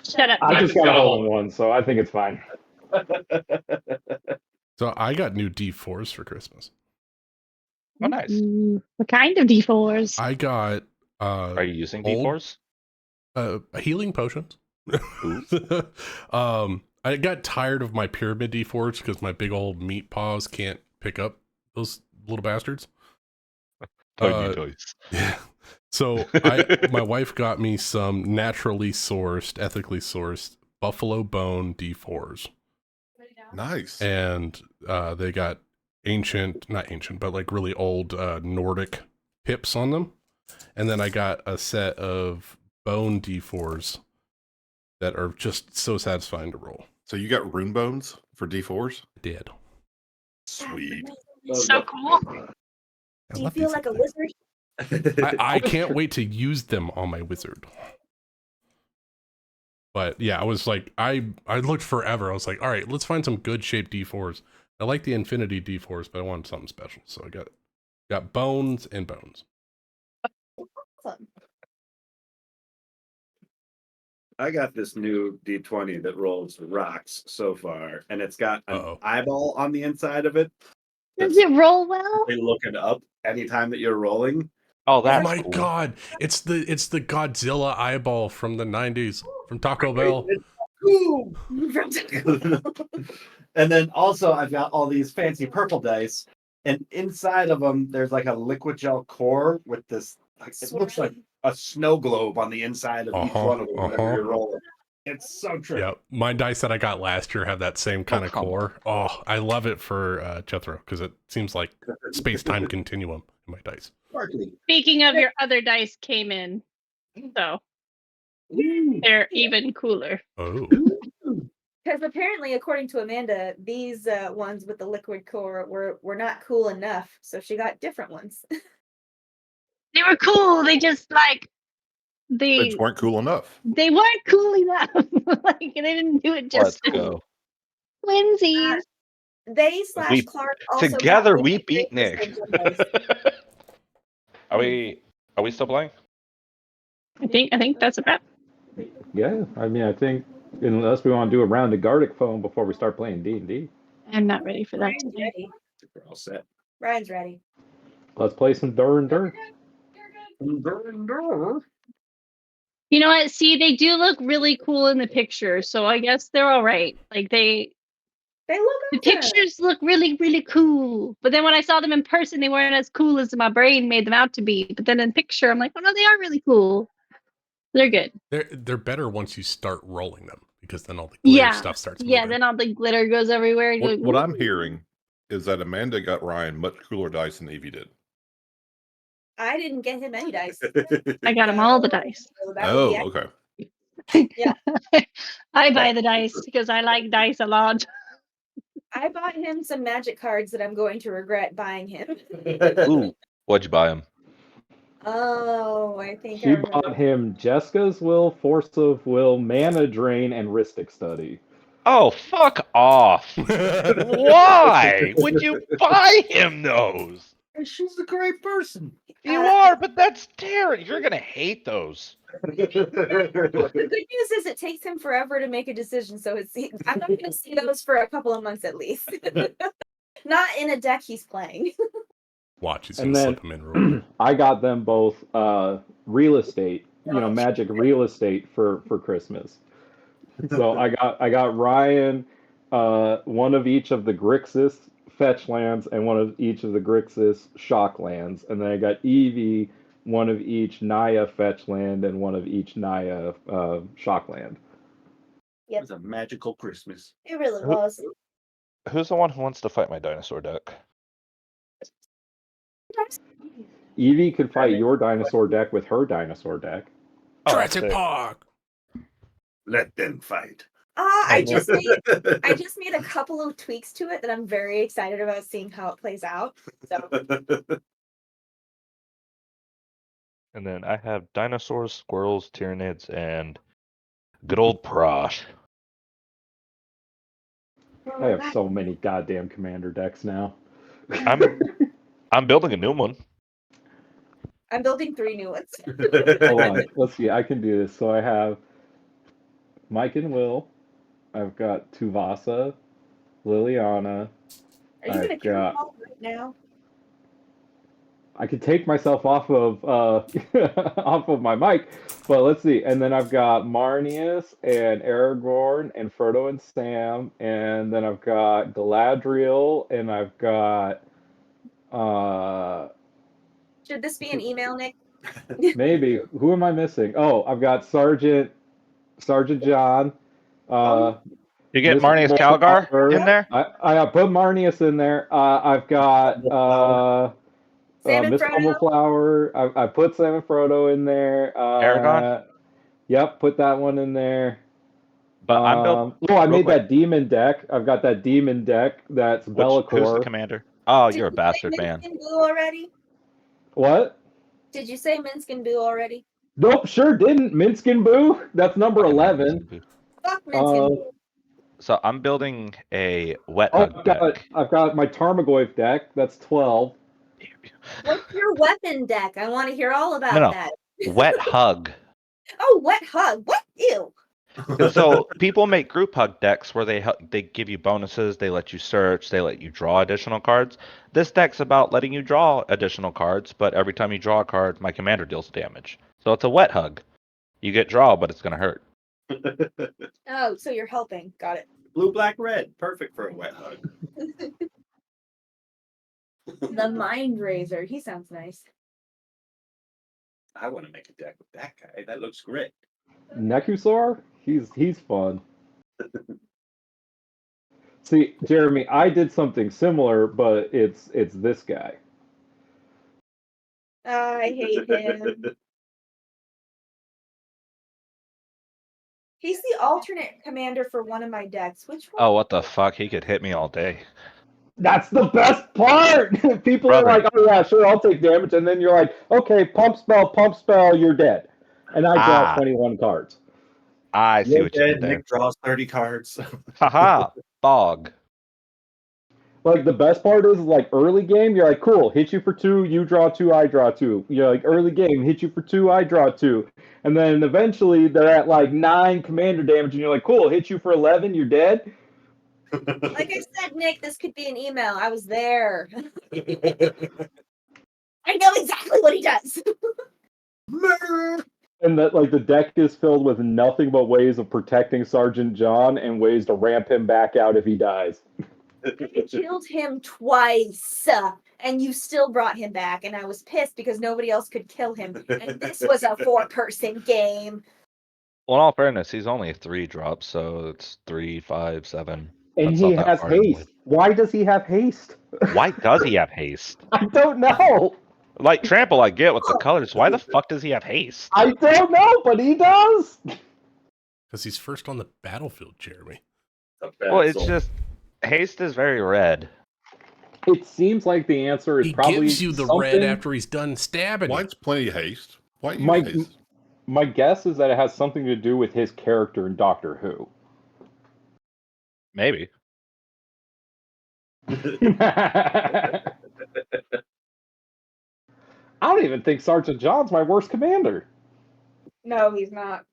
Shut up. I just got a hole in one, so I think it's fine. So I got new D4s for Christmas. Oh, nice. What kind of D4s? I got Are you using D4s? healing potions. I got tired of my pyramid D4s because my big old meat paws can't pick up those little bastards. Tiny toys. Yeah. So my wife got me some naturally sourced, ethically sourced buffalo bone D4s. Nice. And they got not ancient, but like really old Nordic hips on them. And then I got a set of bone D4s that are just so satisfying to roll. So you got rune bones for D4s? I did. Sweet. So cool. Do you feel like a wizard? I can't wait to use them on my wizard. But yeah, I was like, I looked forever. I was like, all right, let's find some good shaped D4s. I like the infinity D4s, but I wanted something special. So I got bones and bones. Awesome. I got this new D20 that rolls rocks so far, and it's got an eyeball on the inside of it. Does it roll well? They look it up anytime that you're rolling. Oh, that's my cool. God! It's the Godzilla eyeball from the 90s from Taco Bell. And then also I've got all these fancy purple dice, and inside of them there's like a liquid gel core with this. It looks like a snow globe on the inside of each one of them whenever you're rolling. It's so true. Yeah, my dice that I got last year have that same kind of core. Oh, I love it for Jethro because it seems like space-time continuum in my dice. Speaking of, your other dice came in, so they're even cooler. Oh. Because apparently, according to Amanda, these ones with the liquid core were not cool enough, so she got different ones. They were cool. They just They just weren't cool enough. They weren't cool enough. Like they didn't do it Let's justice. go. Twinsies. They / Clark also together got we beat Nick. Are we still playing? I think that's about. Yeah, I mean, I think unless we want to do a round of Gardic phone before we start playing D&D. I'm not ready for that Ryan's today. ready. We're all set. Ryan's ready. Let's play some Dur and Dur. You know what? See, they do look really cool in the picture, so I guess they're all right. Like They look the good. pictures look really, really cool. But then when I saw them in person, they weren't as cool as my brain made them out to be. But then in picture, I'm like, oh no, they are really cool. They're good. They're better once you start rolling them because then all the glitter stuff starts moving. Yeah, then all the glitter goes everywhere. And you're What like, I'm hearing is that Amanda got Ryan much cooler dice than Evie did. I didn't get him any dice. I got them all the dice. So that would be Okay. Yeah. I buy the dice because I like dice a lot. I bought him some magic cards that I'm going to regret buying him. Ooh, what'd you buy him? Oh, I think I She remember. bought him Jessica's Will, Force of Will, Mana Drain, and Ristic Study. Oh, fuck off! Why would you buy him those? She's a great person. You are, but that's terrible. You're gonna hate those. The good news is it takes him forever to make a decision, so I'm not going to see those for a couple of months at least. Not in a deck he's playing. Watch, he's gonna slip them in real quick. I got them both real estate, magic real estate for Christmas. So I got Ryan one of each of the Grixis fetch lands and one of each of the Grixis shock lands, and then I got Evie one of each Naya fetch land and one of each Naya shock land. It was a magical Christmas. It really was. Who's the one who wants to fight my dinosaur deck? Evie could fight your dinosaur deck with her dinosaur deck. Jurassic Park. Let them fight. I just made a couple of tweaks to it that I'm very excited about seeing how it plays out. So And then I have dinosaurs, squirrels, tyranids, and good old Prosh. I have so many goddamn commander decks now. I'm building a new one. I'm building 3 new ones. Hold on, let's see. I can do this. So I have Mike and Will. I've got Tuvasa, Liliana. Are you gonna I've kill them got. all right now? I could take myself off of off of my mic, but let's see. And then I've got Marnius and Aragorn and Frodo and Sam, and then I've got Galadriel, and I've got Should this be an email, Nick? maybe who am I missing? Oh, I've got Sergeant John, uh, You get Miss Marnius Calgar Flower. in there? I put Marnius in there. I've got Sam and Miss Frodo? Humbleflower. I put Sam and Frodo in there. Aragon? Yep, put that one in there. But I'm built Oh, I real made quick. that demon deck. I've got that demon deck. That's Who's the Bellacore. commander? Oh, Did you're a you say bastard, man. Minsk and Boo already? What? Did you say Minsk and Boo already? Nope, sure didn't. Minsk and Boo. That's number Fucking hate 11. Minskin. Fuck Minsk and Boo. So I'm building a wet Oh, hug deck. I've got my Tarmogoyf deck. That's 12. What's your weapon deck? I want to hear all about No. that. Wet hug. Oh, wet hug. What? Ew. So people make group hug decks where they give you bonuses, they let you search, they let you draw additional cards. This deck's about letting you draw additional cards, but every time you draw a card, my commander deals damage. So it's a wet hug. You get draw, but it's gonna hurt. Oh, so you're helping. Got it. Blue, black, red. Perfect for a wet hug. The Mind Razor. He sounds nice. I want to make a deck with that guy. That looks great. Nekusar? He's fun. See, Jeremy, I did something similar, but it's this guy. I hate him. He's the alternate commander for one of my decks. Which one? Oh, what the fuck? He could hit me all day. That's the best part. People Brother. are like, "Oh yeah, sure, I'll take damage," and then you're like, "Okay, pump spell, you're dead." And I draw 21 cards. I see what you did there. Nick draws 30 cards. Haha, bog. Like the best part is like early game, you're like, "Cool, hit you for 2, you draw 2, I draw 2." You're like early game, hit you for 2, I draw 2. And then eventually they're at like 9 commander damage, and you're like, "Cool, hit you for 11, you're dead." Like I said, Nick, this could be an email. I was there. I know exactly what he does. And that like the deck is filled with nothing but ways of protecting Sergeant John and ways to ramp him back out if he dies. I killed him twice, and you still brought him back, and I was pissed because nobody else could kill him. And this was a 4-person game. Well, in all fairness, he's only 3 drops, so it's 3, 5, 7. And That's he not that has far in the haste. Why does he have haste? Why does he have haste? I don't know. Like trample, I get with the colors. Why the fuck does he have haste? I don't know, but he does. Because he's first on the battlefield, Jeremy. Well, it's just haste is very red. It seems like the answer is He probably gives you the something... red after he's done stabbing you. White's plenty of haste. White My- uses haste. My guess is that it has something to do with his character in Doctor Who. Maybe. I don't even think Sergeant John's my worst commander. No, he's not.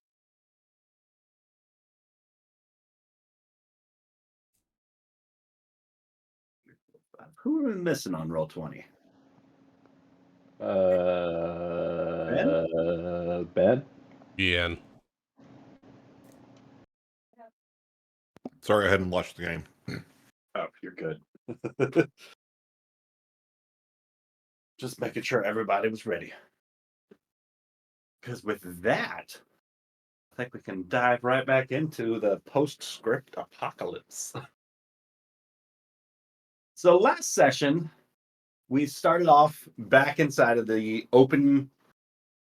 Who are we missing on Roll20? Ben? Yeah. Sorry, I hadn't watched the game. Oh, you're good. Just making sure everybody was ready. Because with that, I think we can dive right back into the postscript apocalypse. So last session, we started off back inside of the open,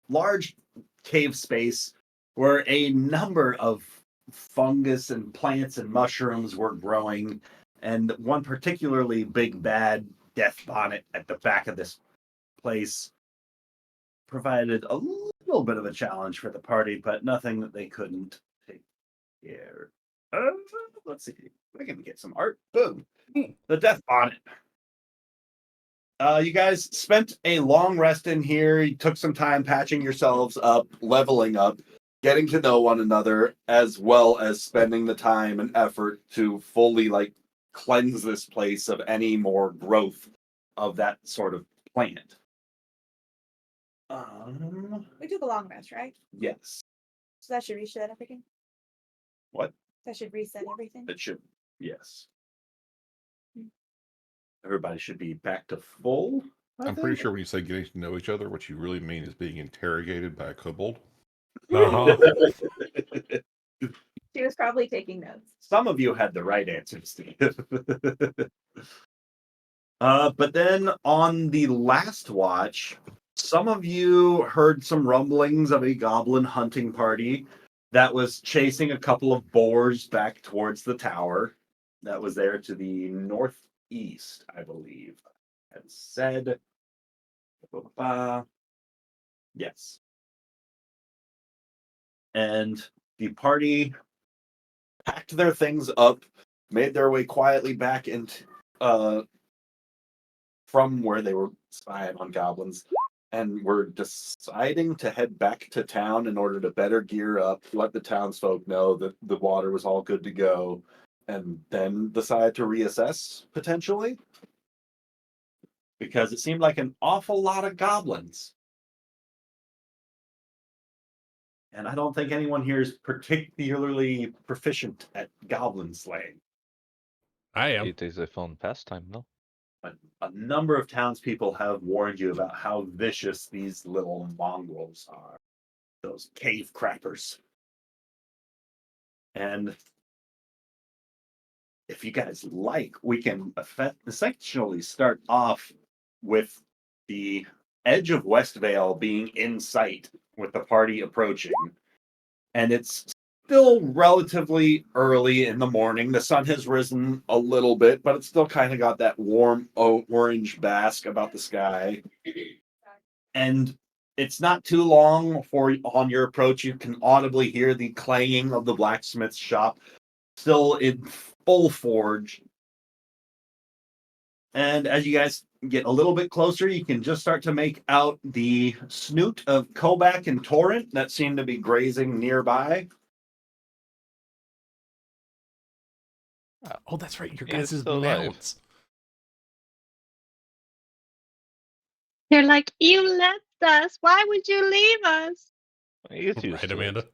large cave space where a number of fungus and plants and mushrooms were growing, and one particularly big bad death bonnet at the back of this place provided a little bit of a challenge for the party, but nothing that they couldn't take care of. Let's see. We're going to get some art. Boom. The death bonnet. You guys spent a long rest in here. You took some time patching yourselves up, leveling up. getting to know one another, as well as spending the time and effort to fully like cleanse this place of any more growth of that sort of plant. We took a long rest, right? Yes. So that should reset everything. What? That should reset everything. It should. Yes. Everybody should be back to full. I'm pretty sure when you say getting to know each other, what you really mean is being interrogated by a kobold. Uh-huh. She was probably taking notes. Some of you had the right answers to give. But then on the last watch, some of you heard some rumblings of a goblin hunting party that was chasing a couple of boars back towards the tower that was there to the northeast, I believe. And said, yes. And the party packed their things up, made their way quietly back into from where they were spying on goblins, and were deciding to head back to town in order to better gear up, let the townsfolk know that the water was all good to go, and then decide to reassess potentially. Because it seemed like an awful lot of goblins. And I don't think anyone here is particularly proficient at goblin slaying. I am. It is a fun pastime, no? A number of townspeople have warned you about how vicious these little mongrels are. Those cave crappers. And if you guys like, we can essentially start off with the edge of Westvale being in sight with the party approaching. And it's still relatively early in the morning. The sun has risen a little bit, but it's still kind of got that warm orange bask about the sky. And it's not too long before on your approach you can audibly hear the clanging of the blacksmith's shop, still in full forge. And as you guys get a little bit closer, you can just start to make out the snoot of Kobak and Torrent that seem to be grazing nearby. Oh, that's right. Your He is guys' still alive. mounts. They're like, you left us. Why would you leave us? He is used Right, to Amanda?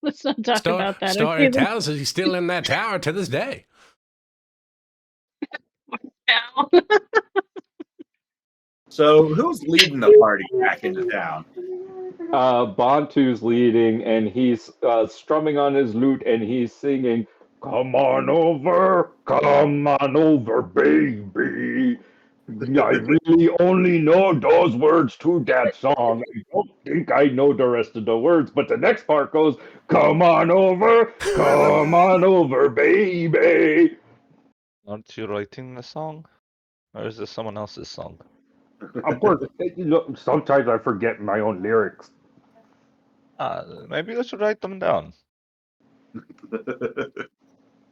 Let's not talk about that. Story Okay, tells us he's still in that tower to this day. now. So who's leading the party back into town? Bantu's leading, and he's strumming on his lute, and he's singing, come on over, baby. I really only know those words to that song. I don't think I know the rest of the words, but the next part goes, come on over, baby. Aren't you writing the song? Or is this someone else's song? Of course, sometimes I forget my own lyrics. Maybe I should write them down.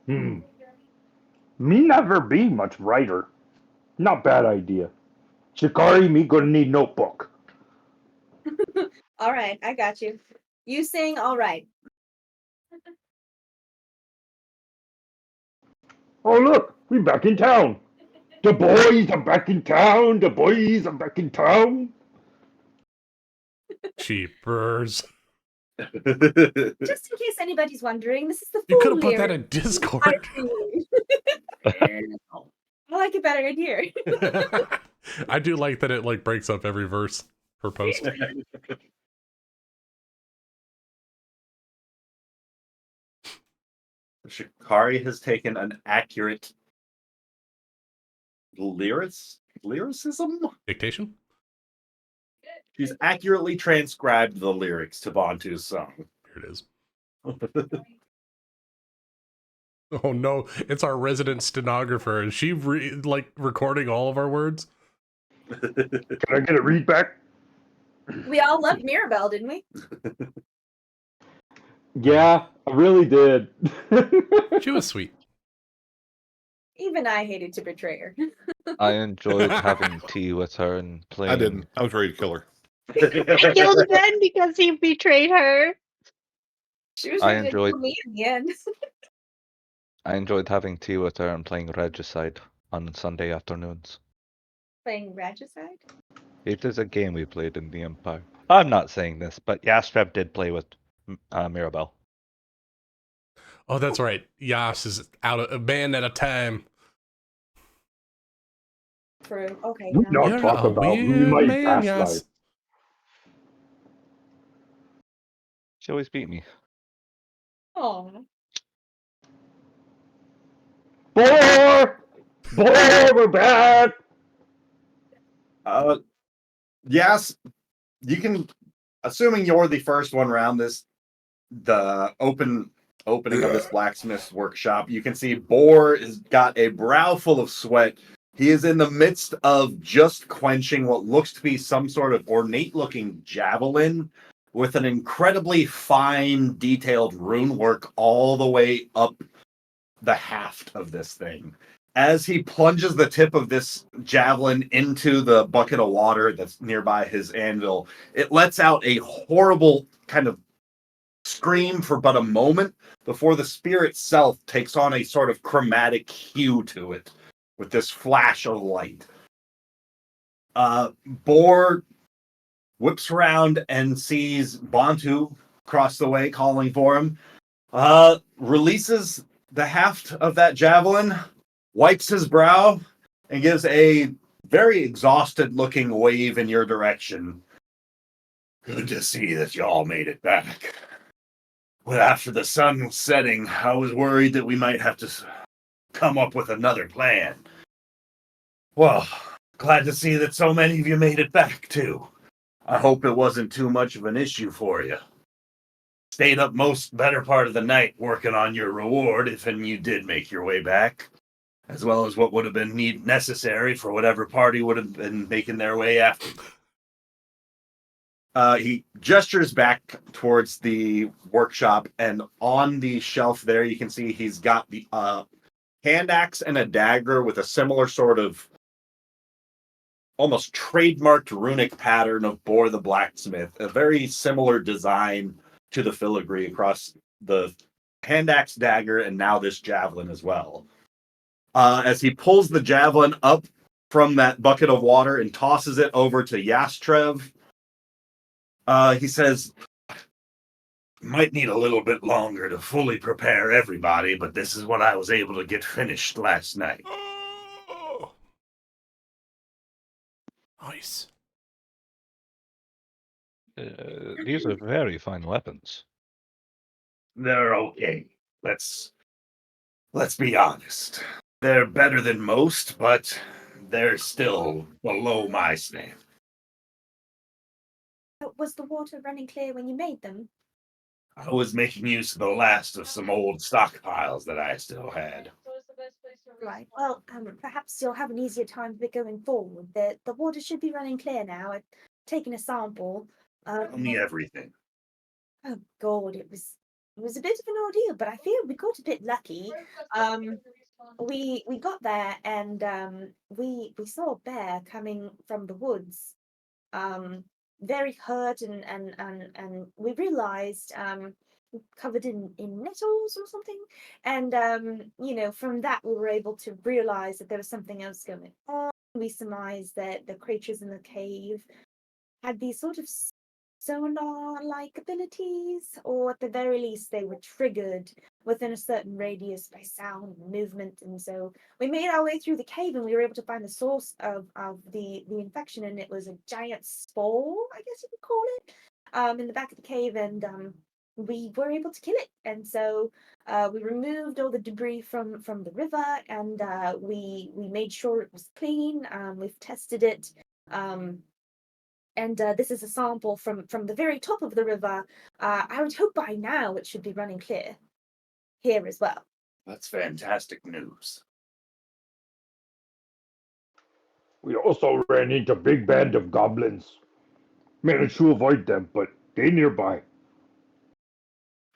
Me never be much writer. Not bad idea. Shikari, me gonna need notebook. All right, I got you. You sing all right. Oh look, we back in town. The boys are back in town. The boys are back in town. Cheapers. Just in case anybody's wondering, this is the full You could have put that lyric. in Discord. I like it better in here. I do like that it like breaks up every verse per post. Shikari has taken an accurate lyricism? Dictation? She's accurately transcribed the lyrics to Bantu's song. Here it is. Oh no, it's our resident stenographer. Is she recording all of our words? Can I get a read back? We all loved Mirabelle, didn't we? Yeah, I really did. She was sweet. Even I hated to betray her. I enjoyed having tea with her and playing. I didn't. I was ready to kill her. Killed Ben because he betrayed her. She was I ready to enjoyed- kill me in the end. I enjoyed having tea with her and playing Regicide on Sunday afternoons. Playing Regicide? It is a game we played in the Empire. I'm not saying this, but Yastrev did play with Mirabelle. Oh, that's right. Yas is out of a band at a time. True. Okay, Do now. not You're talk a about me, weird my man, past Yas. life. She always beat me. Oh. Boar! Boar, we're back! Yes, you can. Assuming you're the first one around this, the opening of this blacksmith's workshop, you can see Boar has got a brow full of sweat. He is in the midst of just quenching what looks to be some sort of ornate-looking javelin with an incredibly fine, detailed rune work all the way up the haft of this thing. As he plunges the tip of this javelin into the bucket of water that's nearby his anvil, it lets out a horrible kind of scream for but a moment before the spear itself takes on a sort of chromatic hue to it with this flash of light. Boar whips around and sees Bantu across the way calling for him. Releases the haft of that javelin, wipes his brow, and gives a very exhausted looking wave in your direction. Good to see that y'all made it back. Well, after the sun was setting, I was worried that we might have to come up with another plan. Well, glad to see that so many of you made it back, too. I hope it wasn't too much of an issue for you. Stayed up most better part of the night working on your reward if and you did make your way back, as well as what would have been necessary for whatever party would have been making their way after. He gestures back towards the workshop, and on the shelf there, you can see he's got the hand axe and a dagger with a similar sort of almost trademarked runic pattern of Boar the Blacksmith, a very similar design to the filigree across the hand axe, dagger, and now this javelin as well. As he pulls the javelin up from that bucket of water and tosses it over to Yastrev, he says, might need a little bit longer to fully prepare everybody, but this is what I was able to get finished last night. Oh. Nice. These are very fine weapons. They're okay. Let's be honest. They're better than most, but they're still below my standard. Was the water running clear when you made them? I was making use of the last of some old stockpiles that I still had. Right. Well, perhaps you'll have an easier time of it going forward. The water should be running clear now. I've taken a sample. Tell me everything. Oh God, it was a bit of an ordeal, but I feel we got a bit lucky. We got there and we saw a bear coming from the woods, very hurt and we realized covered in nettles or something, and from that we were able to realize that there was something else going on. We surmised that the creatures in the cave had these sort of sonar-like abilities, or at the very least they were triggered within a certain radius by sound and movement. And so we made our way through the cave and we were able to find the source of the infection, and it was a giant spore, I guess you could call it, in the back of the cave, and we were able to kill it. And so we removed all the debris from the river, and we made sure it was clean. We've tested it. And this is a sample from the very top of the river. I would hope by now it should be running clear here as well. That's fantastic news. We also ran into a big band of goblins. Managed to avoid them, but they nearby.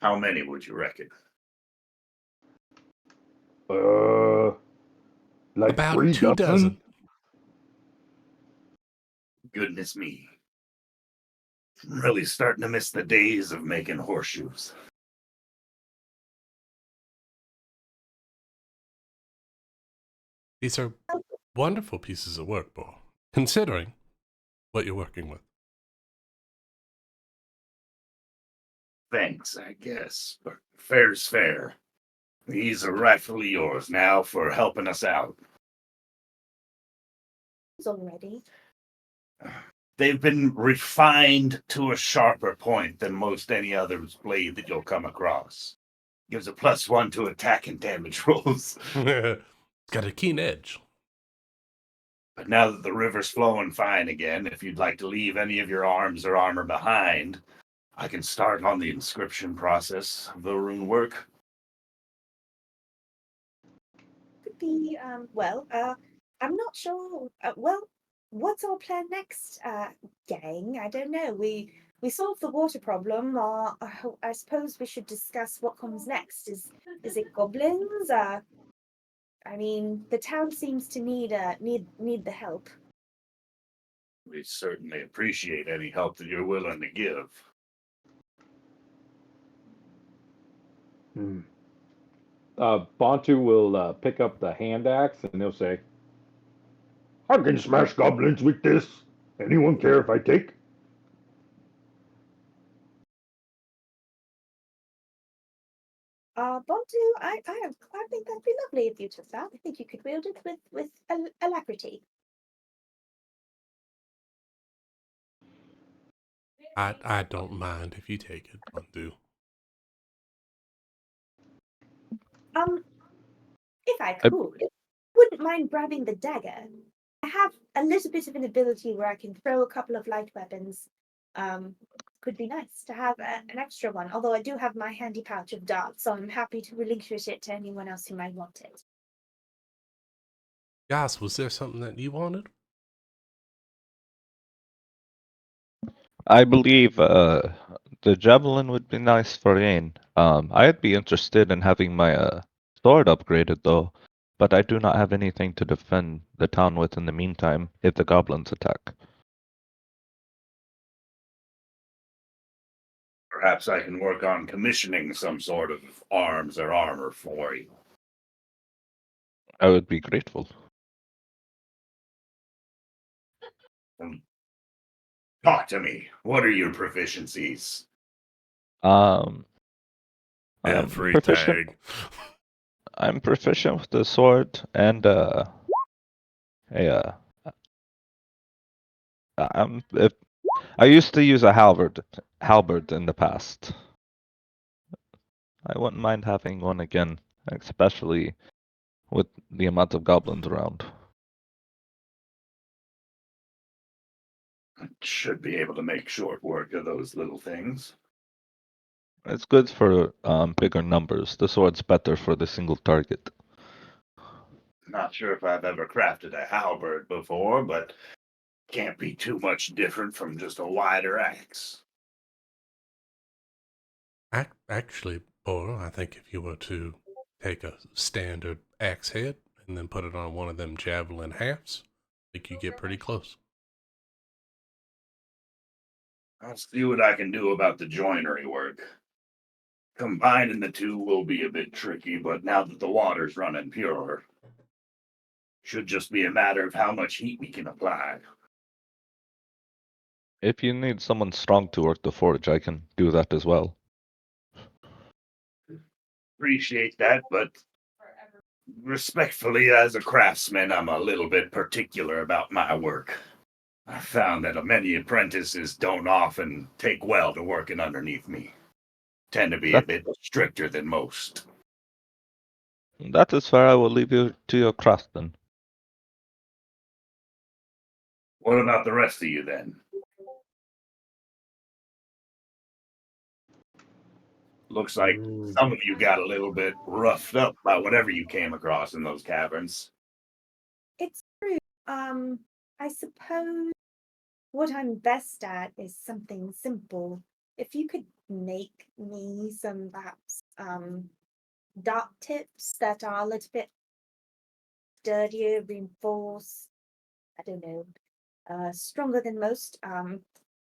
How many would you reckon? Like About 3 2 dozen. Goodness me. I'm really starting to miss the days of making horseshoes. These are wonderful pieces of work, Bo, considering what you're working with. Thanks, I guess, but fair's fair. These are rightfully yours now for helping us out. Already. They've been refined to a sharper point than most any other blade that you'll come across. Gives a +1 to attack and damage rolls. It's got a keen edge. But now that the river's flowing fine again, if you'd like to leave any of your arms or armor behind, I can start on the inscription process of the rune work. Could be, I'm not sure. What's our plan next, gang? I don't know. We solved the water problem, or I suppose we should discuss what comes next. Is it goblins? I mean, the town seems to need the help. We certainly appreciate any help that you're willing to give. Bantu will pick up the hand axe and he'll say, I can smash goblins with this. Anyone care if I take? Bontu, I think that'd be lovely if you took that. I think you could wield it with alacrity. I don't mind if you take it, Bantu. If I could, wouldn't mind grabbing the dagger. I have a little bit of an ability where I can throw a couple of light weapons. Could be nice to have an extra one. Although I do have my handy pouch of darts, so I'm happy to relinquish it to anyone else who might want it. Guys, was there something that you wanted? I believe the javelin would be nice for Yane. I'd be interested in having my sword upgraded though, but I do not have anything to defend the town with in the meantime if the goblins attack. Perhaps I can work on commissioning some sort of arms or armor for you. I would be grateful. Talk to me. What are your proficiencies? I'm Every proficient. tag. I'm proficient with the sword and I used to use a halberd in the past. I wouldn't mind having one again, especially with the amount of goblins around. I should be able to make short work of those little things. It's good for bigger numbers. The sword's better for the single target. Not sure if I've ever crafted a halberd before, but can't be too much different from just a wider axe. Actually, Boro, I think if you were to take a standard axe head and then put it on one of them javelin halves, I think you get pretty close. I'll see what I can do about the joinery work. Combining the two will be a bit tricky, but now that the water's running pure, should just be a matter of how much heat we can apply. If you need someone strong to work the forge, I can do that as well. Appreciate that, but respectfully, as a craftsman, I'm a little bit particular about my work. I found that many apprentices don't often take well to working underneath me. Tend to be a bit stricter than most. That is fair. I will leave you to your craft then. What about the rest of you then? Looks like some of you got a little bit roughed up by whatever you came across in those caverns. It's true. I suppose what I'm best at is something simple. If you could make me some perhaps dart tips that are a little bit sturdier, reinforced, I don't know, stronger than most,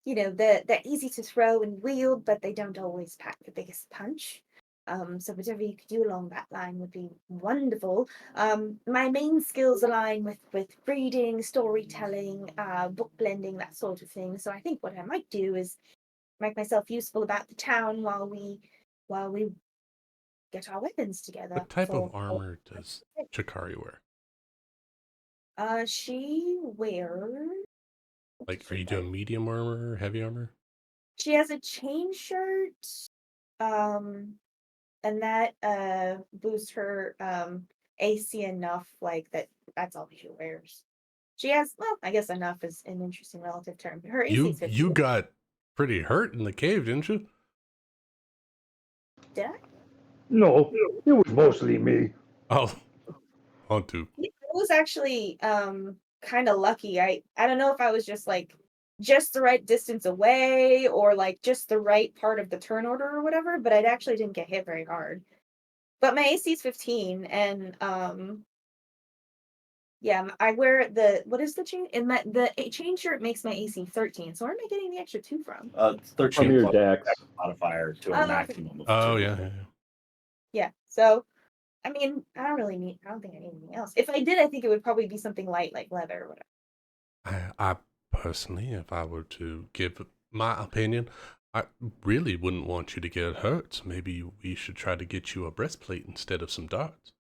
they're easy to throw and wield, but they don't always pack the biggest punch. So whatever you could do along that line would be wonderful. My main skills align with reading, storytelling, book blending, that sort of thing. So I think what I might do is make myself useful about the town while we get our weapons together. What type of armor does Chikari wear? She wears. Like, are you doing medium armor, heavy armor? She has a chain shirt, and that boosts her AC enough, like that's all she wears. She has, well, I guess enough is an interesting relative term. Her AC is 50. You got pretty hurt in the cave, didn't you? Did I? No, it was mostly me. Oh, on to. It was actually kind of lucky. I don't know if I was just the right distance away or like just the right part of the turn order or whatever, but I actually didn't get hit very hard. But my AC is 15, and yeah, I wear what is the chain? And the chain shirt makes my AC 13. So where am I getting the extra 2 from? It's 13 From your plus decks. modifier to Oh, a okay. maximum of 2. Oh, yeah. Yeah. So I mean, I don't think I need anything else. If I did, I think it would probably be something light like leather or whatever. I personally, if I were to give my opinion, I really wouldn't want you to get hurt. So maybe we should try to get you a breastplate instead of some darts.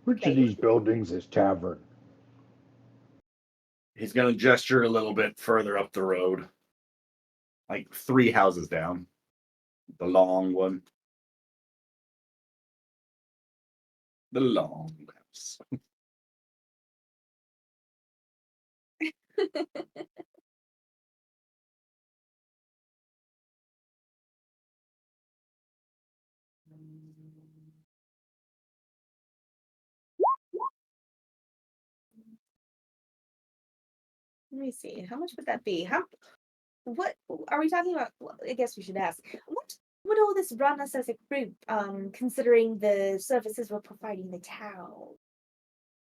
Which of these buildings is tavern? He's going to gesture a little bit further up the road, like 3 houses down. The long one. The long house. Let me see. How much would that be? What are we talking about? Well, I guess we should ask. What would all this run us as a group, considering the services we're providing the town?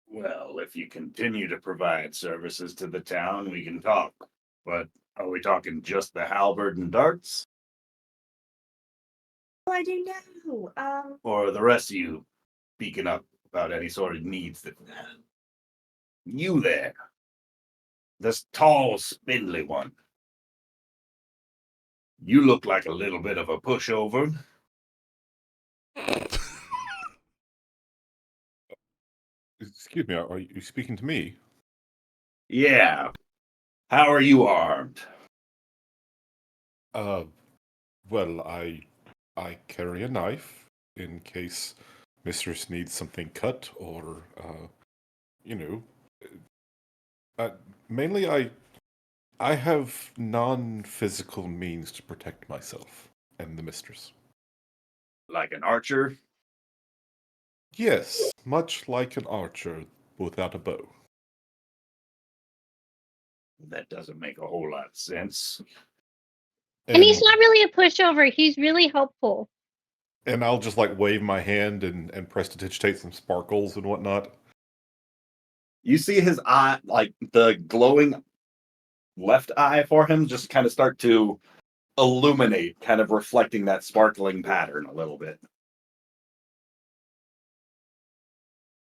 Well, if you continue to provide services to the town, we can talk. But are we talking just the halberd and darts? Oh, I do know. Or are the rest of you speaking up about any sort of needs that you there? This tall, spindly one. You look like a little bit of a pushover. Excuse me, are you speaking to me? Yeah. How are you armed? Well, I carry a knife in case mistress needs something cut or, you know, mainly I have non-physical means to protect myself and the mistress. Like an archer? Yes, much like an archer without a bow. That doesn't make a whole lot of sense. And he's not really a pushover. He's really helpful. And I'll just like wave my hand and prestidigitate some sparkles and whatnot. You see his eye, like the glowing left eye for him, just kind of start to illuminate, kind of reflecting that sparkling pattern a little bit.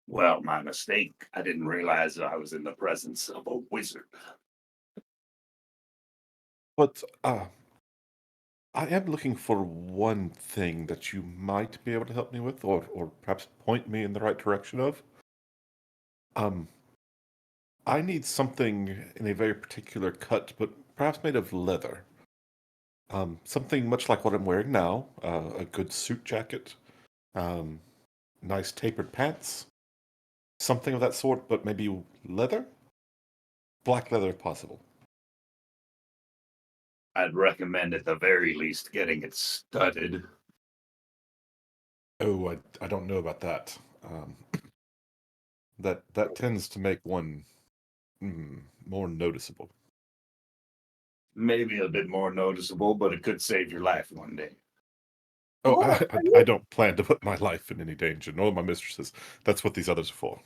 Well, my mistake. I didn't realize I was in the presence of a wizard. But I am looking for one thing that you might be able to help me with, or perhaps point me in the right direction of. I need something in a very particular cut, but perhaps made of leather. Something much like what I'm wearing now, a good suit jacket, nice tapered pants, something of that sort, but maybe leather? Black leather if possible. I'd recommend at the very least getting it studded. Oh, I don't know about that. That tends to make one more noticeable. Maybe a bit more noticeable, but it could save your life one day. Oh, Oh, I don't plan to put my life in any danger, nor my mistress's. That's what these others are for.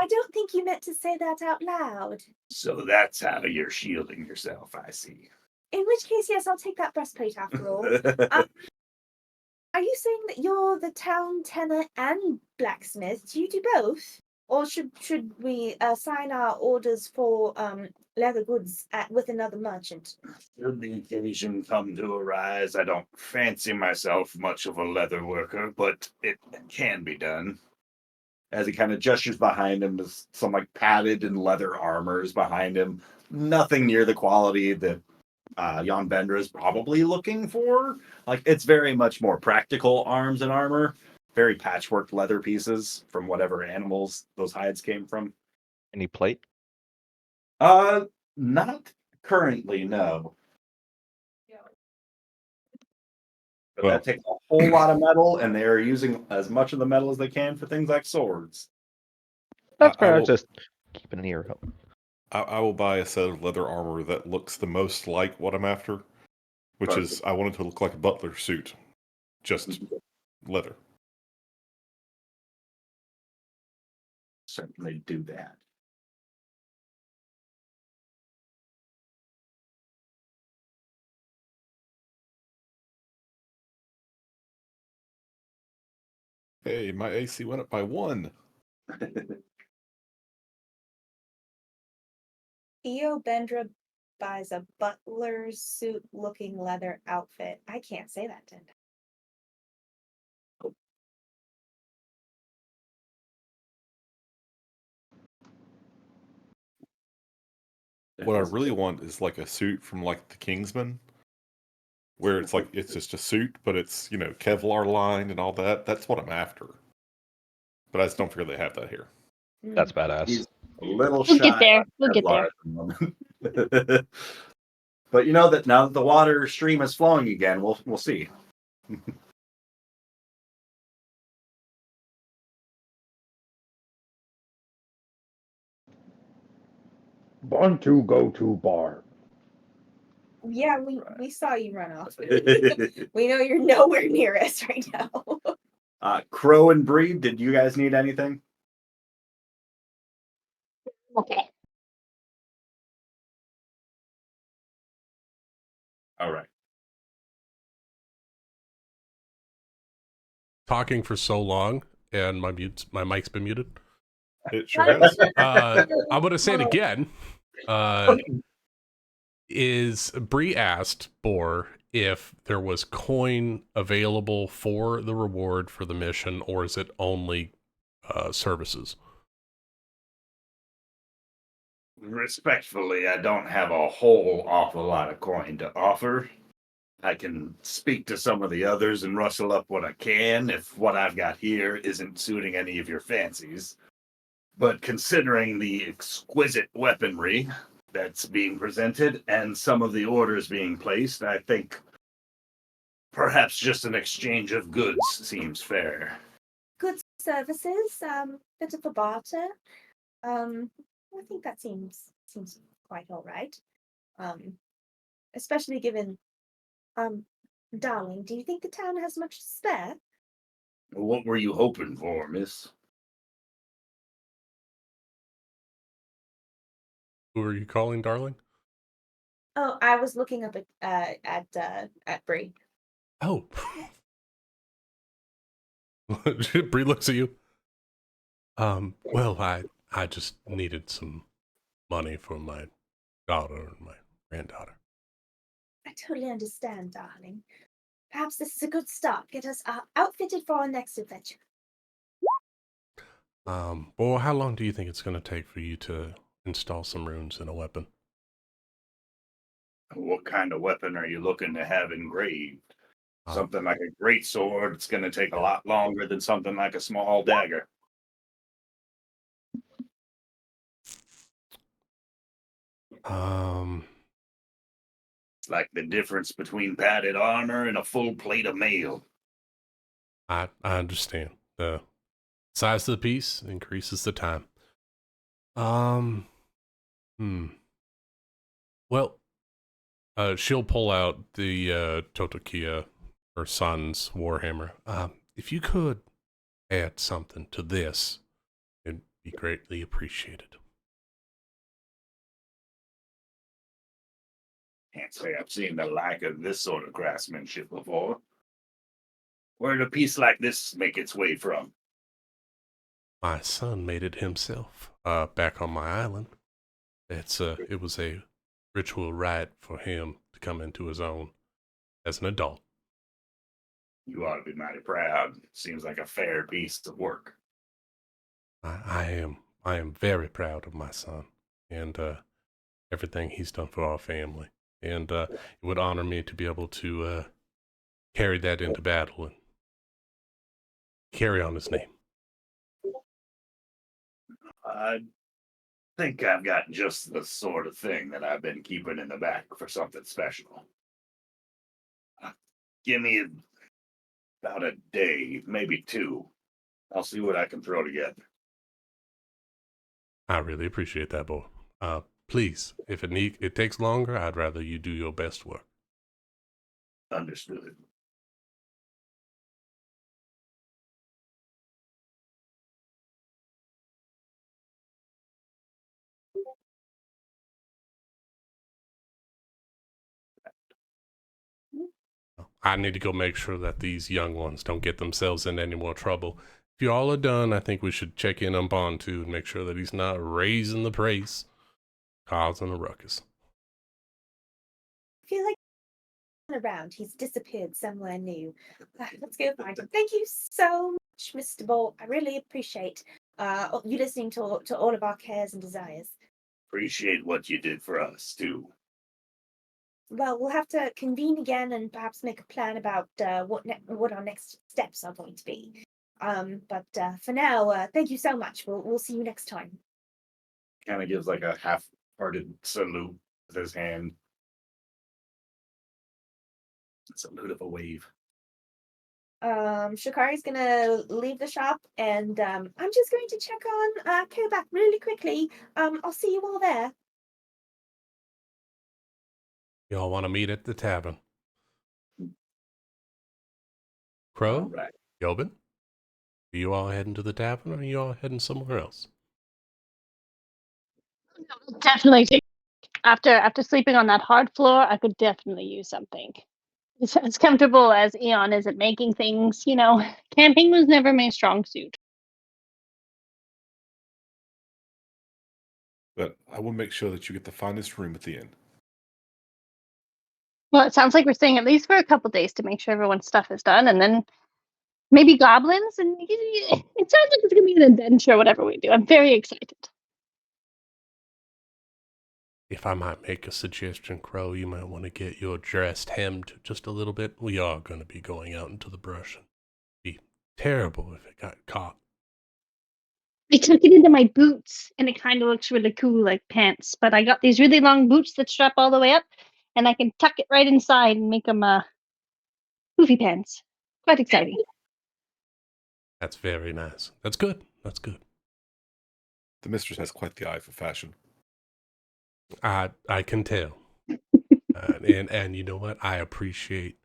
I don't think you meant to say that out loud. So that's how you're shielding yourself, I see. In which case, yes, I'll take that breastplate after all. Are you saying that you're the town tenor and blacksmith? Do you do both? Or should we sign our orders for leather goods with another merchant? Should the occasion come to arise, I don't fancy myself much of a leather worker, but it can be done. As he kind of gestures behind him, there's some like padded and leather armors behind him. Nothing near the quality that Jan Bendra is probably looking for. Like, it's very much more practical arms and armor, very patchwork leather pieces from whatever animals those hides came from. Any plate? Not currently, no. But Well, that takes a whole lot of metal, and they are using as much of the metal as they can for things like swords. That's I fair. will- Just keeping an ear out. I will buy a set of leather armor that looks the most like what I'm after, which Perfect. is I want it to look like a butler suit, just leather. Certainly do that. Hey, my AC went up by 1. Theo Bendra buys a butler suit looking leather outfit. I can't say that, Tinda. What I really want is like a suit from like the Kingsman, where it's like it's just a suit, but it's Kevlar lined and all that. That's what I'm after. But I just don't figure they have that here. That's badass. He's a little We'll shy get there. on We'll get Kevlar there. at the moment. But you know that now that the water stream is flowing again, we'll see. Want to go to bar. Yeah, we saw you run off. We know you're nowhere near us right now. Crow and Bree, did you guys need anything? Okay. All right. Talking for so long, and my mic's been muted. It sure has. I'm gonna say it again. Is Bree asked Boar if there was coin available for the reward for the mission, or is it only services? Respectfully, I don't have a whole awful lot of coin to offer. I can speak to some of the others and rustle up what I can if what I've got here isn't suiting any of your fancies. But considering the exquisite weaponry that's being presented and some of the orders being placed, I think perhaps just an exchange of goods seems fair. Good services, bit of a barter. I think that seems quite all right. Especially given, darling, do you think the town has much to spare? What were you hoping for, miss? Who are you calling, darling? Oh, I was looking up at Bree. Oh. Bree looks at you. Well, I just needed some money for my daughter and my granddaughter. I totally understand, darling. Perhaps this is a good start. Get us outfitted for our next adventure. Boy, how long do you think it's going to take for you to install some runes in a weapon? What kind of weapon are you looking to have engraved? Something like a great sword, it's going to take a lot longer than something like a small dagger. It's like the difference between padded armor and a full plate of mail. I understand. The size of the piece increases the time. Well, she'll pull out the Totokia, her son's warhammer. If you could add something to this, it'd Be greatly appreciated. Can't say I've seen the like of this sort of craftsmanship before. Where did a piece like this make its way from? My son made it himself, back on my island. It was a ritual rite for him to come into his own as an adult. You ought to be mighty proud. Seems like a fair piece of work. I am very proud of my son and everything he's done for our family. And it would honor me to be able to carry that into battle and carry on his name. I think I've got just the sort of thing that I've been keeping in the back for something special. Give me about a day, maybe two. I'll see what I can throw together. I really appreciate that, boy. Please, if it takes longer, I'd rather you do your best work. Understood. I need to go make sure that these young ones don't get themselves in any more trouble. If you all are done, I think we should check in on Bond too and make sure that he's not raising the price, causing a ruckus. I feel like around. He's disappeared somewhere new. Let's go find him. Thank you so much, Mr. Bolt. I really appreciate you listening to all of our cares and desires. Appreciate what you did for us, too. Well, we'll have to convene again and perhaps make a plan about what our next steps are going to be. But for now, thank you so much. We'll see you next time. Kind of gives like a half-hearted salute with his hand. Salute of a wave. Shikari's gonna leave the shop, and I'm just going to check on Kovac really quickly. I'll see you all there. Y'all want to meet at the tavern? Crow? All right. Yobin? Are you all heading to the tavern or are you all heading somewhere else? Definitely take after sleeping on that hard floor, I could definitely use something. It's as comfortable as Eon is at making things, camping was never my strong suit. But I will make sure that you get the finest room at the inn. Well, it sounds like we're staying at least for a couple days to make sure everyone's stuff is done, and then maybe goblins, and it sounds like it's gonna be an adventure, whatever we do. I'm very excited. If I might make a suggestion, Crow, you might want to get your dress hemmed just a little bit. We are going to be going out into the brush. It'd be terrible if it got caught. I tuck it into my boots, and it kind of looks really cool like pants, but I got these really long boots that strap all the way up, and I can tuck it right inside and make them poofy pants. Quite exciting. That's very nice. That's good. That's good. The mistress has quite the eye for fashion. I can tell. And you know what? I appreciate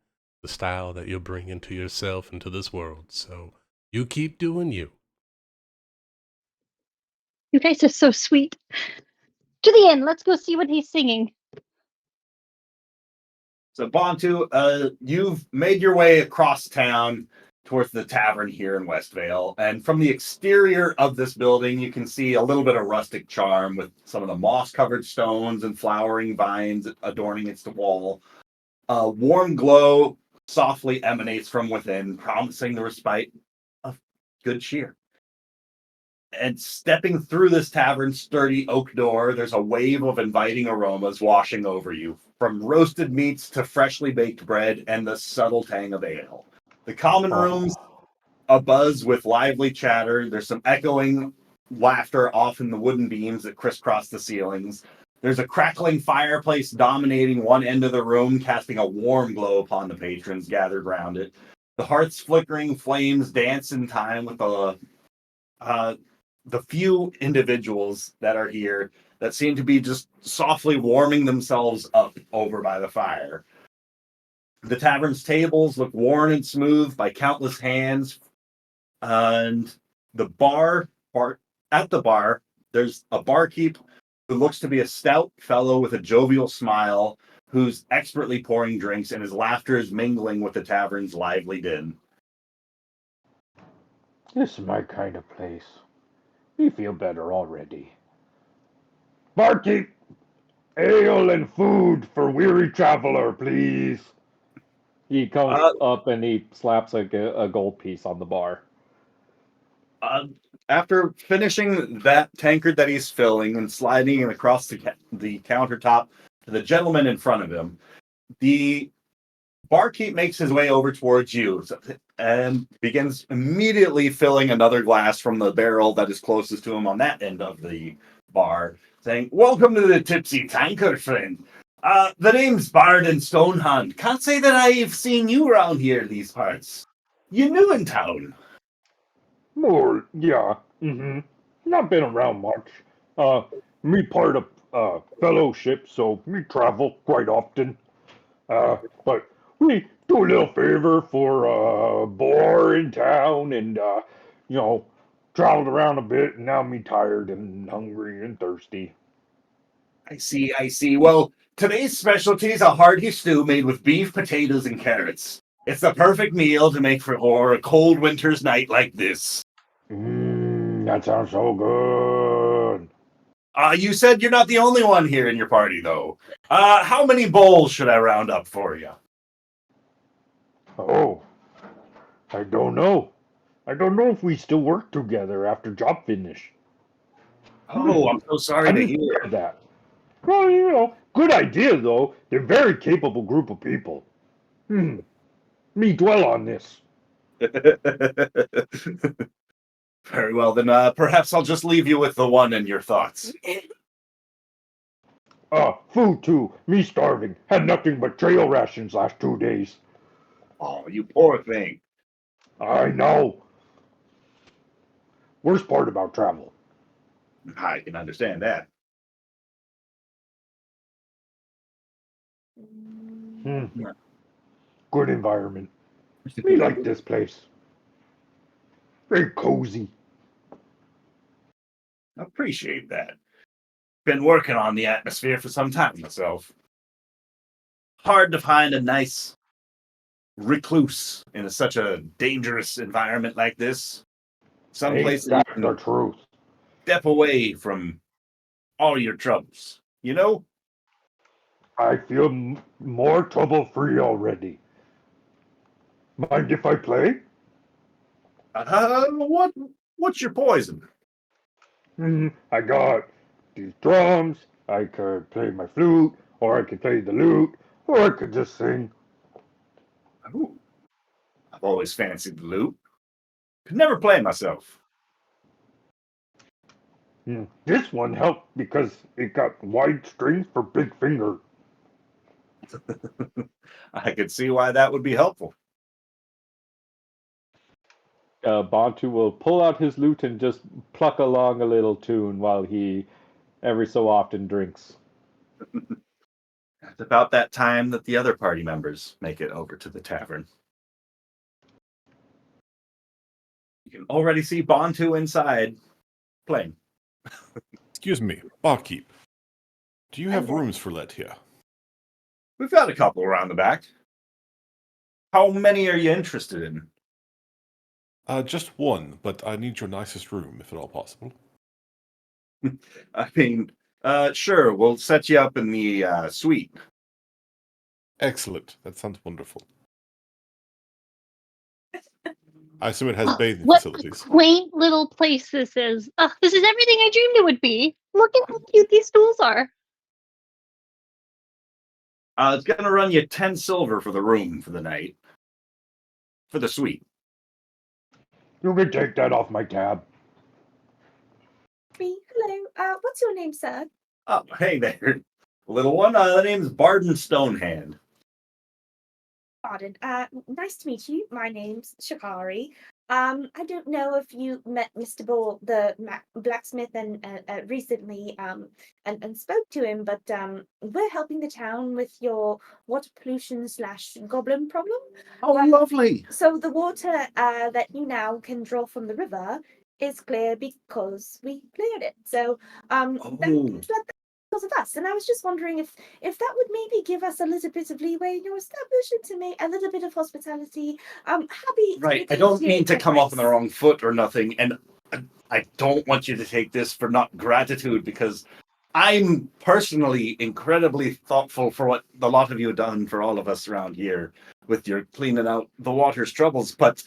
the style that you're bringing to yourself and to this world. So you keep doing you. You guys are so sweet. To the inn. Let's go see what he's singing. So Bontu, you've made your way across town towards the tavern here in Westvale, and from the exterior of this building, you can see a little bit of rustic charm with some of the moss-covered stones and flowering vines adorning its wall. A warm glow softly emanates from within, promising the respite of good cheer. And stepping through this tavern's sturdy oak door, there's a wave of inviting aromas washing over you, from roasted meats to freshly baked bread and the subtle tang of ale. The common rooms abuzz with lively chatter. There's some echoing laughter off in the wooden beams that crisscross the ceilings. There's a crackling fireplace dominating one end of the room, casting a warm glow upon the patrons gathered round it. The hearth's flickering flames dance in time with the few individuals that are here that seem to be just softly warming themselves up over by the fire. The tavern's tables look worn and smooth by countless hands, and the bar part at the bar, there's a barkeep who looks to be a stout fellow with a jovial smile, who's expertly pouring drinks, and his laughter is mingling with the tavern's lively din. This is my kind of place. Me feel better already. Barkeep, ale and food for weary traveler, please. He comes Uh, up and he slaps a gold piece on the bar. uh, After finishing that tankard that he's filling and sliding it across the countertop to the gentleman in front of him, the barkeep makes his way over towards you and begins immediately filling another glass from the barrel that is closest to him on that end of the bar, saying, "Welcome to the Tipsy Tankard, friend. The name's Bard and Stonehand. Can't say that I've seen you around here these parts. You new in town?" More, yeah. Not been around much. Uh, Me part of fellowship, so me travel quite often. But we do a little favor for Boar in town, and traveled around a bit, and now me tired and hungry and thirsty. I see, I see. Well, today's specialty is a hearty stew made with beef, potatoes, and carrots. It's the perfect meal to make for a cold winter's night like this. That sounds so good. You said you're not the only one here in your party, though. How many bowls should I round up for you? Oh, I don't know. I don't know if we still work together after job finish. Oh, I'm so sorry I to didn't hear. think of that. Well, good idea though. They're a very capable group of people. Me dwell on this. Very well, then perhaps I'll just leave you with the one and your thoughts. Food too. Me starving. Had nothing but trail rations last 2 days. Oh, you poor thing. I know. Worst part about travel. I can understand that. Hmm. Good environment. Me like this place. Very cozy. Appreciate that. Been working on the atmosphere for some time myself. Hard to find a nice recluse in such a dangerous environment like this. Some Ain't place that you that can the truth? step away from all your troubles. You know? I feel more trouble free already. Mind if I play? What's your poison? I got these drums. I could play my flute, or I could play the lute, or I could just sing. Ooh, I've always fancied the lute. Could never play myself. This one helped because it got wide strings for big finger. I could see why that would be helpful. Bantu will pull out his lute and just pluck along a little tune while he every so often drinks. It's about that time that the other party members make it over to the tavern. You can already see Bantu inside playing. Excuse me, barkeep. Do you have Okay. rooms for let here? We've got a couple around the back. How many are you interested in? Just one, but I need your nicest room, if at all possible. I mean, sure, we'll set you up in the suite. Excellent. That sounds wonderful. I assume it has Oh, bathing what a facilities. quaint little place this is. Oh, this is everything I dreamed it would be. Look at how cute these stools are. It's going to run you 10 silver for the room for the night. For the suite. You can take that off my tab. Hello. What's your name, sir? Oh, hey there. Little one, the name's Barden Stonehand. Pardon. Nice to meet you. My name's Shikari. I don't know if you met Mr. Bull, the blacksmith, and recently, and spoke to him, but we're helping the town with your water pollution / goblin problem. Oh, lovely. So the water that you now can draw from the river is clear because we cleared it. So that Oh. because of us. And I was just wondering if that would maybe give us a little bit of leeway in your establishment to make a little bit of hospitality. Happy Right. I don't mean to come off on the wrong foot or nothing, and I don't want you to take this for not gratitude, because I'm personally incredibly thoughtful for what the lot of you have done for all of us around here with your cleaning out the water's troubles, but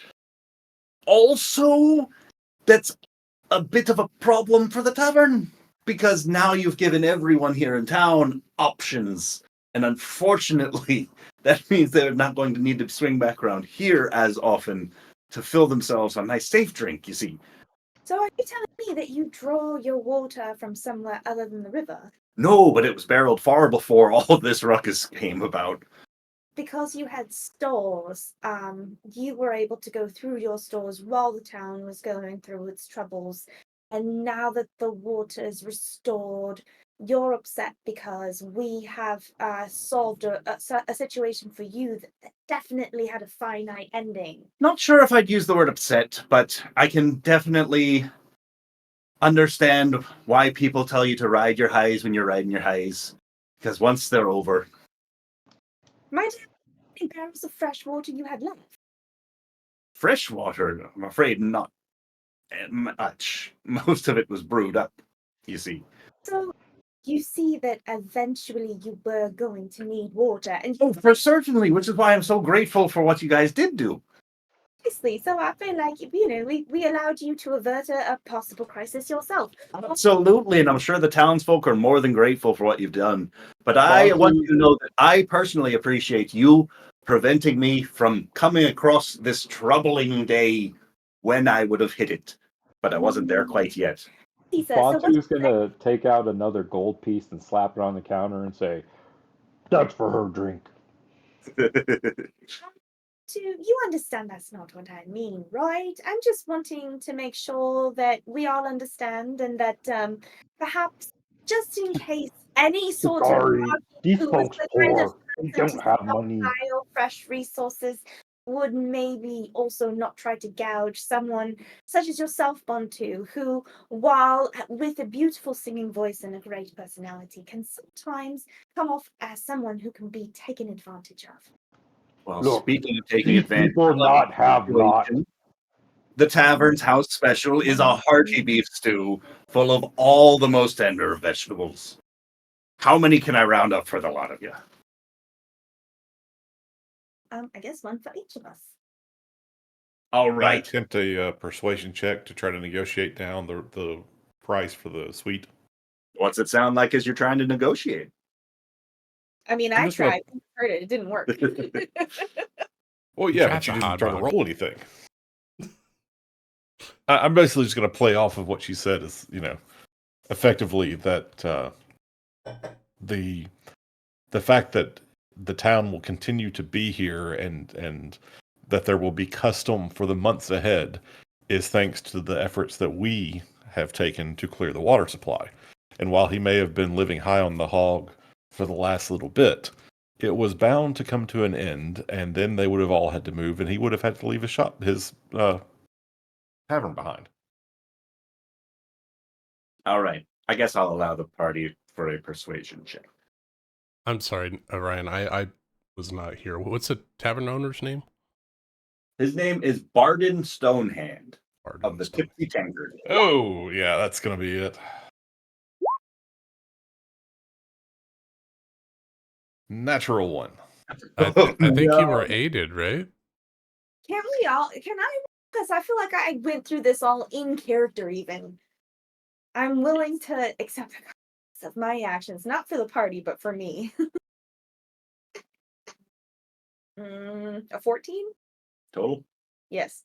also that's a bit of a problem for the tavern, because now you've given everyone here in town options, and unfortunately that means they're not going to need to swing back around here as often to fill themselves a nice safe drink, you see. So are you telling me that you draw your water from somewhere other than the river? No, but it was barreled far before all of this ruckus came about. Because you had stores, you were able to go through your stores while the town was going through its troubles. And now that the water is restored, you're upset because we have solved a situation for you that definitely had a finite ending. Not sure if I'd use the word upset, but I can definitely understand why people tell you to ride your highs when you're riding your highs, because once they're over. Might have any barrels of fresh water you had left. Fresh water, I'm afraid not much. Most of it was brewed up, you see. So you see that eventually you were going to need water, and Oh, for certainly, which is why I'm so grateful for what you guys did do. obviously, so I feel like we allowed you to avert a possible crisis yourself. Absolutely, and I'm sure the townsfolk are more than grateful for what you've done. But I want you to know that I personally appreciate you preventing me from coming across this troubling day when I would have hit it. But I wasn't there quite yet. Lisa, so what Batu's gonna take out another gold piece and slap it on the counter and say, "That's for her drink." you understand that's not what I mean, right? I'm just wanting to make sure that we all understand, and that perhaps just in case any sort of Sorry, these who was folks the kind of poor. They person don't to have money. stockpile fresh resources would maybe also not try to gouge someone such as yourself, Bontu, who, while with a beautiful singing voice and a great personality, can sometimes come off as someone who can be taken advantage of. Well, Look, speaking of taking these advantage people of not have not. situation, the tavern's house special is a hearty beef stew full of all the most tender vegetables. How many can I round up for the lot of you? I guess one for each of us. All I right. attempt a persuasion check to try to negotiate down the price for the suite. What's it sound like as you're trying to negotiate? I mean, I'm I just gonna- tried. Heard it. It didn't work. Well, yeah, Try but you the didn't hard try to button. roll anything. I'm basically just going to play off of what she said as, effectively that the fact that the town will continue to be here and that there will be custom for the months ahead is thanks to the efforts that we have taken to clear the water supply. And while he may have been living high on the hog for the last little bit, it was bound to come to an end, and then they would have all had to move, and he would have had to leave his tavern behind. All right. I guess I'll allow the party for a persuasion check. I'm sorry, Ryan. I was not here. What's the tavern owner's name? His name is Barden Stonehand of the Stone. Tipsy Tankard. Oh, yeah, that's going to be it. Natural one. I think you No. were aided, right? Can we all? Can I? Because I feel like I went through this all in character. Even I'm willing to accept the consequences of my actions, not for the party, but for me. A 14? Total. Yes.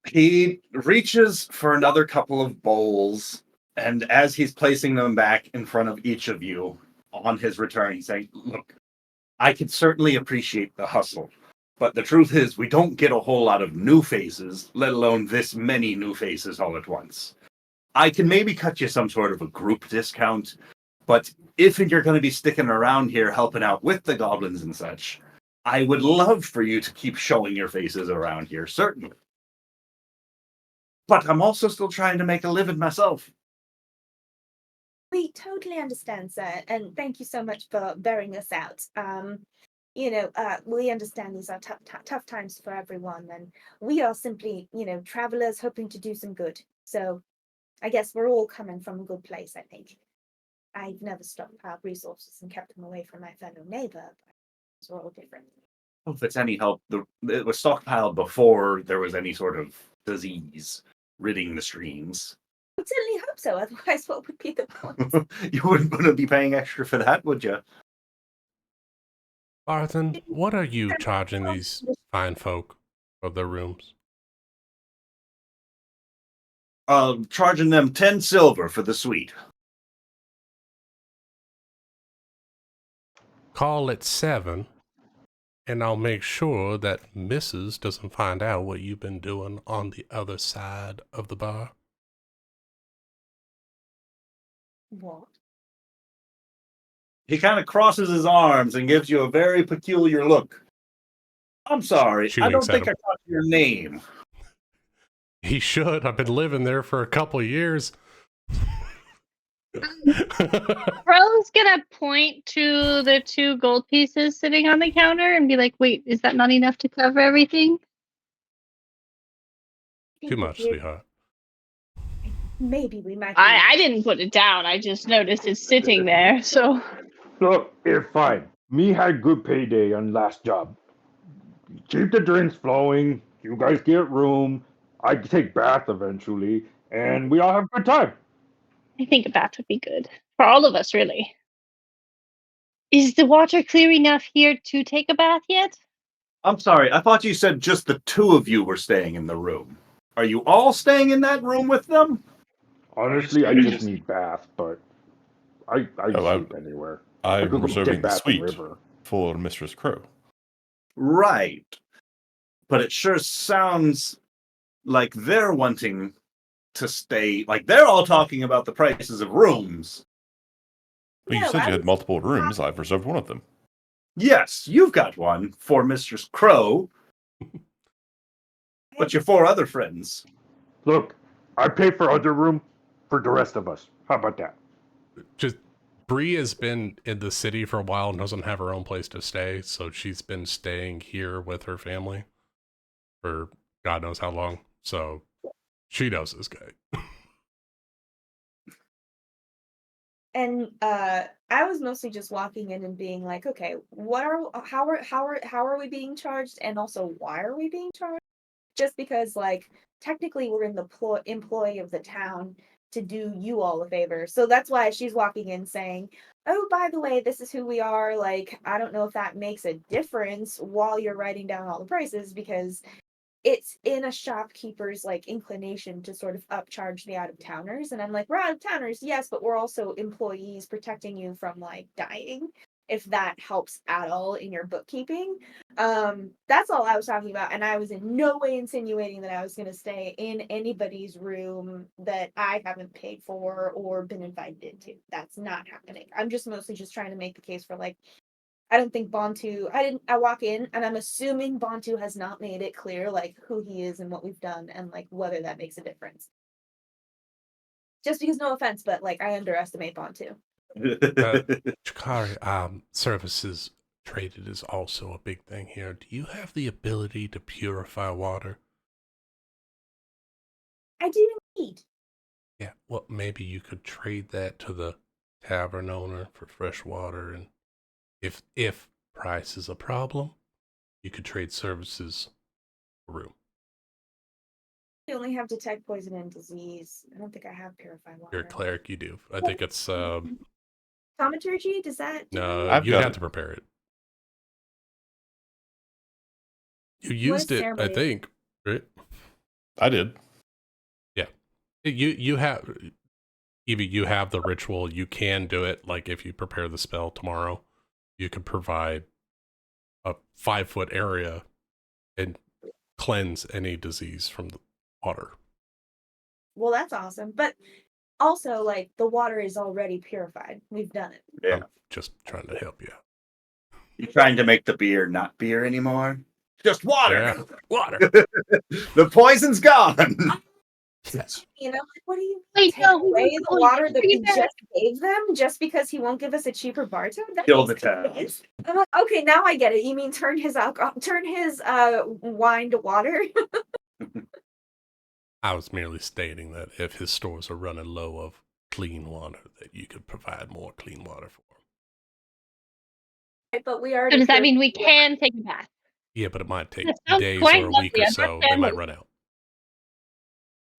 He reaches for another couple of bowls, and as he's placing them back in front of each of you on his return, he's saying, "Look, I could certainly appreciate the hustle, but the truth is we don't get a whole lot of new faces, let alone this many new faces all at once. I can maybe cut you some sort of a group discount, but if you're going to be sticking around here helping out with the goblins and such, I would love for you to keep showing your faces around here, certainly." But I'm also still trying to make a living myself. We totally understand, sir, and thank you so much for bearing us out. We understand these are tough times for everyone, and we are simply, travelers hoping to do some good. So I guess we're all coming from a good place, I think. I've never stockpiled resources and kept them away from my fellow neighbor, but we're all different. Well, if it's any help, it was stockpiled before there was any sort of disease ridding the streams. I certainly hope so, otherwise what would be the point? You wouldn't want to be paying extra for that, would you? Barton, what are you charging these fine folk for their rooms? Charging them 10 silver for the suite. Call it 7, and I'll make sure that Mrs. doesn't find out what you've been doing on the other side of the bar. What? He kind of crosses his arms and gives you a very peculiar look. I'm sorry, She I don't winks at think him. I caught your name. He should. I've been living there for a couple of years. Crow's gonna point to the 2 gold pieces sitting on the counter and be like, "Wait, is that not enough to cover everything?" Too much, sweetheart. Maybe we might. I didn't put it down. I just noticed it's sitting there. So Look, it's fine. Me had good payday on last job. Keep the drinks flowing. You guys get room. I take bath eventually, and we all have a good time. I think a bath would be good for all of us, really. Is the water clear enough here to take a bath yet? I'm sorry, I thought you said just the 2 of you were staying in the room. Are you all staying in that room with them? Honestly, I just need bath, but I Oh, sleep anywhere. I'm could go reserving take the bath in suite river. for Mistress Crow. Right. But it sure sounds like they're wanting to stay. Like they're all talking about the prices of rooms. Well, you No, said I you had was- multiple rooms. I've reserved one of them. Yes, you've got one for Mistress Crow, but your 4 other friends. Look, I pay for other room for the rest of us. How about that? Just Bree has been in the city for a while and doesn't have her own place to stay, so she's been staying here with her family for God knows how long. So she knows this guy. And I was mostly just walking in and being like, okay, how are we being charged, and also why are we being charged? Just because, like, technically we're in the employ of the town to do you all a favor. So that's why she's walking in saying, oh, by the way, this is who we are. Like, I don't know if that makes a difference while you're writing down all the prices, because it's in a shopkeeper's like inclination to sort of upcharge the out of towners. And I'm like, we're out of towners, yes, but we're also employees protecting you from like dying, if that helps at all in your bookkeeping. That's all I was talking about. And I was in no way insinuating that I was going to stay in anybody's room that I haven't paid for or been invited into. That's not happening. I'm just mostly just trying to make the case for like, I don't think Bontu. I walk in and I'm assuming Bontu has not made it clear like who he is and what we've done and like whether that makes a difference. Just because, no offense, but like I underestimate Bontu. Chikari, services traded is also a big thing here. Do you have the ability to purify water? I do indeed. Yeah, well, maybe you could trade that to the tavern owner for fresh water, and if price is a problem, you could trade services for room. I only have detect poison and disease. I don't think I have purified water. You're a cleric, you do. I think it's Thaumaturgy, does that do no, I've you'd got have it. to prepare it. You What used is it, I ceremony? think, right? I did. Yeah. You have Evie, you have the ritual. You can do it. Like if you prepare the spell tomorrow, you could provide a 5-foot area and cleanse any disease from the water. Well, that's awesome. But also, like, the water is already purified. We've done it. Yeah. I'm just trying to help you. You're trying to make the beer not beer anymore? Just water. Yeah, water. The poison's gone. Yes. You know, like, what do you Wait, take no, away the hold on, water that bring we it back. just gave them just because he won't give us a cheaper bartender? That Kill makes the no town. sense. I'm like, okay, now I get it. You mean turn his wine to water? I was merely stating that if his stores are running low of clean water, that you could provide more clean water for them. But we So already does that purified mean we the water. can take a bath? Yeah, but it might take That sounds days quite or a week lovely. or I'm not so. They fan might of run out.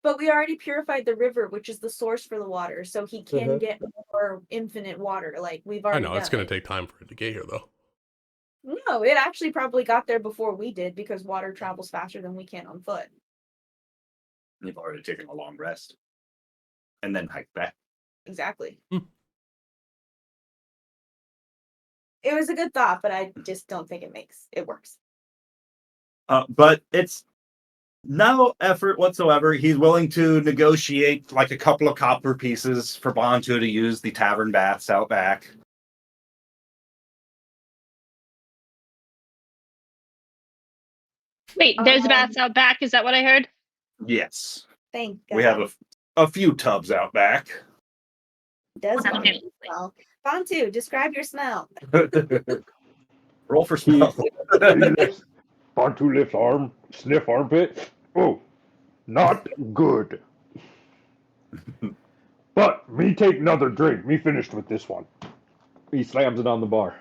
But we already purified the river, which is the source for the water, so he can get more infinite water. Like we've I already know, it's done going to it. take time for it to get here, though. No, it actually probably got there before we did because water travels faster than we can on foot. You've already taken a long rest. And then hiked back. Exactly. Hmm. It was a good thought, but I just don't think it works. But it's no effort whatsoever. He's willing to negotiate like a couple of copper pieces for Bantu to use the tavern baths out back. Wait, there's Um, baths out back. Is that what I heard? Yes. Thank God. We have a few tubs out back. Does Wow. Bantu smell? Bantu, describe your smell. Roll for smell. Bantu lifts arm, sniff armpit. Oh, not good. But me take another drink. Me finished with this one. He slams it on the bar.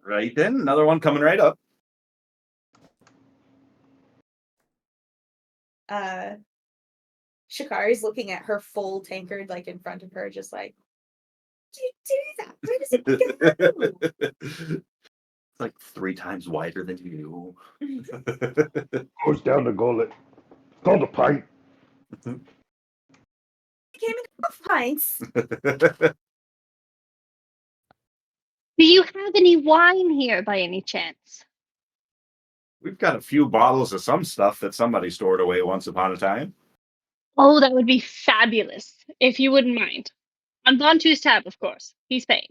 Right then, another one coming right up. Shikari's looking at her full tankard like in front of her, just like, do you do that? Where does it go? It's like 3 times wider than you. Goes down the gullet. It's called a pint. It came in half pints. Do you have any wine here by any chance? We've got a few bottles of some stuff that somebody stored away once upon a time. Oh, that would be fabulous, if you wouldn't mind. On Bantu's tab, of course. He's paying.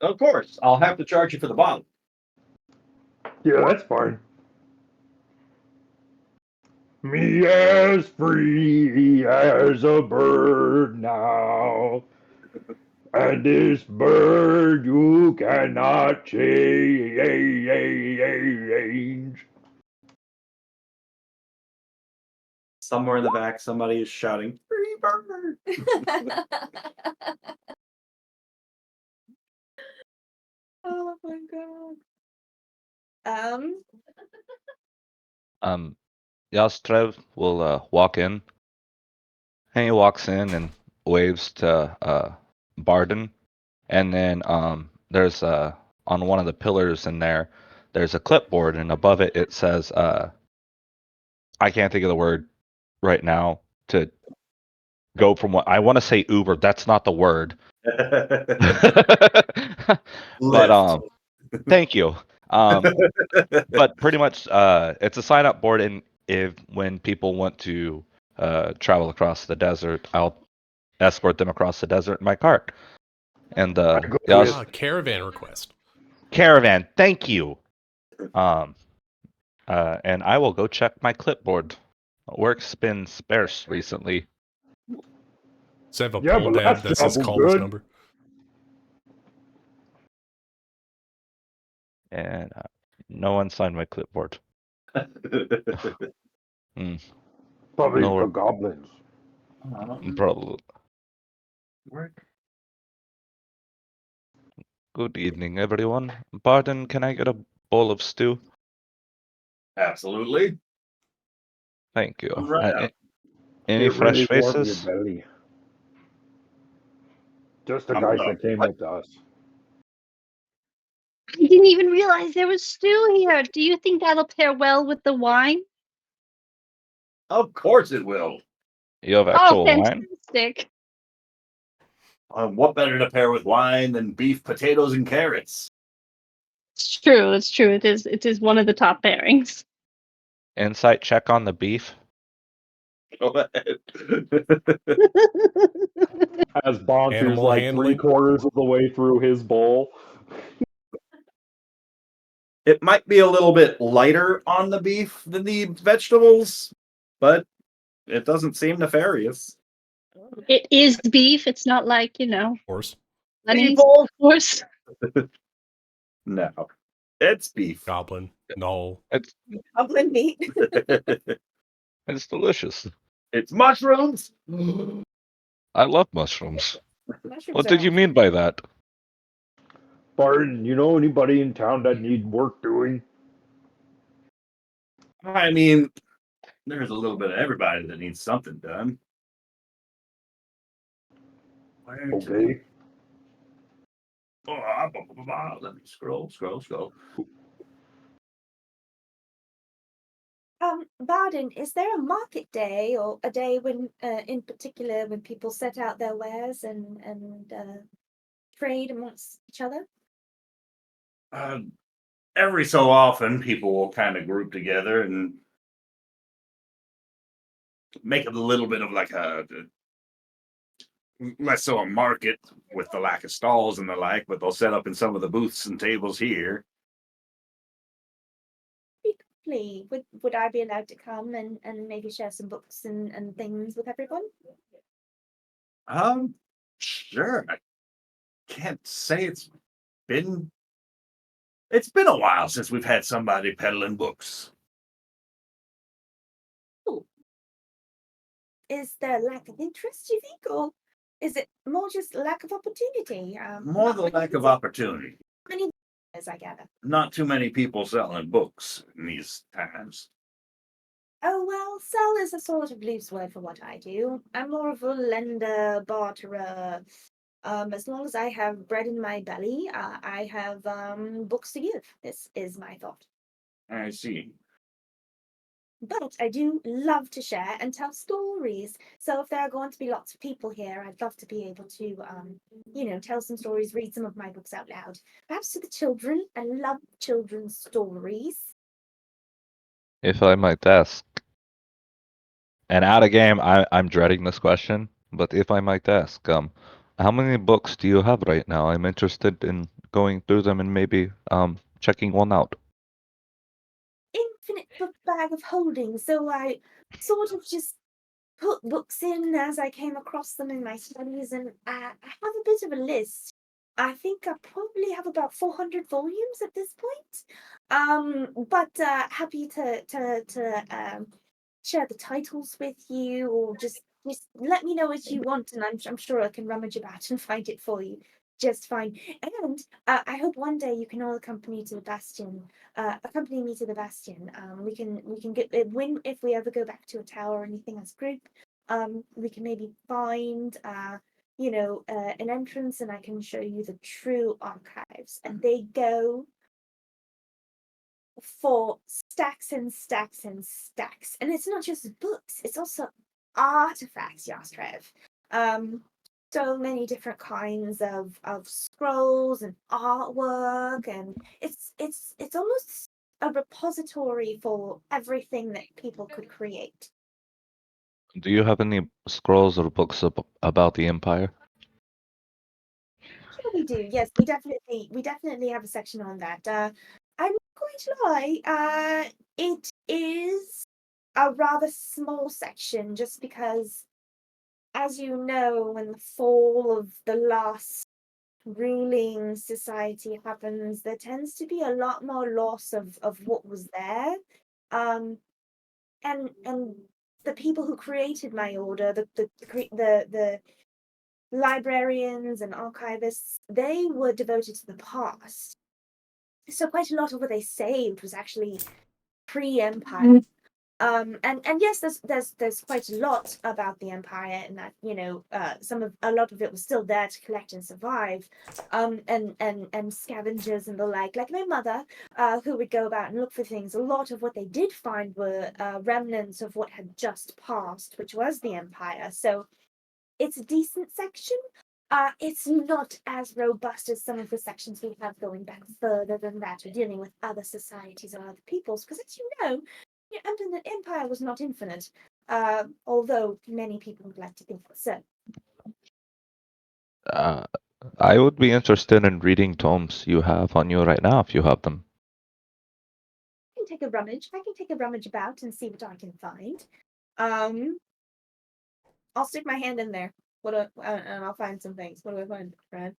Of course, I'll have to charge you for the bottle. Yeah, that's fine. Me as free as a bird now. And this bird you cannot change. Somewhere in the back, somebody is shouting, "Free bird!" Oh my god. Yastrev will walk in. And he walks in and waves to Barden. And then there's on one of the pillars in there's a clipboard, and above it it says I can't think of the word right now to go from what I want to say Uber. That's not the word. But thank you. But pretty much it's a sign up board, and if when people want to travel across the desert, I'll escort them across the desert in my cart. And Caravan request. Caravan, thank you. And I will go check my clipboard. Work's been sparse recently. So I have a Yeah, pull but tab last that says job was call this good. number. And no one signed my clipboard. Probably No, the goblins. probably. Good evening, everyone. Pardon, can I get a bowl of stew? Absolutely. Thank you. Right up. Any It fresh really warmed your faces? belly. Just the I'm guys sorry, that came what? with us. I didn't even realize there was stew here. Do you think that'll pair well with the wine? Of course it will. You have Oh, actual wine? fantastic. What better to pair with wine than beef, potatoes, and carrots? It's true. It's true. It is one of the top pairings. Insight check on the beef. Go ahead. As Bontu's Animal like handling. 3/4 of the way through his bowl. It might be a little bit lighter on the beef than the vegetables, but it doesn't seem nefarious. It is beef. It's not like, Horse, bunnies, People? of course. No, it's beef. goblin, null. It's Goblin meat. it's delicious. It's mushrooms. I love mushrooms. Mushrooms What are did you mean by that? Barton, you know anybody in town that need work doing? I mean, there's a little bit of everybody that needs something done. Where to- Okay. Let me scroll. Bardin, is there a market day or a day when, in particular, when people set out their wares and trade amongst each other? Every so often, people will kind of group together and make it a little bit of like less so a market with the lack of stalls and the like, but they'll set up in some of the booths and tables here. Briefly, would I be allowed to come and maybe share some books and things with everyone? Sure. I can't say been it's been a while since we've had somebody peddling books. Is there a lack of interest, do you think, or is it more just lack of opportunity? More not the many lack of people- opportunity. many, as I gather. Not too many people selling books in these times. Oh, well, sell is a sort of loose word for what I do. I'm more of a lender, barterer. As long as I have bread in my belly, I have books to give. This is my thought. I see. But I do love to share and tell stories. So if there are going to be lots of people here, I'd love to be able to, tell some stories, read some of my books out loud. Perhaps to the children. I love children's stories. If I might ask, and out of game, I'm dreading this question, but if I might ask, how many books do you have right now? I'm interested in going through them and maybe checking one out. Infinite book bag of holding. So I sort of just put books in as I came across them in my studies, and I have a bit of a list. I think I probably have about 400 volumes at this point. But happy to share the titles with you, or just let me know what you want, and I'm sure I can rummage about and find it for you just fine. And I hope one day you can all accompany me to the Bastion. We can get when if we ever go back to a tower or anything as a group. We can maybe find an entrance, and I can show you the true archives, and they go for stacks and stacks and stacks. And it's not just books, it's also artifacts, Yastrev. So many different kinds of scrolls and artwork, and it's almost a repository for everything that people could create. Do you have any scrolls or books about the Empire? Sure we do. Yes, we definitely have a section on that. I'm not going to lie, it is a rather small section, just because, as you know, when the fall of the last ruling society happens, there tends to be a lot more loss of what was there. Um, and the people who created my order, the librarians and archivists, they were devoted to the past. So quite a lot of what they saved was actually pre-empire. And yes, there's quite a lot about the empire, and that a lot of it was still there to collect and survive. And scavengers and the like my mother, who would go about and look for things. A lot of what they did find were remnants of what had just passed, which was the empire. So it's a decent section. It's not as robust as some of the sections we have going back further than that, or dealing with other societies or other peoples, because as you know, the empire was not infinite, although many people would like to think so. Uh, I would be interested in reading tomes you have on you right now if you have them. take a rummage. I can take a rummage about and see what I can find. I'll stick my hand in there. And I'll find some things. What do I find, Brad?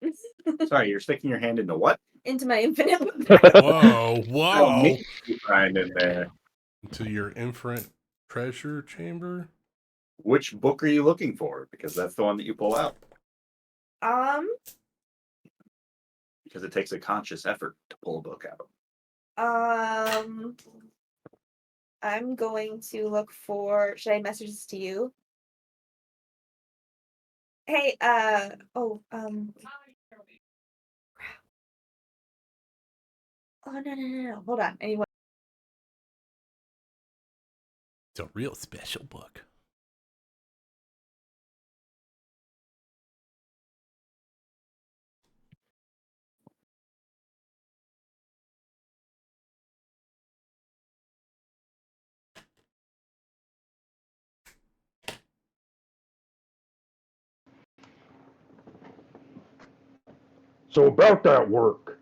Sorry, you're sticking your hand into what? Into my infinite. Whoa, whoa! What you find in there? To your infinite treasure chamber. Which book are you looking for? Because that's the one that you pull out. Because it takes a conscious effort to pull a book out. I'm going to look for. Should I message this to you? Hey, oh, no. Hold on. Anyone? It's a real special book. So about that work,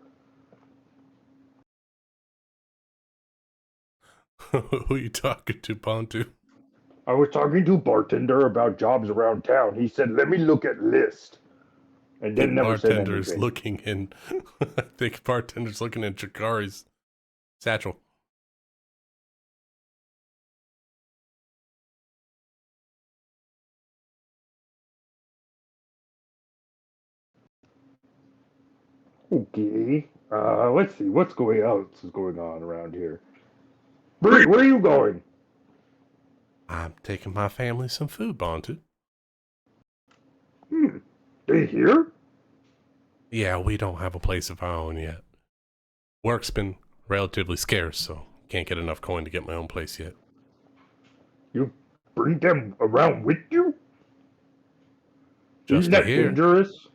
Who you talking to, Pontu? I was talking to a bartender about jobs around town. He said, "Let me look at list," and then never said Bartender's anything. looking in. I think bartender's looking in Chikari's satchel. Okay. Let's see what's going on around here. Bree, where are you going? I'm taking my family some food, Pontu. They here? Yeah, we don't have a place of our own yet. Work's been relatively scarce, so can't get enough coin to get my own place yet. You bring them around with you? Just Isn't to that hear, dangerous?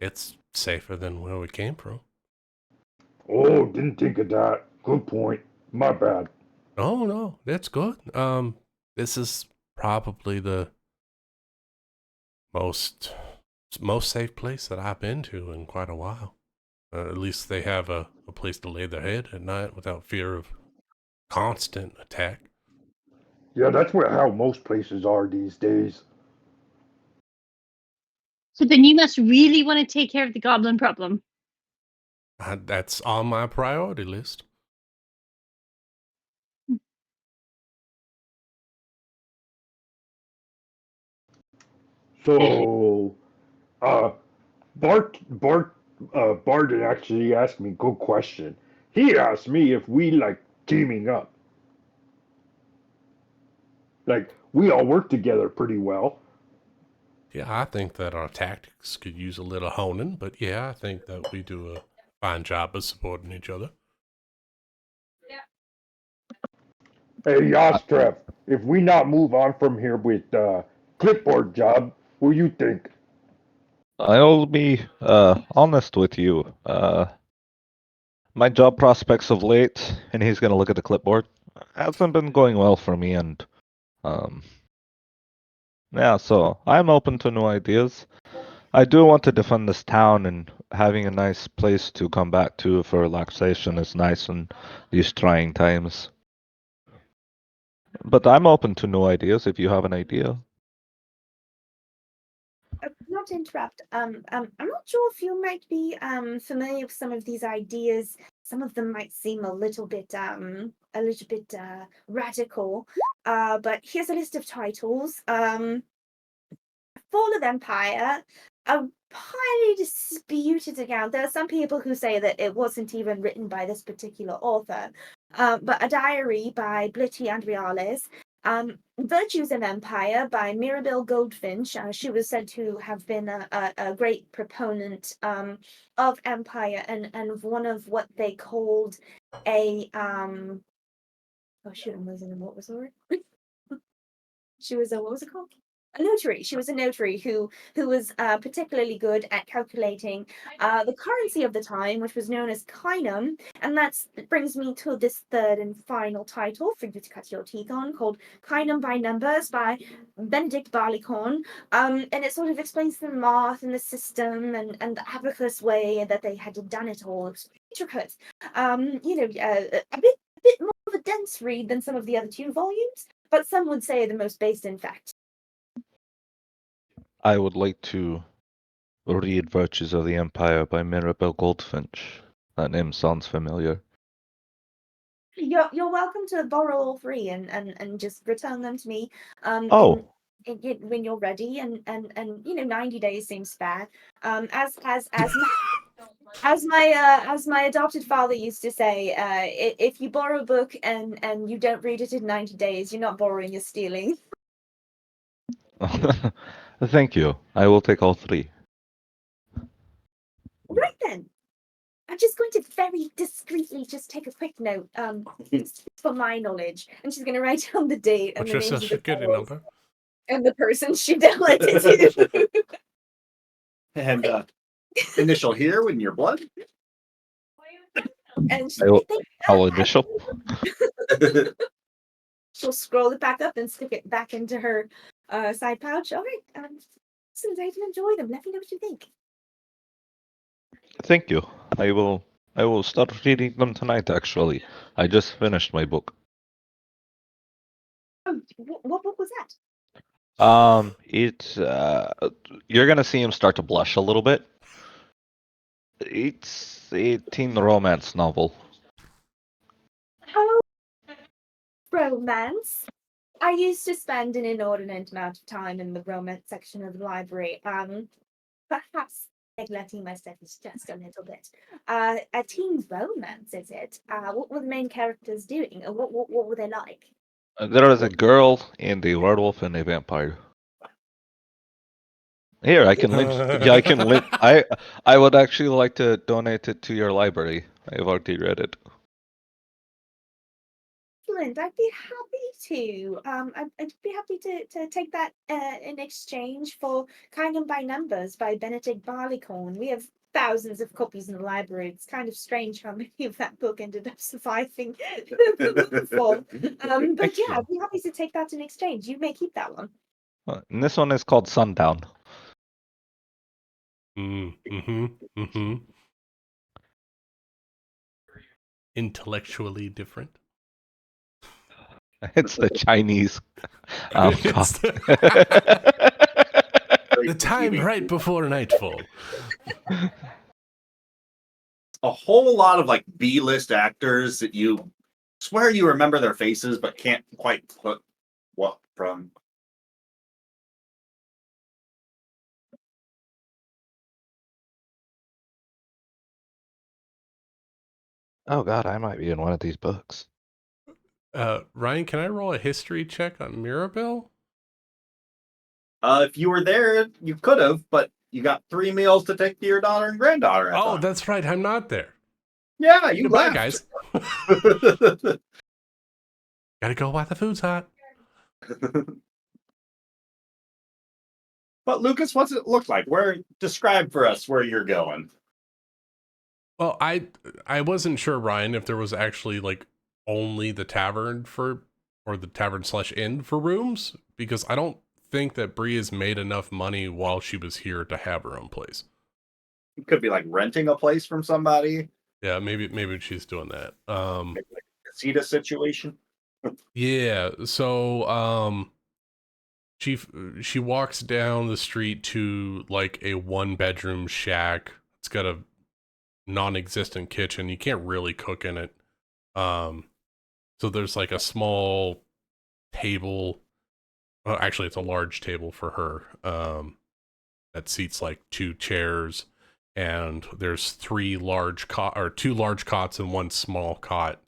it's safer than where we came from. Oh, didn't think of that. Good point. My bad. Oh no, that's good. This is probably the most safe place that I've been to in quite a while. At least they have a place to lay their head at night without fear of constant attack. Yeah, that's how most places are these days. So then you must really want to take care of the goblin problem. That's on my priority list. So, Barton actually asked me a good question. He asked me if we like teaming up. Like, we all work together pretty well. Yeah, I think that our tactics could use a little honing, but yeah, I think that we do a fine job of supporting each other. Hey, Yostrev, if we not move on from here with clipboard job, what do you think? I'll be honest with you. My job prospects of late, and he's gonna look at the clipboard, hasn't been going well for me, and um, yeah, so I'm open to new ideas. I do want to defend this town, and having a nice place to come back to for relaxation is nice in these trying times. But I'm open to new ideas if you have an idea. Not to interrupt. I'm not sure if you might be familiar with some of these ideas. Some of them might seem a little bit radical. But here's a list of titles. Fall of Empire, a highly disputed account. There are some people who say that it wasn't even written by this particular author, but a diary by Blitti and Reales. Virtues of Empire by Mirabelle Goldfinch. She was said to have been a great proponent of empire and one of what they called a oh shoot, I'm losing them. What was the word? She was a what was it called? A notary. She was a notary who was particularly good at calculating the currency of the time, which was known as kynum, and that brings me to this third and final title for you to cut your teeth on, called Kynum by Numbers by Benedict Barleycorn, and it sort of explains the math and the system and the abacus way that they had done it all. It was intricate, a bit more of a dense read than some of the other 2 volumes, but some would say the most based in fact. I would like to read Virtues of the Empire by Mirabelle Goldfinch. That name sounds familiar. You're welcome to borrow all 3 and just return them to me. Oh. When you're ready, and 90 days seems fair. As my adopted father used to say, if you borrow a book and you don't read it in 90 days, you're not borrowing, you're stealing. Thank you. I will take all 3. Right then. I'm just going to very discreetly just take a quick note, for my knowledge. And she's going to write down the date and What's the your names social of the security fellows number? and the person she lent it to. And initial here in your blood. And I'll initial. she'll scroll it back up and stick it back into her side pouch. All right, since I can enjoy them, let me know what you think. Thank you. I will start reading them tonight, actually. I just finished my book. Oh, what book was that? It's you're gonna see him start to blush a little bit. It's a teen romance novel. Oh, romance. I used to spend an inordinate amount of time in the romance section of the library. Perhaps neglecting my studies just a little bit. A teen romance, is it? What were the main characters doing? What were they like? There is a girl and a werewolf and a vampire. Here, I can link. Yeah, I can link. I would actually like to donate it to your library. I have already read it. Excellent. I'd be happy to. I'd be happy to take that in exchange for Kind of by Numbers by Benedict Barleycorn. We have thousands of copies in the library. It's kind of strange how many of that book ended up surviving the book form. But yeah, I'd be happy to take that in exchange. You may keep that one. And this one is called Sundown. Intellectually different. It's the Chinese. It's the time right before nightfall. A whole lot of like B-list actors that you swear you remember their faces but can't quite put what from. Oh God, I might be in one of these books. Ryan, can I roll a history check on Mirabelle? If you were there, you could have, but you got 3 meals to take to your daughter and granddaughter. Oh, that's right. I'm not there. Yeah, you Goodbye, left. guys. Gotta go while the food's hot. But Lucas, what's it look like? Describe for us where you're going. Well, I wasn't sure, Ryan, if there was actually like only the tavern or the tavern/inn for rooms, because I don't think that Bree has made enough money while she was here to have her own place. It could be like renting a place from somebody. Yeah, maybe she's doing that. Maybe like a casita situation. Yeah, so she walks down the street to like a 1-bedroom shack. It's got a non-existent kitchen. You can't really cook in it. So there's like a small table. Well, actually, it's a large table for her. That seats like 2 chairs, and there's 2 large cots and 1 small cot,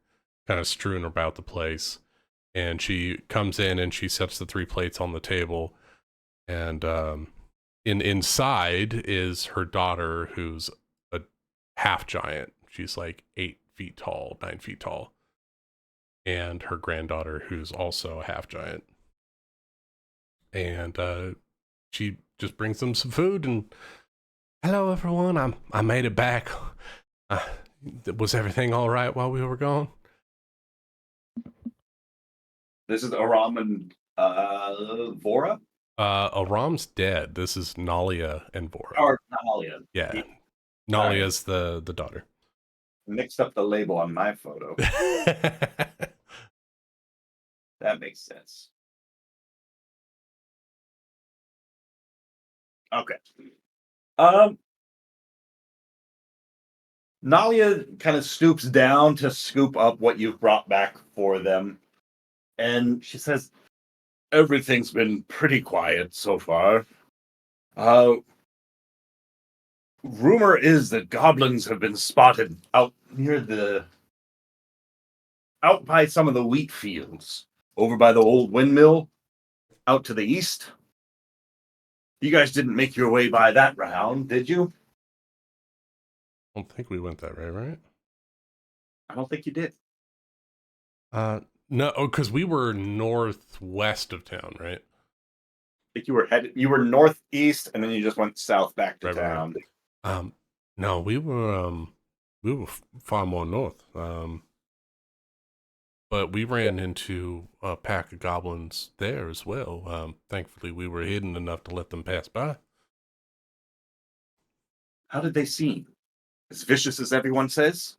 kind of strewn about the place. And she comes in and she sets the 3 plates on the table, and inside is her daughter, who's a half giant. She's like 8 feet tall, 9 feet tall, and her granddaughter, who's also a half giant. And she just brings them some food and, hello everyone, I made it back. Was everything all right while we were gone? This is Aram and Vora? Aram's dead. This is Nalia and Vora. Or Nalia. Yeah. Nalia's the daughter. Mixed up the label on my photo. That makes sense. Okay. Um, Nalia kind of stoops down to scoop up what you've brought back for them, and she says, "Everything's been pretty quiet so far. Uh, rumor is that goblins have been spotted out by some of the wheat fields, over by the old windmill, out to the east. You guys didn't make your way by that round, did you? I don't think we went that way, right? I don't think you did. No, because we were northwest of town, right? I think you were northeast, and then you just went south back to Right. town. No, we were far more north. But we ran into a pack of goblins there as well. Thankfully, we were hidden enough to let them pass by. How did they seem? As vicious as everyone says?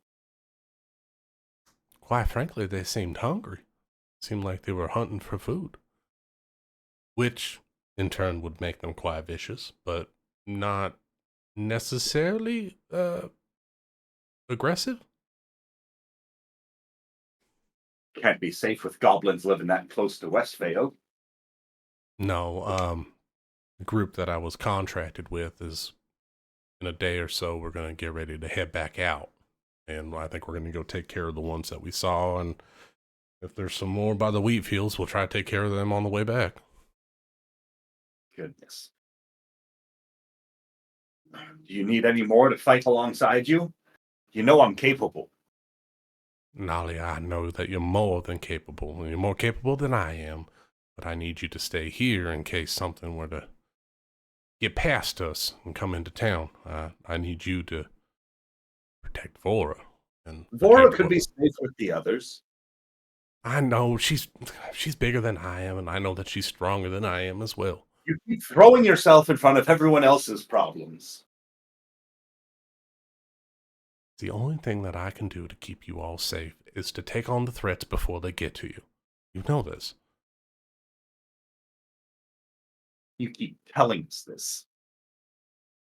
Quite frankly, they seemed hungry. Seemed like they were hunting for food. Which, in turn, would make them quite vicious, but not necessarily aggressive. Can't be safe with goblins living that close to Westvale. No, the group that I was contracted with is, in a day or so, we're going to get ready to head back out. And I think we're going to go take care of the ones that we saw. And if there's some more by the wheat fields, we'll try to take care of them on the way back. Goodness. Do you need any more to fight alongside you? You know I'm capable. Nolly, I know that you're more than capable. You're more capable than I am. But I need you to stay here in case something were to get past us and come into town. I need you to protect Vora. And Vora protect could be what- safe with the others. I know she's bigger than I am, and I know that she's stronger than I am as well. You keep throwing yourself in front of everyone else's problems. The only thing that I can do to keep you all safe is to take on the threats before they get to you. You know this. You keep telling us this.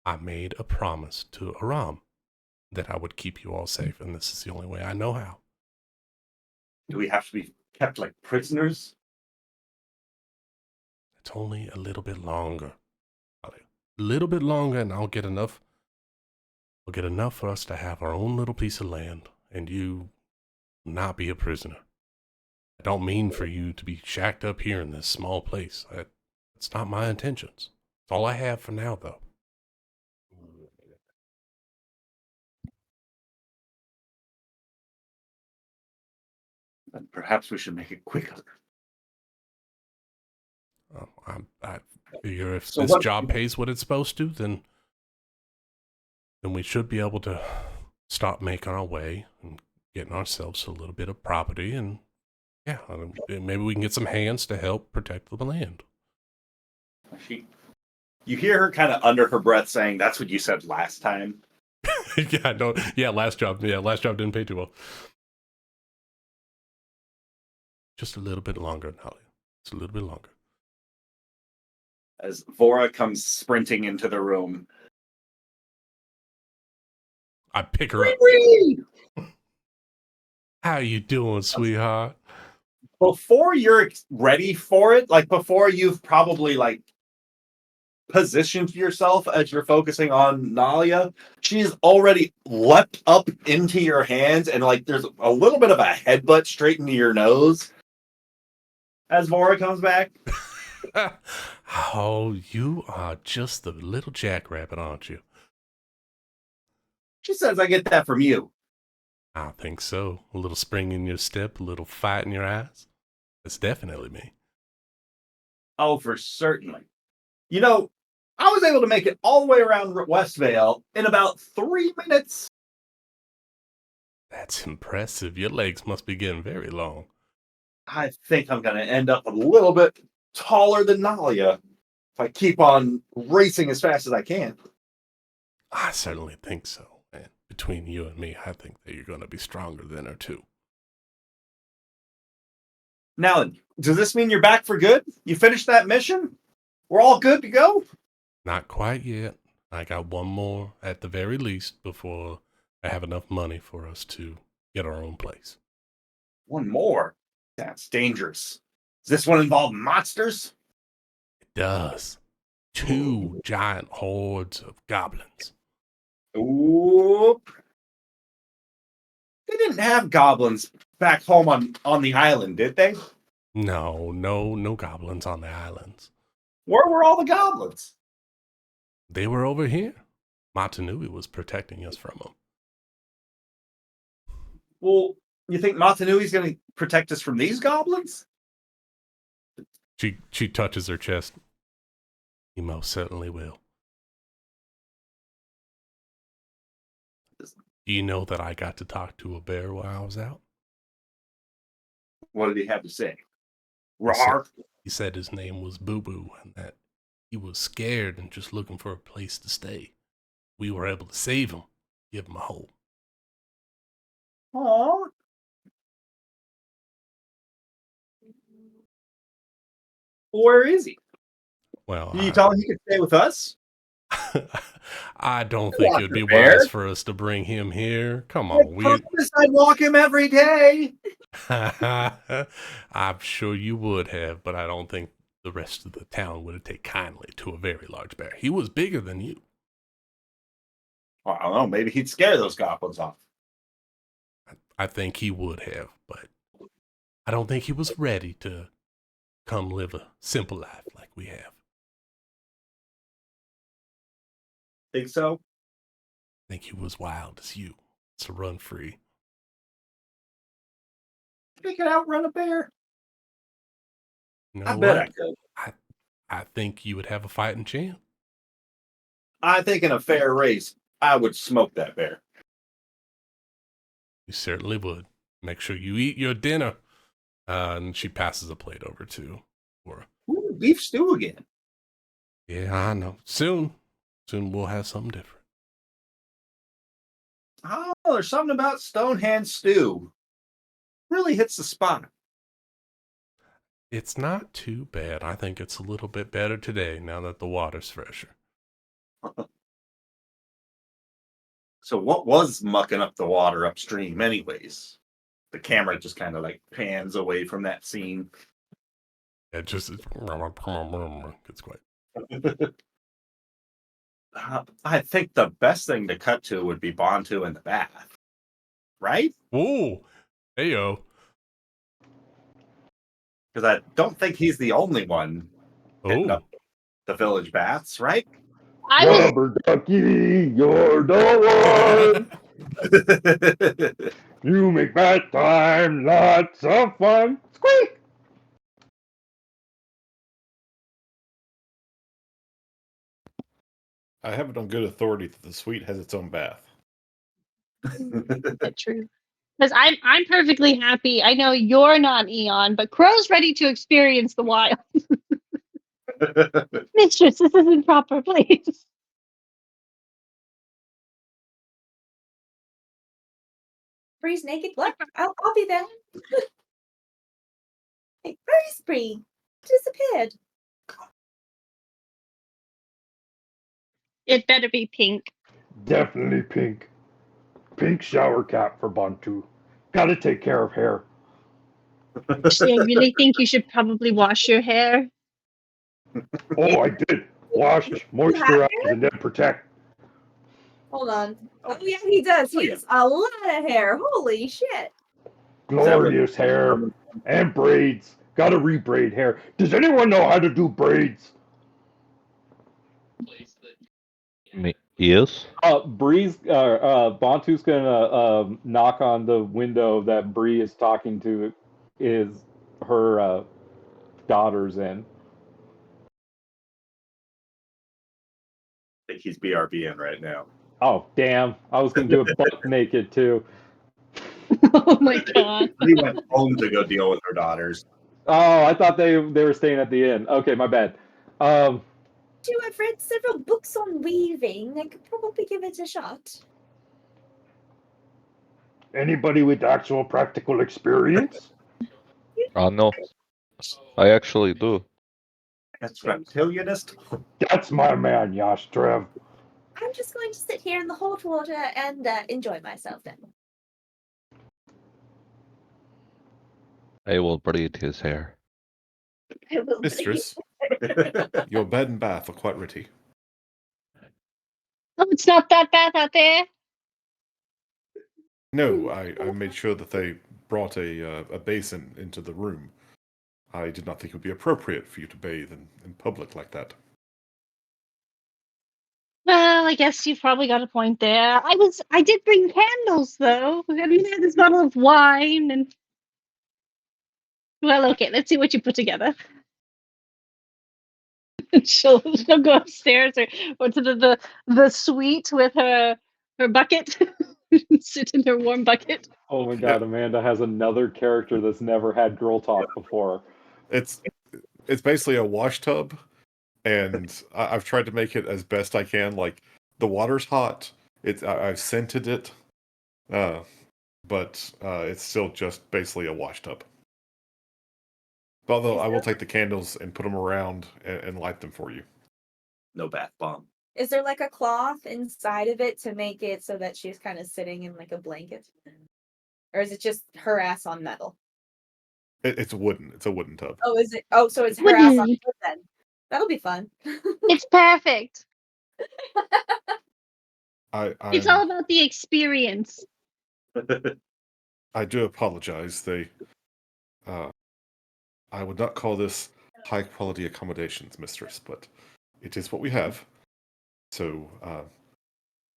I made a promise to Aram that I would keep you all safe, and this is the only way I know how. Do we have to be kept like prisoners? It's only a little bit longer. A little bit longer, and I'll get enough. We'll get enough for us to have our own little piece of land, and you not be a prisoner. I don't mean for you to be shacked up here in this small place. That's not my intentions. It's all I have for now, though. Then perhaps we should make it quicker. I figure if So this what- job pays what it's supposed to, then we should be able to stop making our way and getting ourselves a little bit of property, and yeah, maybe we can get some hands to help protect the land. You hear her kind of under her breath saying, "That's what you said last time." Yeah, no, yeah, last job didn't pay too well. Just a little bit longer, Nolly. Just a little bit longer. As Vora comes sprinting into the room. I pick her up. Wee-wee! How you doing, sweetheart? Before you're ready for it, like before you've probably like positioned yourself as you're focusing on Nalia, she's already leapt up into your hands, and like there's a little bit of a headbutt straight into your nose as Vora comes back. Oh, you are just the little jackrabbit, aren't you? She says, "I get that from you." I think so. A little spring in your step, a little fight in your eyes. That's definitely me. Oh, for certainly. You know, I was able to make it all the way around Westvale in about 3 minutes. That's impressive. Your legs must be getting very long. I think I'm going to end up a little bit taller than Nalia if I keep on racing as fast as I can. I certainly think so. And between you and me, I think that you're going to be stronger than her, too. Now, does this mean you're back for good? You finished that mission? We're all good to go? Not quite yet. I got one more at the very least before I have enough money for us to get our own place. One more? That's dangerous. Does this one involve monsters? It does. 2 giant hordes of goblins. Oop. They didn't have goblins back home on the island, did they? No goblins on the islands. Where were all the goblins? They were over here. Matanui was protecting us from them. Well, you think Matanui's going to protect us from these goblins? She touches her chest. He most certainly will. Do you know that I got to talk to a bear while I was out? What did he have to say? He said his name was Boo Boo and that he was scared and just looking for a place to stay. We were able to save him, give him a home. Aww. Where is he? Well, You tell him he could stay with us? I don't think it would be Bear? wise for us to bring him here. Come on, I promise I'd walk him every day. I'm sure you would have, but I don't think the rest of the town would have taken kindly to a very large bear. He was bigger than you. Well, I don't know. Maybe he'd scare those goblins off. I think he would have, but I don't think he was ready to come live a simple life like we have. Think so? I think he was wild as you, to run free. Think I could outrun a bear? You know I bet what? I could. I think you would have a fighting chance. I think in a fair race, I would smoke that bear. You certainly would. Make sure you eat your dinner. And she passes a plate over to Cora. Ooh, beef stew again. Yeah, I know. Soon we'll have something different. Oh, there's something about Stonehand stew. Really hits the spot. It's not too bad. I think it's a little bit better today now that the water's fresher. So what was mucking up the water upstream anyways? The camera just kind of like pans away from that scene. It just it's quite. I think the best thing to cut to would be Bantu in the bath. Right? Whoa. Heyo. Because I don't think he's the only one hitting up the village baths, right? I was Rubber ducky, you're the one. You make bath time lots of fun. Squeak! I have it on good authority that the suite has its own bath. That's true. Because I'm perfectly happy. I know you're not Eon, but Crow's ready to experience the wild. Mistress, this isn't proper, please. Bree's naked. What? I'll be there. Hey, where is Bree? Disappeared. It better be pink. Definitely pink. Pink shower cap for Bantu. Gotta take care of hair. Actually, I really think you should probably wash your hair. Oh, I did. Wash, moisturize, and then protect. Hold on. Oh yeah, he does. He has a lot of hair. Holy shit. Glorious hair. And braids. Gotta rebraid hair. Does anyone know how to do braids? Yes. Bantu's gonna knock on the window that Bree is talking to her daughters in. I think he's BRBing right now. Oh, damn. I was gonna do it butt naked too. Oh my god. He went home to go deal with her daughters. Oh, I thought they were staying at the inn. Okay, my bad. I've read several books on weaving. I could probably give it a shot. Anybody with actual practical experience? No, I actually do. That's reptilianist. That's my man, Yashtrev. I'm just going to sit here in the hot water and enjoy myself then. I will braid his hair. I will Mistress, your bed and bath are quite ready. Oh, it's not that bad out there. No, I made sure that they brought a basin into the room. I did not think it would be appropriate for you to bathe in public like that. Well, I guess you've probably got a point there. I did bring candles though. I mean, I had this bottle of wine and. Well, okay, let's see what you put together. she'll go upstairs or to the suite with her bucket, sit in her warm bucket. Oh my god, Amanda has another character that's never had girl talk before. It's basically a wash tub, and I've tried to make it as best I can. Like the water's hot. I've scented it, but it's still just basically a wash tub. Although I will take the candles and put them around and light them for you. No bath bomb. Is there like a cloth inside of it to make it so that she's kind of sitting in like a blanket? Or is it just her ass on metal? It's wooden. It's a wooden tub. Oh, is it? Oh, so it's her ass on Wooden. wood then. That'll be fun. It's perfect. It's all I'm, about the experience. I do apologize. I would not call this high quality accommodations, mistress, but it is what we have. So,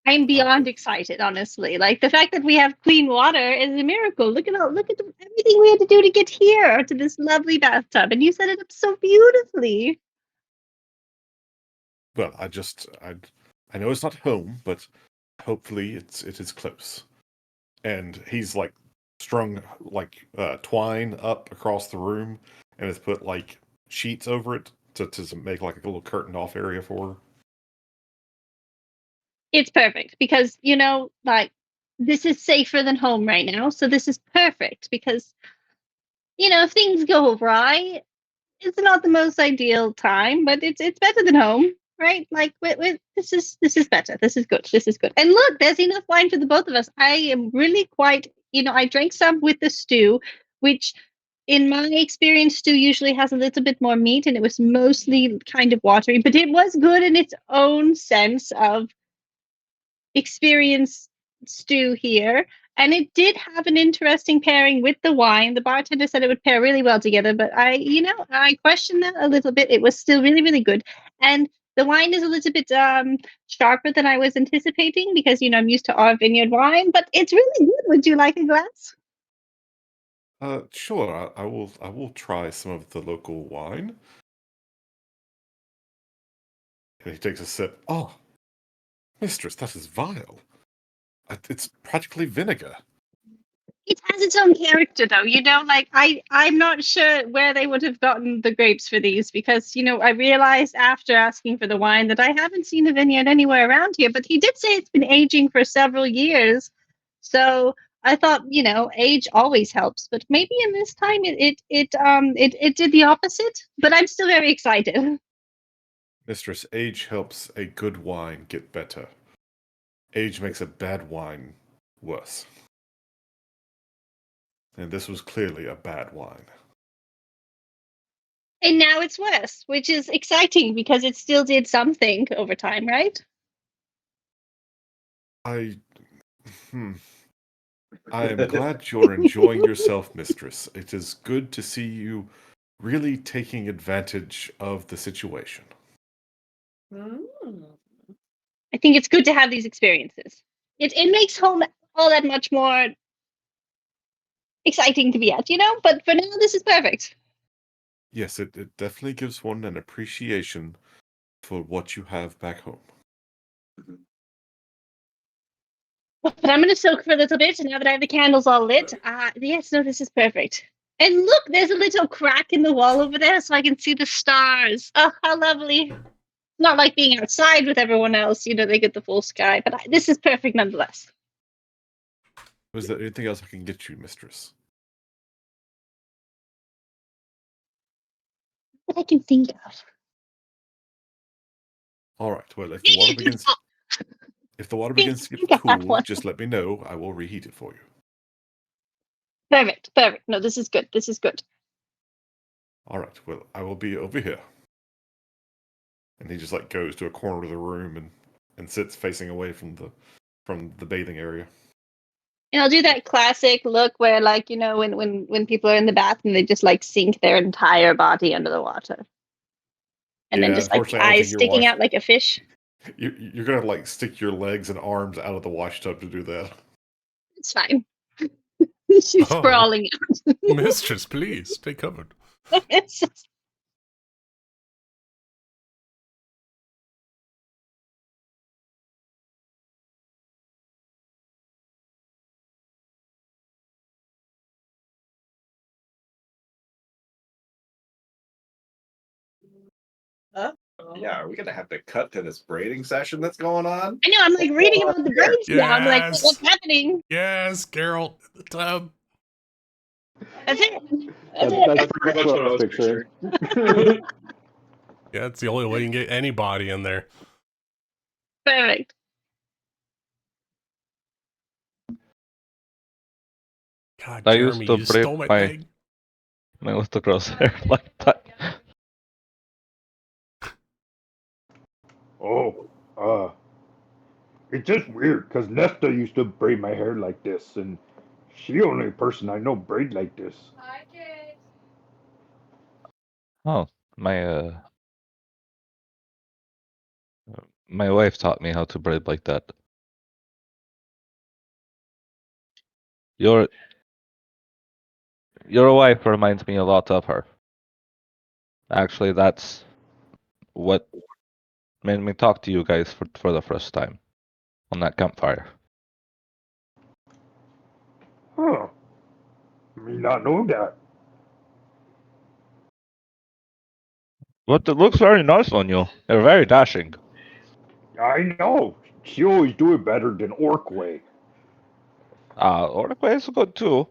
I'm beyond excited, honestly. Like the fact that we have clean water is a miracle. Look at everything we had to do to get here to this lovely bathtub, and you set it up so beautifully. well, I know it's not home, but hopefully it is close. And he's like strung like twine up across the room, and has put like sheets over it to make like a little curtained off area for her. It's perfect because like this is safer than home right now, so this is perfect because if things go awry, it's not the most ideal time, but it's better than home, right? Like this is better. This is good. This is good. And look, there's enough wine for the both of us. I am really quite, I drank some with the stew, which in my experience, stew usually has a little bit more meat, and it was mostly kind of watery, but it was good in its own sense of experience stew here. And it did have an interesting pairing with the wine. The bartender said it would pair really well together, but I questioned that a little bit. It was still really, really good. And the wine is a little bit sharper than I was anticipating because, I'm used to our vineyard wine, but it's really good. Would you like a glass? Sure, I will try some of the local wine. And he takes a sip. Oh, mistress, that is vile. It's practically vinegar. It has its own character, though. Like I'm not sure where they would have gotten the grapes for these because, I realized after asking for the wine that I haven't seen a vineyard anywhere around here. But he did say it's been aging for several years, so I thought, age always helps. But maybe in this time it did the opposite. But I'm still very excited. Mistress, age helps a good wine get better. Age makes a bad wine worse. And this was clearly a bad wine. And now it's worse, which is exciting because it still did something over time, right? I am glad you're enjoying yourself, mistress. It is good to see you really taking advantage of the situation. Mm. I think it's good to have these experiences. It makes home all that much more exciting to be at, But for now, this is perfect. Yes, it definitely gives one an appreciation for what you have back home. But I'm going to soak for a little bit, and now that I have the candles all lit, yes, no, this is perfect. And look, there's a little crack in the wall over there, so I can see the stars. Oh, how lovely! Not like being outside with everyone else, they get the full sky. But this is perfect nonetheless. Was there anything else I can get you, mistress? that I can think of. All right. Well, if the water begins to You get got that cool, one. just let me know. I will reheat it for you. Perfect. Perfect. No, this is good. This is good. All right. Well, I will be over here. And he just like goes to a corner of the room and sits facing away from the bathing area. And I'll do that classic look where, like, you know, when people are in the bathroom, they just like sink their entire body under the water, and then Yeah, just like the unfortunately, I don't think eyes your sticking wife. out like a fish. You're gonna like stick your legs and arms out of the wash tub to do that. It's fine. She's Oh. crawling out. Mistress, please stay covered. It's just- Yeah, are we gonna have to cut to this braiding session that's going on? I know. I'm like reading about the braids now. I'm like, Yes. what's happening? Yes, Geralt in the tub. That's it. That's, That's it. that's pretty much what I was picturing. Yeah, it's the only way you can get anybody in there. Perfect. God, I Jeremy, used to you braid stole my my thing. little girl's hair like that. Oh, it's just weird because Nesta used to braid my hair like this, and she only person I know braid like this. Oh, my wife taught me how to braid like that. Your wife reminds me a lot of her. Actually, that's what made me talk to you guys for the first time on that campfire. Huh. Me not know that. But it looks very nice on you. You're very dashing. I know. She always do it better than Orkway. Orque is good too.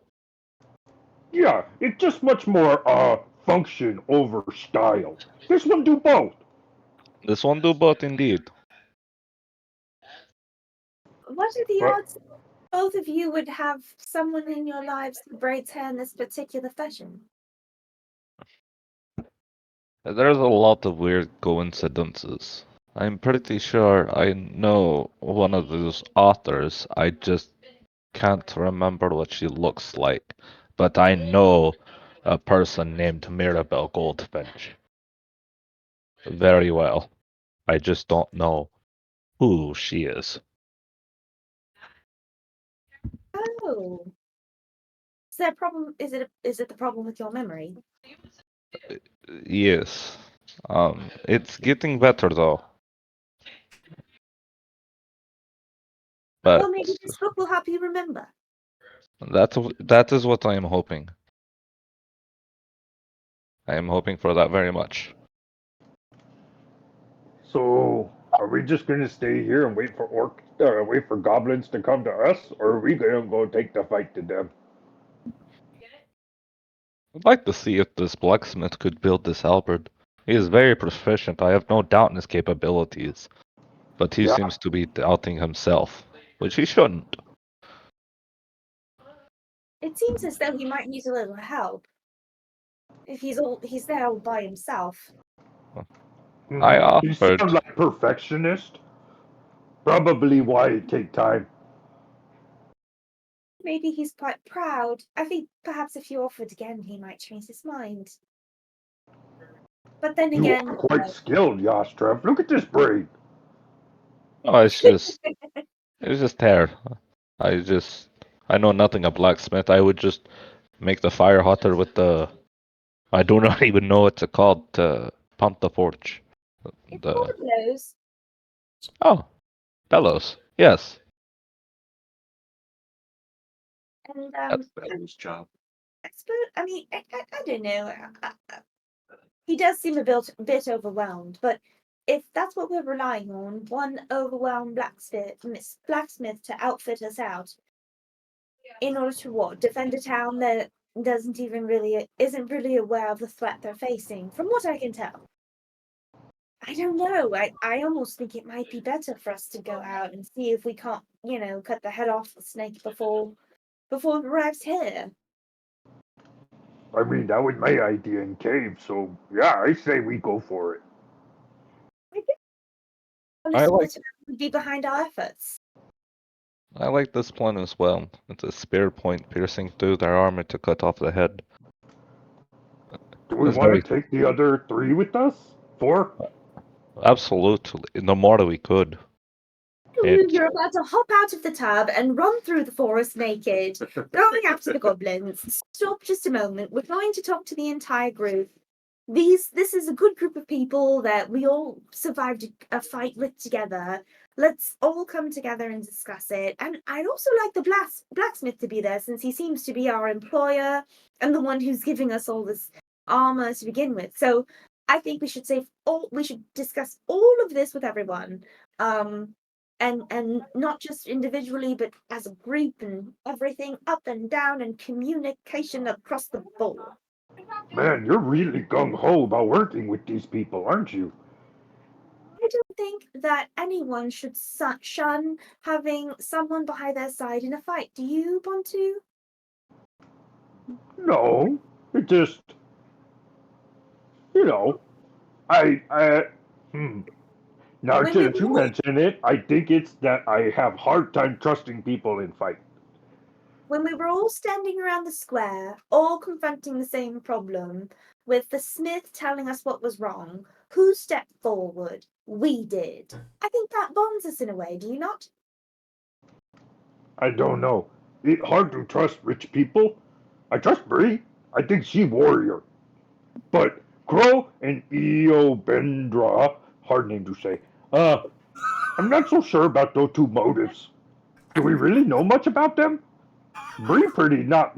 Yeah, it's just much more function over style. This one do both. This one do both indeed. What are the But odds both of you would have someone in your lives who braids hair in this particular fashion? There's a lot of weird coincidences. I'm pretty sure I know one of those authors. I just can't remember what she looks like. But I know a person named Mirabelle Goldfinch very well. I just don't know who she is. Oh, is there a problem? Is it the problem with your memory? Yes. It's getting better though. Well, But maybe this book will help you remember. that is what I am hoping. I am hoping for that very much. so, are we just gonna stay here and wait for goblins to come to us, or are we gonna go take the fight to them? I'd like to see if this blacksmith could build this halberd. He is very proficient. I have no doubt in his capabilities. But he Yeah, seems to be doubting himself, which he shouldn't. It seems as though he might use a little help. If he's there all by himself. I he offered. sounds like perfectionist. Probably why it take time. Maybe he's quite proud. I think perhaps if you offered again, he might change his mind. But then You again, are quite skilled, Yostrev. Look at this braid. Oh, it's just hair. I know nothing of blacksmith. I would just make the fire hotter with the. I do not even know what it's called to pump the forge. it's The blows. oh, bellows. Yes. And That's Bell's job. I suppose, I mean, I don't know. He does seem a bit overwhelmed, but if that's what we're relying on, one overwhelmed blacksmith to outfit us out in order to what? Defend a town that isn't really aware of the threat they're facing, from what I can tell. I don't know. I almost think it might be better for us to go out and see if we can't, cut the head off the snake before it arrives here. I mean, that was my idea in cave, so yeah, I say we go for it. I like Would be behind our efforts. this plan as well. It's a spear point piercing through their armor to cut off the head. Do we It's want very to take the other 3 with us? 4? absolutely the more that we could. You're about to hop out of the tub and run through the forest naked, going after the goblins. Stop just a moment. We're going to talk to the entire group. This is a good group of people that we all survived a fight with together. Let's all come together and discuss it. And I'd also like the blacksmith to be there, since he seems to be our employer and the one who's giving us all this armor to begin with. So I think we should discuss all of this with everyone. And not just individually, but as a group, and everything up and down, and communication across the board. Man, you're really gung-ho about working with these people, aren't you? I don't think that anyone should shun having someone by their side in a fight. Do you want to? No, it just, you know, hmm. Now When we that were you all, mention it, I think it's that I have hard time trusting people in fight. when we were all standing around the square, all confronting the same problem, with the smith telling us what was wrong, who stepped forward? We did. I think that bonds us in a way, do you not? I don't know. It's hard to trust rich people. I trust Bree. I think she warrior. But Crow and Eobendra, hard name to say. I'm not so sure about those 2 motives. Do we really know much about them? Bree pretty not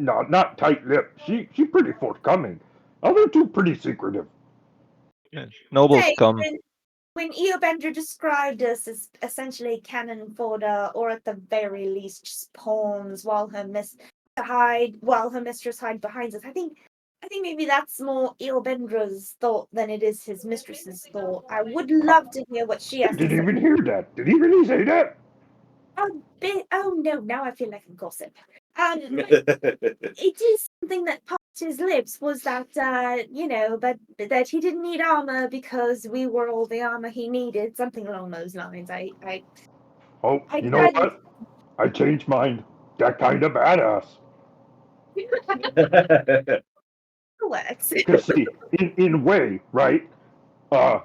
tight-lipped. She pretty forthcoming. Other 2 pretty secretive. Nobles Hey, come. when Eobender described us as essentially cannon fodder, or at the very least just pawns while her mistress hide behind us, I think maybe that's more Eobendra's thought than it is his mistress's thought. I would love to hear what she I has to didn't say. even hear that. Did he really say that? Oh no, now I feel like a gossip. It is something that popped his lips, was that but that he didn't need armor because we were all the armor he needed, something along those lines. Oh, I you know kind what? I changed mine. That kind of badass. works. Cause see, in a way, right? Uh,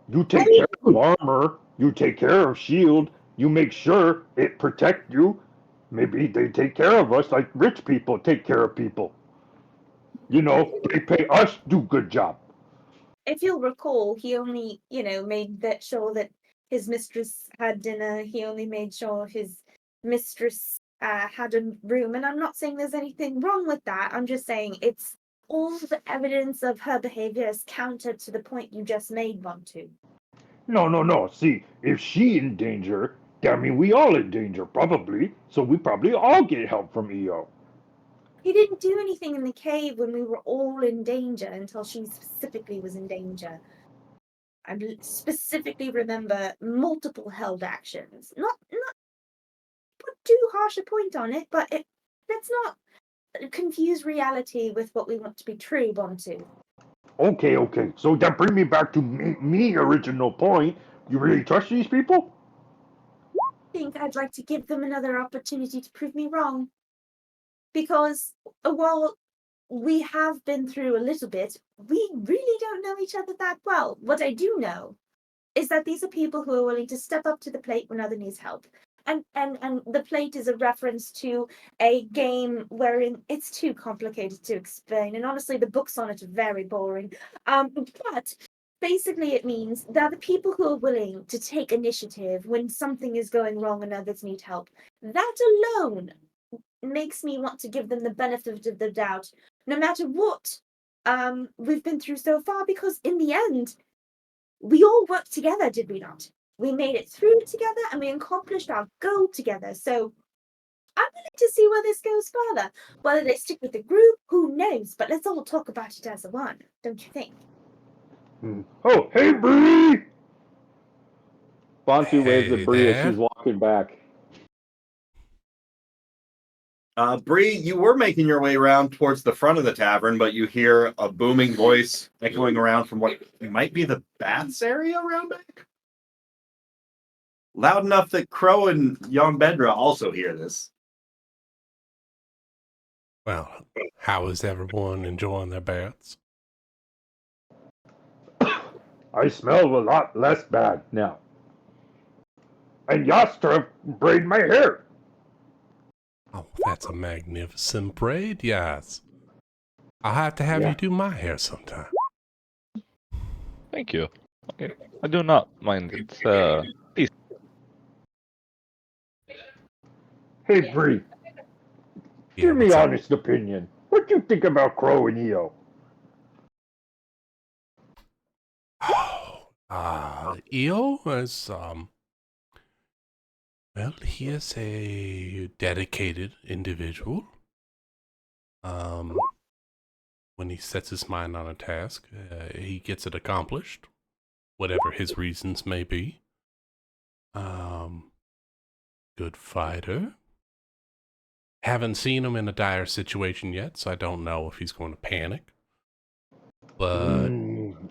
you take care of armor, you take care of shield, you make sure it protect you. Maybe they take care of us like rich people take care of people. You know, they pay us do good job. If you'll recall, he only, made that sure that his mistress had dinner. He only made sure his mistress had a room. And I'm not saying there's anything wrong with that. I'm just saying it's all the evidence of her behavior is counter to the point you just made, Montu. No. See, if she in danger, that mean we all in danger, probably. So we probably all get help from EO. He didn't do anything in the cave when we were all in danger until she specifically was in danger. I specifically remember multiple held actions. Not put too harsh a point on it, but let's not confuse reality with what we want to be true, Bontu. Okay. So that bring me back to me original point. You really trust these people? I think I'd like to give them another opportunity to prove me wrong. Because while we have been through a little bit, we really don't know each other that well. What I do know is that these are people who are willing to step up to the plate when other needs help. And the plate is a reference to a game wherein it's too complicated to explain. And honestly, the books on it are very boring. But basically it means they're the people who are willing to take initiative when something is going wrong and others need help. That alone makes me want to give them the benefit of the doubt, no matter what we've been through so far, because in the end, we all worked together, did we not? We made it through together and we accomplished our goal together. So I'm willing to see where this goes further. Whether they stick with the group, who knows? But let's all talk about it as a one, don't you think? Oh, hey, Bree! Bantu waves Hey at Bree as there. she's walking back. Bree, you were making your way around towards the front of the tavern, but you hear a booming voice echoing around from what might be the baths area around back. Loud enough that Crow and young Bedra also hear this. Well, how is everyone enjoying their baths? I smell a lot less bad now. And Yastra braid my hair. Oh, that's a magnificent braid, yes. I'll have to have Yeah. you do my hair sometime. Thank you. Okay. I do not mind. It's decent. Hey, Bree, Yeah, give me what's up? honest opinion. What do you think about Crow and EO? EO is, well, he is a dedicated individual. When he sets his mind on a task, he gets it accomplished, whatever his reasons may be. Good fighter. Haven't seen him in a dire situation yet, so I don't know if he's going to panic. But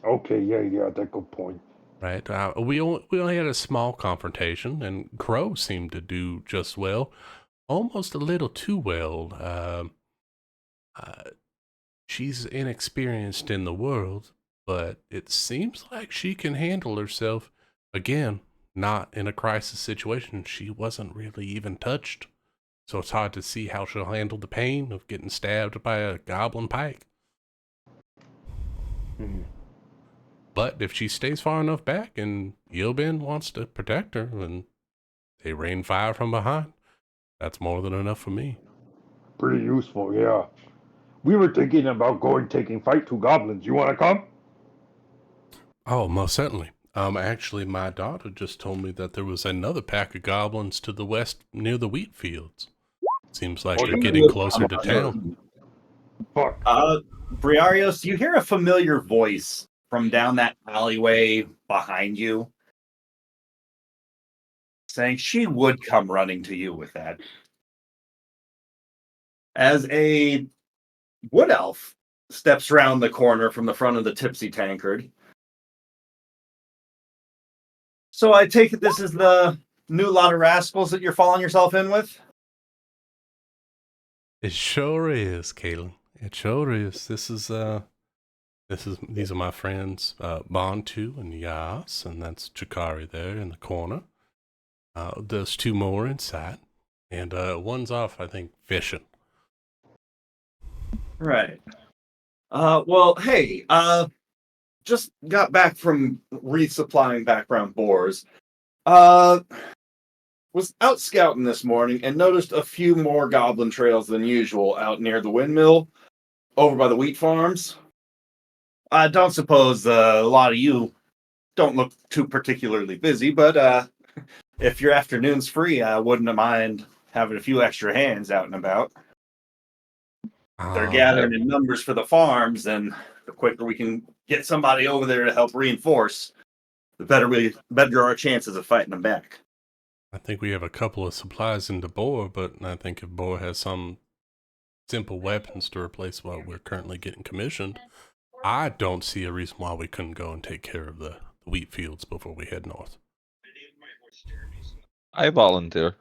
Okay, yeah, that's a good point. right, we only had a small confrontation, and Crow seemed to do just well, almost a little too well. She's inexperienced in the world, but it seems like she can handle herself. Again, not in a crisis situation. She wasn't really even touched. So it's hard to see how she'll handle the pain of getting stabbed by a goblin pike. But if she stays far enough back and Yobin wants to protect her and they rain fire from behind, that's more than enough for me. Pretty useful, yeah. We were thinking about taking fight 2 goblins. You want to come? Oh, most certainly. Actually, my daughter just told me that there was another pack of goblins to the west near the wheat fields. Seems like they're getting closer to town. Fuck. Briarios, you hear a familiar voice from down that alleyway behind you saying she would come running to you with that. As a wood elf steps around the corner from the front of the tipsy tankard. So I take it this is the new lot of rascals that you're falling yourself in with? It sure is, Kaylin. It sure is. These are my friends, Bantu and Yas, and that's Chikari there in the corner. There's 2 more inside, and one's off, I think, fishing. Right. Well, hey, just got back from resupplying background boars. Was out scouting this morning and noticed a few more goblin trails than usual out near the windmill over by the wheat farms. I don't suppose a lot of you don't look too particularly busy, but if your afternoon's free, I wouldn't mind having a few extra hands out and about. They're gathering in numbers for the farms, and the quicker we can get somebody over there to help reinforce, the better our chances of fighting them back. I think we have a couple of supplies into Boar, but I think if Boar has some simple weapons to replace what we're currently getting commissioned, I don't see a reason why we couldn't go and take care of the wheat fields before we head north. I volunteer.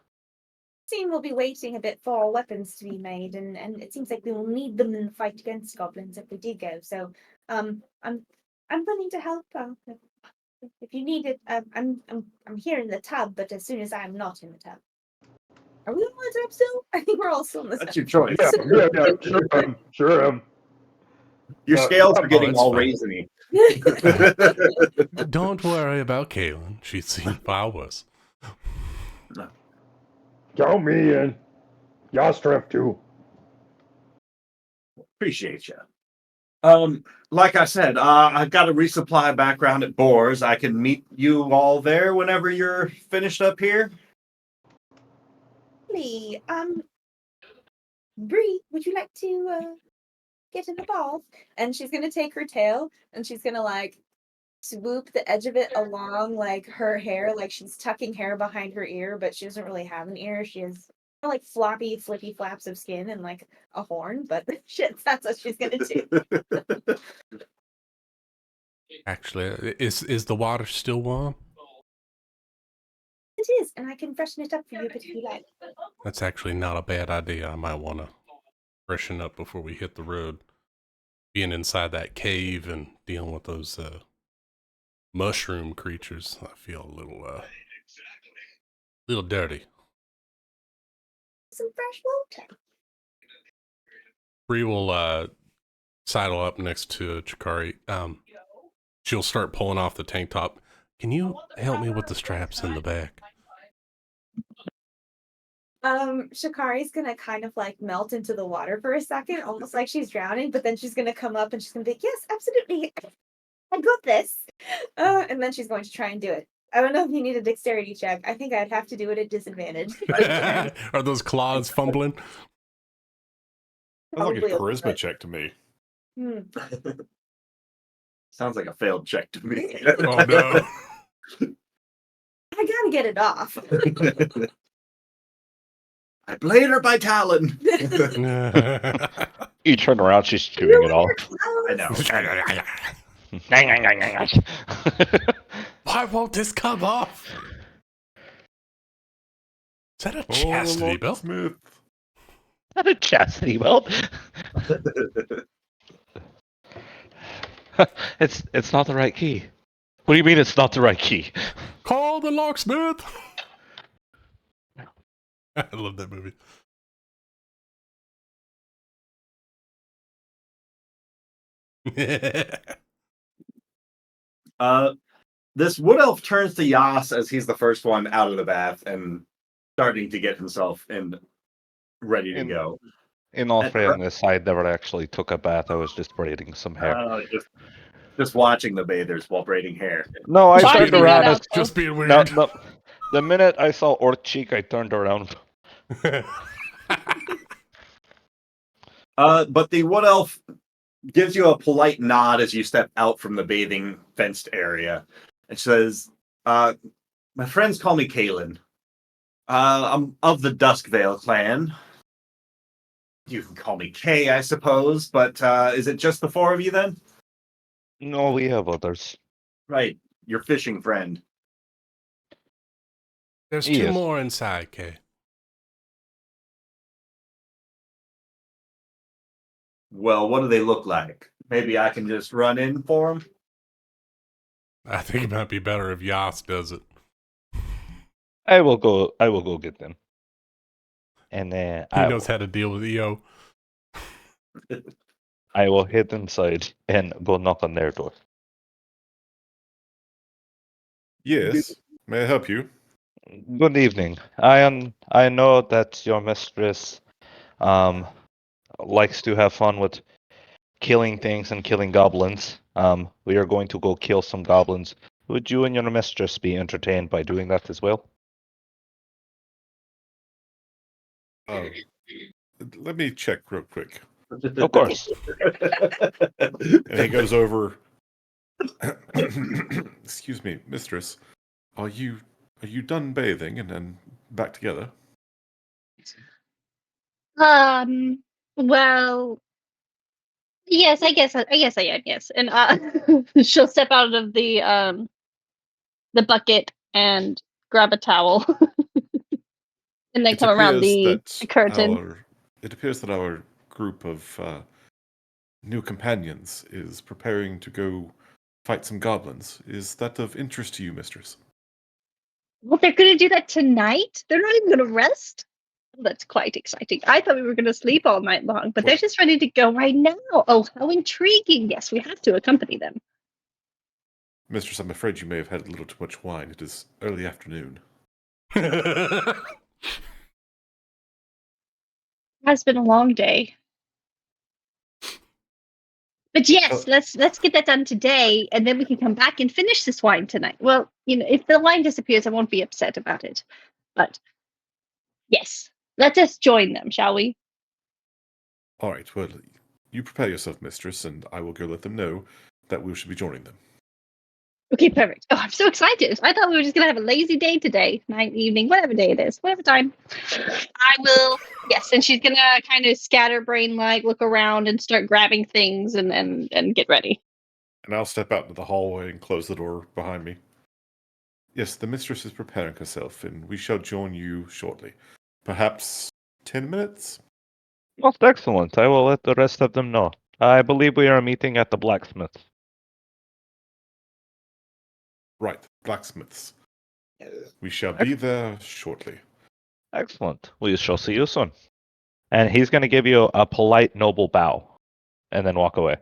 Soon we'll be waiting a bit for weapons to be made, and it seems like we will need them in the fight against goblins if we do go. So, I'm willing to help. If you need it, I'm here in the tub, but as soon as I'm not in the tub. Are we all in the tub still? I think we're all still in the tub. That's your choice. Yeah, sure. Your scales are getting it's all fine. raisiny. Don't worry about Kaylin. She's seen far worse. Count me in. Yastref too. Appreciate you. Like I said, I've got a resupply background at Boars. I can meet you all there whenever you're finished up here. Lee, Bree, would you like to get in the bath? And she's gonna take her tail and she's gonna like swoop the edge of it along like her hair, like she's tucking hair behind her ear, but she doesn't really have an ear. She has like floppy, flippy flaps of skin and like a horn, but shit, that's what she's gonna do. Actually, is the water still warm? It is, and I can freshen it up for you if you like. That's actually not a bad idea. I might want to freshen up before we hit the road. Being inside that cave and dealing with those mushroom creatures, I feel a little dirty. Some fresh water. Bree will sidle up next to Chikari. She'll start pulling off the tank top. Can you help me with the straps in the back? Shikari's gonna kind of like melt into the water for a second, almost like she's drowning, but then she's gonna come up and she's gonna be like, yes, absolutely, I got this. And then she's going to try and do it. I don't know if you need a dexterity check. I think I'd have to do it at disadvantage. Are those claws fumbling? Sounds like a Probably a little charisma bit. check to me. Sounds like a failed check to me. Oh no. I gotta get it off. I played her by talon. You turn around, she's chewing it off. I know. Why won't this come off? Is that a chastity belt? Smith. Not a chastity belt. It's not the right key. What do you mean it's not the right key? Call the locksmith. I love that movie. This wood elf turns to Yas as he's the first one out of the bath and starting to get himself in ready to go. In all fairness, I never actually took a bath. I was just braiding some hair. Just watching the bathers while braiding hair. No, I Why turned did you around. not As, Just being weird. no, the minute I saw Orc Cheek, I turned around. But the wood elf gives you a polite nod as you step out from the bathing fenced area and says, my friends call me Kalen. I'm of the Duskvale clan. You can call me Kay, I suppose, but is it just the four of you then? No, we have others. Right, your fishing friend. There's He two is. more inside, Kay. Well, what do they look like? Maybe I can just run in for them? I think it might be better if Yas does it. I will go get them. And then He knows how to deal with EO. I will head inside and go knock on their door. Yes. May I help you? Good evening. I know that your mistress likes to have fun with killing things and killing goblins. We are going to go kill some goblins. Would you and your mistress be entertained by doing that as well? Let me check real quick. Of course. And he goes over. Excuse me, mistress. Are you done bathing and then back together? Well, yes, I guess I am, yes. And she'll step out of the bucket and grab a towel. And then It come around appears the curtain. It appears that our group of new companions is preparing to go fight some goblins. Is that of interest to you, mistress? Well, they're gonna do that tonight? They're not even gonna rest? That's quite exciting. I thought we were gonna sleep all night long, but they're just ready to go right now. Oh, how intriguing. Yes, we have to accompany them. Mistress, I'm afraid you may have had a little too much wine. It is early afternoon. Has been a long day. But yes, let's get that done today, and then we can come back and finish this wine tonight. Well, if the wine disappears, I won't be upset about it. But yes, let us join them, shall we? All right, well, you prepare yourself, mistress, and I will go let them know that we should be joining them. Okay, perfect. Oh, I'm so excited. I thought we were just gonna have a lazy day today, night, evening, whatever day it is, whatever time. I will. Yes, and she's gonna kind of scatterbrain like look around and start grabbing things and get ready. And I'll step out into the hallway and close the door behind me. Yes, the mistress is preparing herself, and we shall join you shortly. Perhaps 10 minutes? Most excellent. I will let the rest of them know. I believe we are meeting at the blacksmith. Right, blacksmiths. We shall be there shortly. Excellent. We shall see you soon. And he's going to give you a polite, noble bow and then walk away.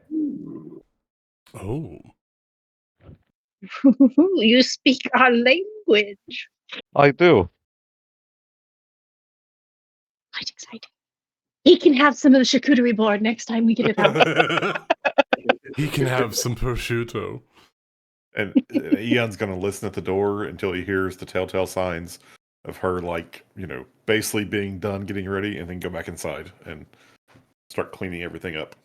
Oh. You speak our language. I do. Quite exciting. He can have some of the charcuterie board next time we get it out. He can have some prosciutto. And Eon's going to listen at the door until he hears the telltale signs of her, like, basically being done getting ready, and then go back inside and start cleaning everything up.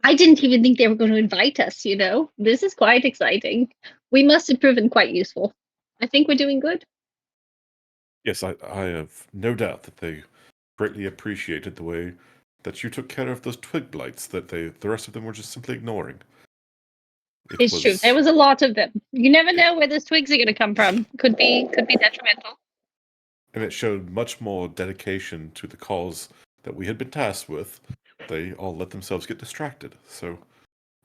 I didn't even think they were going to invite us, you know? This is quite exciting. We must have proven quite useful. I think we're doing good. Yes, I have no doubt that they greatly appreciated the way that you took care of those twig blights that the rest of them were just simply ignoring. It's true. There was a lot of them. You never know where those twigs are going to come from. Could be detrimental. And it showed much more dedication to the cause that we had been tasked with. They all let themselves get distracted. So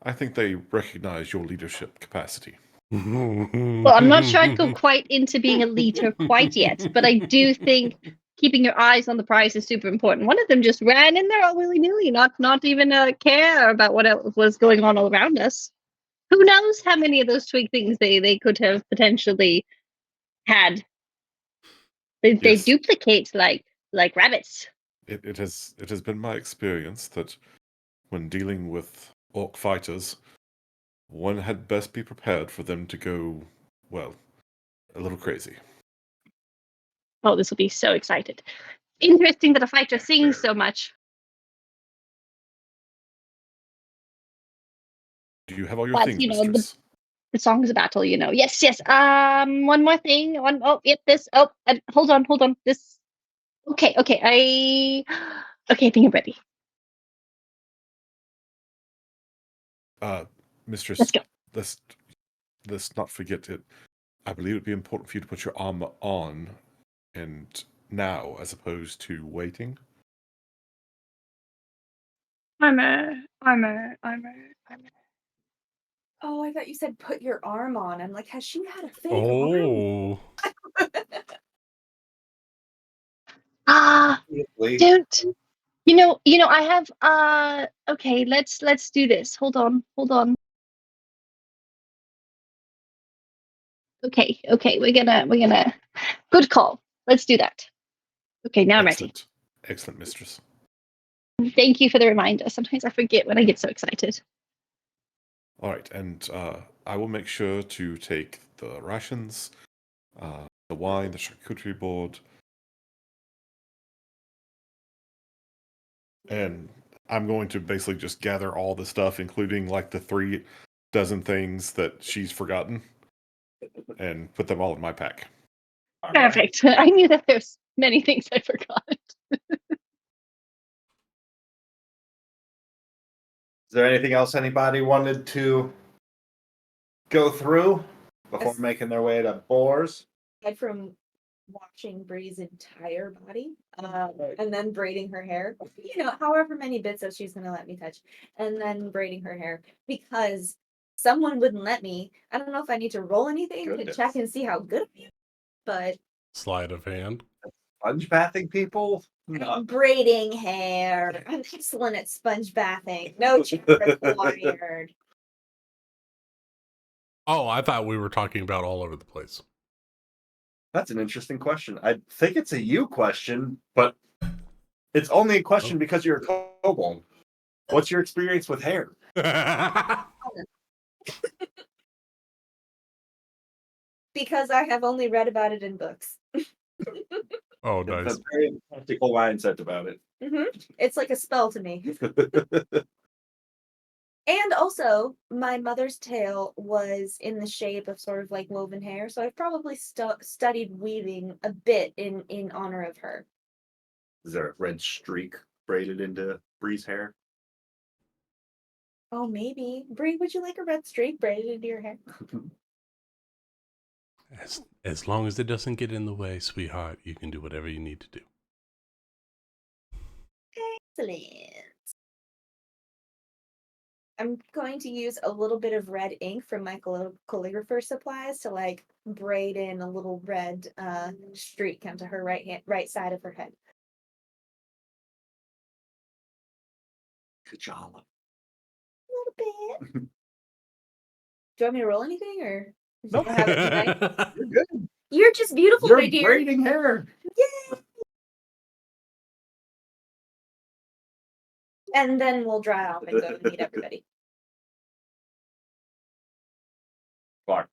I think they recognize your leadership capacity. Well, I'm not sure I'd go quite into being a leader quite yet, but I do think keeping your eyes on the prize is super important. One of them just ran in there all willy-nilly, not even care about what else was going on all around us. Who knows how many of those twig things they could have potentially had. They Yes. duplicate like rabbits. It has been my experience that when dealing with orc fighters, one had best be prepared for them to go, well, a little crazy. Oh, this will be so excited. Interesting that a fighter sings so much. Do you have all your But, things, you know, mistress? the song's a battle, you know. Yes, yes. One more thing. Yep, this. Oh, and hold on. This. Okay. Okay, I think I'm ready. Mistress, Let's go. let's not forget it. I believe it'd be important for you to put your armor on, and now, as opposed to waiting. Armor. Oh, I thought you said put your arm on. I'm like, has she had a fake Oh. Ah, don't. You know. I have. Okay. Let's do this. Hold on. Okay. We're gonna. Good call. Let's do that. Okay. Now I'm ready. Excellent, mistress. Thank you for the reminder. Sometimes I forget when I get so excited. All right, and I will make sure to take the rations, the wine, the charcuterie board, and I'm going to basically just gather all the stuff, including like the 3 dozen things that she's forgotten, and put them all in my pack. Perfect. I knew that there's many things I forgot. Is there anything else anybody wanted to go through before Yes. making their way to Boars? Aside from washing Bree's entire body, and then braiding her hair, however many bits of she's gonna let me touch, and then braiding her hair because someone wouldn't let me. I don't know if I need to roll anything to check and see how good I am, but Sleight of hand. Sponge bathing people? No. braiding hair. I'm excellent at sponge bathing. No check required. Oh, I thought we were talking about all over the place. That's an interesting question. I think it's a you question, but it's only a question because you're a kobold. What's your experience with hair? Because I have only read about it in books. Oh, It's nice. a very practical mindset about it. It's like a spell to me. And also, my mother's tail was in the shape of sort of like woven hair, so I've probably studied weaving a bit in honor of her. Is there a red streak braided into Bree's hair? Oh, maybe. Bree, would you like a red streak braided into your hair? As long as it doesn't get in the way, sweetheart, you can do whatever you need to do. Excellent. I'm going to use a little bit of red ink from my calligrapher supplies to like braid in a little red streak onto her right side of her head. Good job. A little bit. Do you want me to roll anything or Nope. have it tonight? You're good. You're just beautiful, You're my dear. braiding hair. Yay! And then we'll dry off and go and meet everybody. Clark.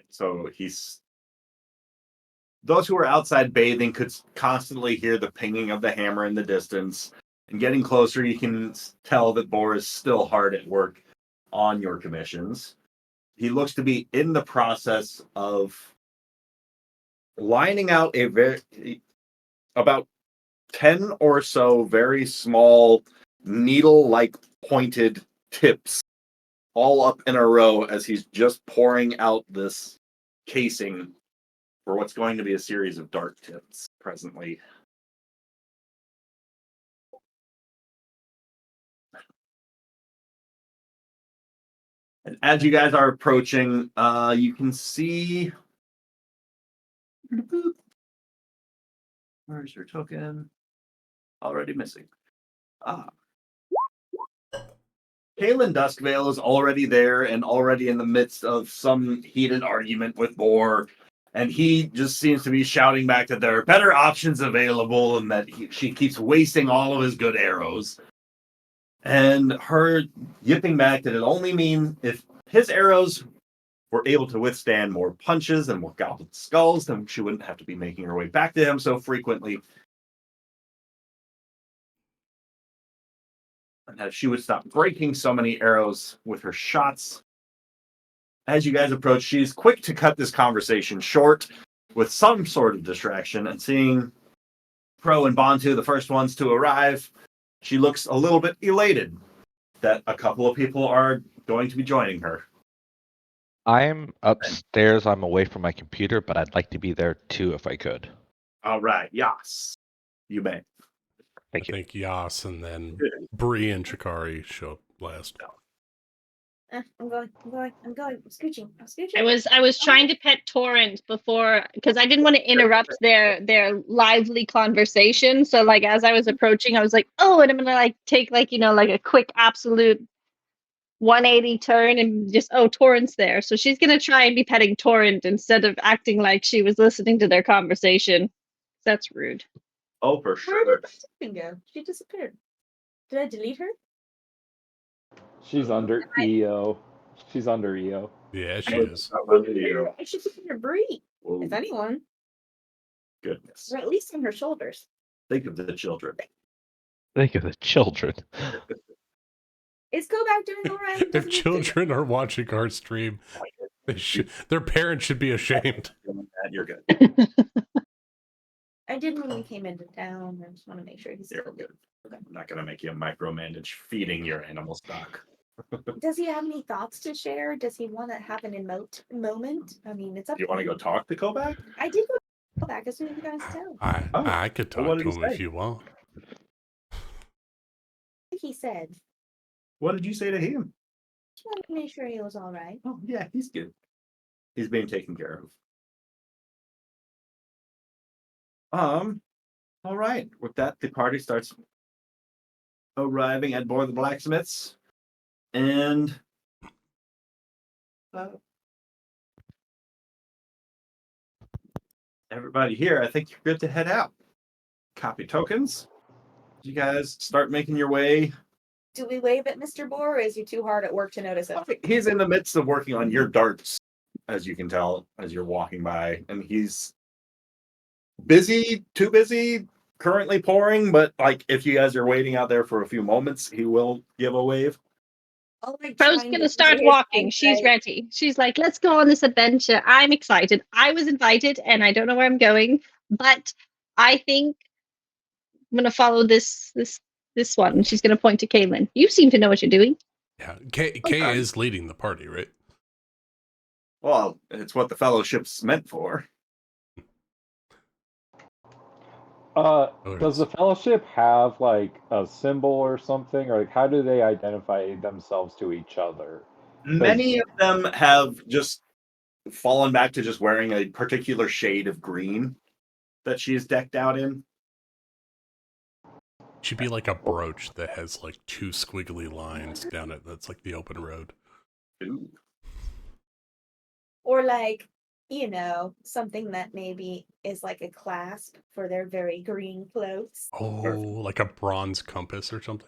So those who were outside bathing could constantly hear the pinging of the hammer in the distance. And getting closer, you can tell that Boar is still hard at work on your commissions. He looks to be in the process of lining out about 10 or so very small needle-like pointed tips all up in a row as he's just pouring out this casing for what's going to be a series of dart tips presently. And as you guys are approaching, you can see. Where's your token? Already missing. Kaelin Duskvale is already there and already in the midst of some heated argument with Boar. And he just seems to be shouting back that there are better options available and that she keeps wasting all of his good arrows. And her yipping back that it only means if his arrows were able to withstand more punches and more goblin skulls, then she wouldn't have to be making her way back to him so frequently. And that she would stop breaking so many arrows with her shots. As you guys approach, she's quick to cut this conversation short with some sort of distraction, and seeing Pro and Bantu, the first ones to arrive, she looks a little bit elated that a couple of people are going to be joining her. I'm upstairs. I'm away from my computer, but I'd like to be there too if I could. All right, yes, you may. Thank I you. think Yas and then Bree and Chikari show up last. I'm going. I'm scooching. I was trying to pet Torrent before because I didn't want to interrupt their lively conversation. So like as I was approaching, I was like, oh, and I'm gonna like take like like a quick absolute 180 turn and just Torrent's there. So she's gonna try and be petting Torrent instead of acting like she was listening to their conversation. That's rude. Oh, for Where sure. did Stephen go? She disappeared. Did I delete her? She's under EO. She's under EO. Yeah, she is. I should put her Bree, Whoa, if anyone, goodness. or at least on her shoulders. Think of the children. Think of the children. Is Kovac doing all right? If children are watching our stream, their parents should be ashamed. You're good. I did when we came into town. I just want to make sure he's You're still good. Okay. I'm not going to make you micromanage feeding your animal stock. Does he have any thoughts to share? Does he want to have an emote moment? I mean, it's up. Do you want to go talk to Kovac? I did go to Kovac as soon as you guys tell. I could Well, what talk did to he him say? if you want. He said, What did you say to him? just wanted to make sure he was all right. Oh, yeah, he's good. He's being taken care of. All right. With that, the party starts arriving at board the blacksmiths. And everybody here, I think you're good to head out. Copy tokens. You guys start making your way. Do we wave at Mr. Boar, or is he too hard at work to notice it? He's in the midst of working on your darts. as you can tell as you're walking by, and he's busy, too busy, currently pouring. But like, if you guys are waiting out there for a few moments, he will give a wave. I'll like Bro's try and gonna get start into his walking. She's eyesight. ready. She's like, let's go on this adventure. I'm excited. I was invited and I don't know where I'm going, but I think I'm gonna follow this one. She's gonna point to Kaylin. You seem to know what you're doing. Yeah, Kay Okay. is leading the party, right? Well, it's what the fellowship's meant for. Does the fellowship have like a symbol or something, or like how do they identify themselves to each other? Many of them have just fallen back to just wearing a particular shade of green that she is decked out in. Should be like a brooch that has like two squiggly lines down it. That's like the open road. Ooh. Or like, something that maybe is like a clasp for their very green clothes. Oh, like a bronze compass or something.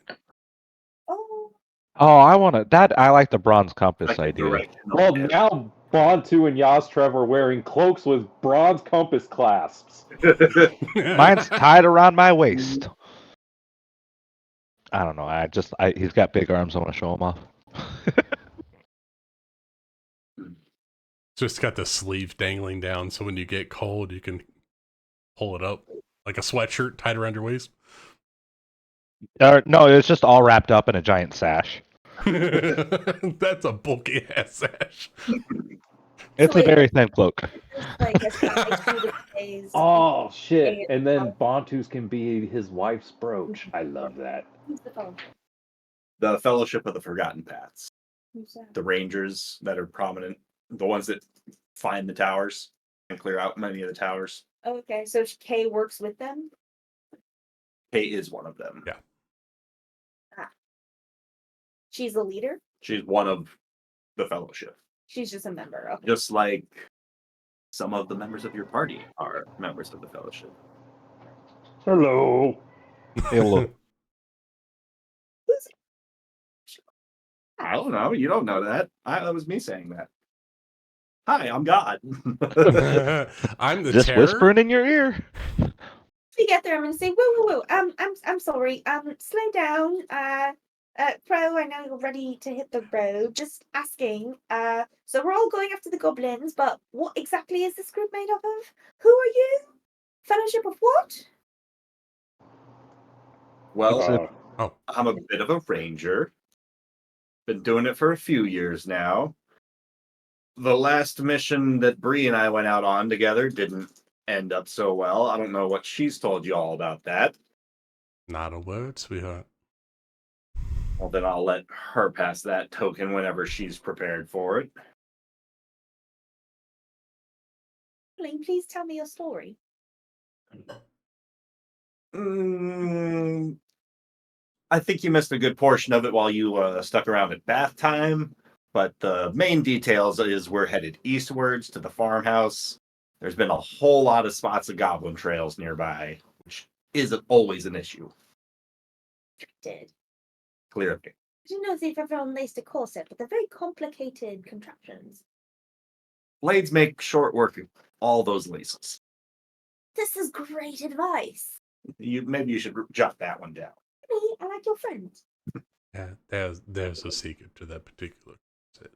Oh, Oh, I want to. That I like the bronze compass Like a idea. directional Well, arrow. now Bontu and Yastrev are wearing cloaks with bronze compass clasps. Mine's tied around my waist. I don't know. He's got big arms. I want to show him off. Just got the sleeve dangling down, so when you get cold, you can pull it up like a sweatshirt tied around your waist. No, it's just all wrapped up in a giant sash. That's a bulky ass sash. It's So a wait, very thin cloak. there's like a side to the days. Oh shit! Hey, And then Bontu's can be his wife's brooch. I love that. Who's the phone? The Fellowship of the Forgotten Paths. Who's that? The rangers that are prominent, the ones that find the towers and clear out many of the towers. Okay, so Kay works with them. Kay is one of them. Yeah. She's the leader. She's one of the Fellowship. She's just a member. Okay. Just like some of the members of your party are members of the Fellowship. Hello. Hey, look. I don't know. You don't know that. That was me saying that. Hi, I'm God. I'm the Just terror. whispering in your ear. We get there, I'm gonna say, whoa, whoa, whoa. I'm sorry. Slow down. Pro, I know you're ready to hit the road. Just asking. So we're all going after the goblins, but what exactly is this group made up of? Who are you? Fellowship of what? Well, Oh, I'm a bit of a ranger. Been doing it for a few years now. The last mission that Bree and I went out on together didn't end up so well. I don't know what she's told you all about that. not a word, sweetheart. Well, then I'll let her pass that token whenever she's prepared for it. Please tell me your story. I think you missed a good portion of it while you stuck around at bath time. But the main details is we're headed eastwards to the farmhouse. There's been a whole lot of spots of goblin trails nearby, which isn't always an issue. Did. Clearly. I didn't know if they've ever unlaced a corset, but they're very complicated contraptions. Blades make short work of all those laces. This is great advice. Maybe you should jot that one down. Really? I like your friend. Yeah, there's a secret to that particular set.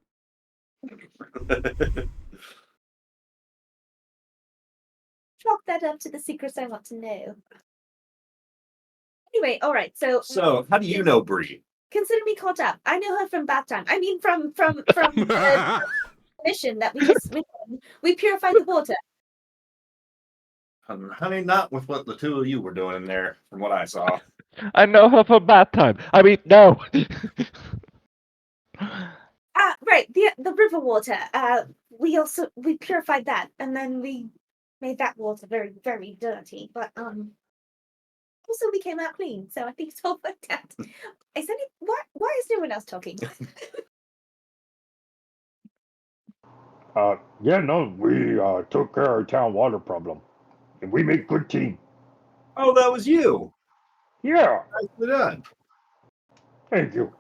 Chalk that up to the secrets I want to know. Anyway, all right. So, how do you know Bree? Consider me caught up. I know her from bath time. I mean, from the mission that we purified the water. Honey, not with what the two of you were doing in there, from what I saw. I know her from bath time. I mean, no. Right. The river water. We purified that, and then we made that water very, very dirty. But also we came out clean, so I think it's all worked out. Why is no one else talking? Yeah, no, we took care of our town water problem. And we made good team. Oh, that was you. Yeah, Nicely done. thank you.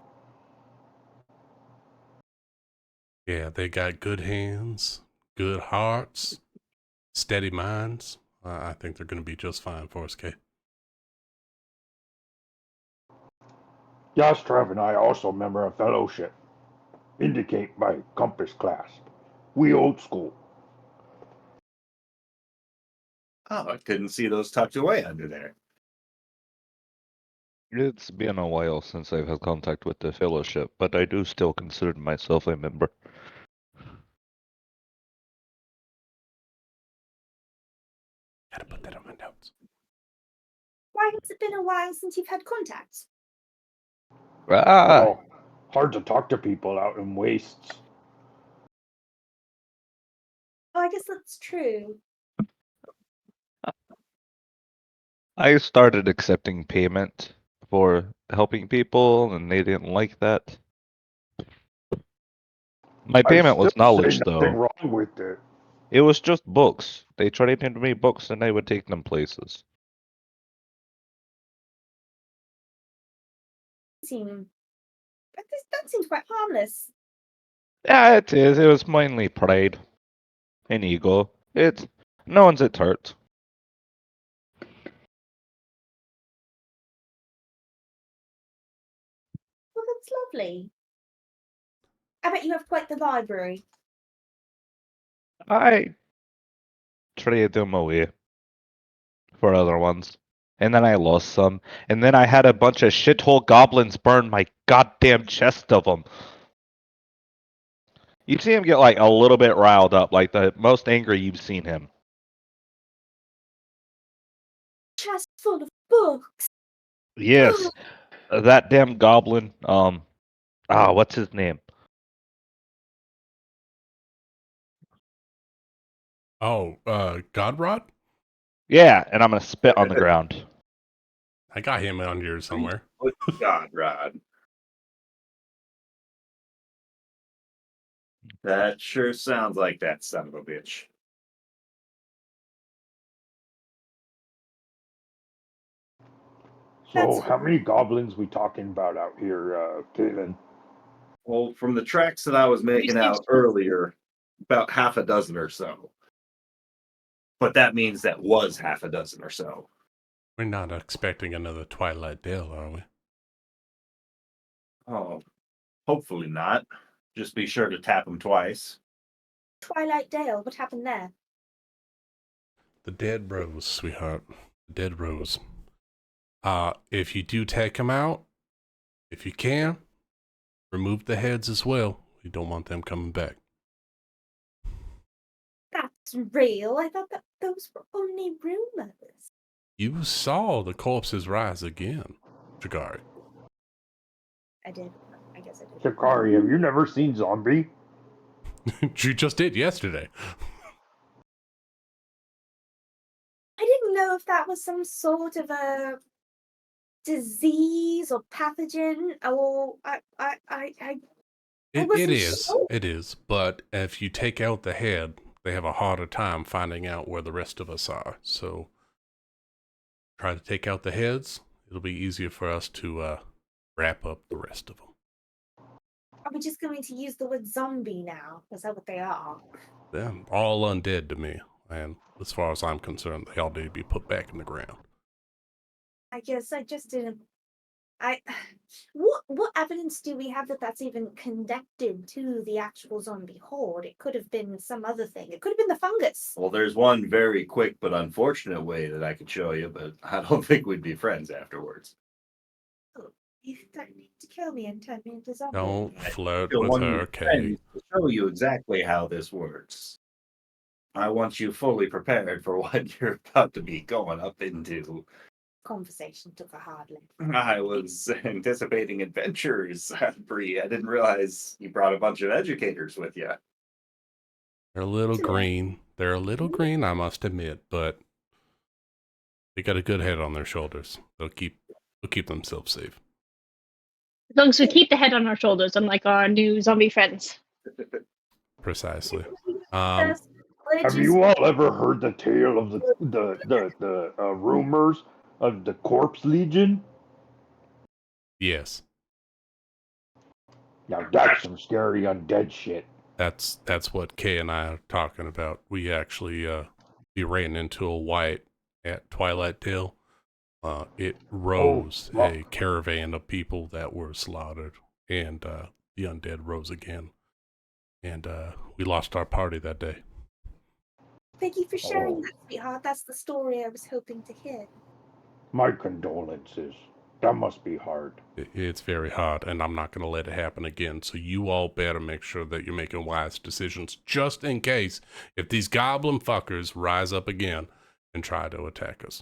Yeah, they got good hands, good hearts, steady minds, I think they're going to be just fine for us, Kay. Yes, Trev and I also member a fellowship. Indicate by compass clasp. We old school. Oh, I couldn't see those tucked away under there. It's been a while since I've had contact with the fellowship, but I do still consider myself a member. Gotta put that on my notes. Why has it been a while since you've had contact? Well, hard to talk to people out in wastes. Oh, I guess that's true. I started accepting payment for helping people, and they didn't like that. My I payment still was knowledge, say nothing though. wrong with it. It was just books. They traded me books, and I would take them places. That seems quite harmless. Yeah, it is. It was mainly pride and ego. No one's at hurt. Well, that's lovely. I bet you have quite the library. I traded them away for other ones. And then I lost some. And then I had a bunch of shithole goblins burn my goddamn chest of them. You see him get like a little bit riled up, like the most angry you've seen him. Chest full of books. Yes. That damn goblin, what's his name? Oh, Godrod? Yeah, and I'm gonna spit on the ground. I got him on here somewhere. God, Rod. That sure sounds like that son of a bitch. So, how many goblins we talking about out here, Caitlin? Well, from the tracks that I was making out earlier, about half a dozen or so. But that means that was half a dozen or so. We're not expecting another Twilight Dale, are we? Oh, hopefully not. Just be sure to tap them twice. Twilight Dale, what happened there? The dead rose, sweetheart. The dead rose. If you do take them out, if you can, remove the heads as well. We don't want them coming back. That's real. I thought that those were only rumors. You saw the corpses rise again, Shigari. I did. I guess I did. Shikari, have you never seen Zombie? You just did yesterday. I didn't know if that was some sort of a disease or pathogen, or It wasn't is. sure. It is. But if you take out the head, they have a harder time finding out where the rest of us are. So try to take out the heads. It'll be easier for us to wrap up the rest of them. Are we just going to use the word zombie now? Is that what they are? They're all undead to me. And as far as I'm concerned, they all need to be put back in the ground. I guess I just didn't. What evidence do we have that that's even connected to the actual zombie horde? It could have been some other thing. It could have been the fungus. Well, there's one very quick but unfortunate way that I could show you, but I don't think we'd be friends afterwards. Oh, you don't need to kill me and turn me into zombie. Don't flirt Still with want her, your Kay. friends to show you exactly how this works. I want you fully prepared for what you're about to be going up into. Conversation took a hard left. I was anticipating adventures, Bree. I didn't realize you brought a bunch of educators with you. They're a little green. They're a little green, I must admit, but they got a good head on their shoulders. They'll keep themselves safe. As long as we keep the head on our shoulders, unlike our new zombie friends. Precisely. Have you all ever heard the tale of the rumors of the Corpse Legion? Yes. Now that's some scary undead shit. That's what Kay and I are talking about. We actually we ran into a white at Twilight Dale. It rose fuck. a caravan of people that were slaughtered, and the undead rose again. And we lost our party that day. Thank you for sharing Oh. that, sweetheart. That's the story I was hoping to hear. My condolences. That must be hard. It's very hard, and I'm not going to let it happen again. So you all better make sure that you're making wise decisions, just in case if these goblin fuckers rise up again and try to attack us.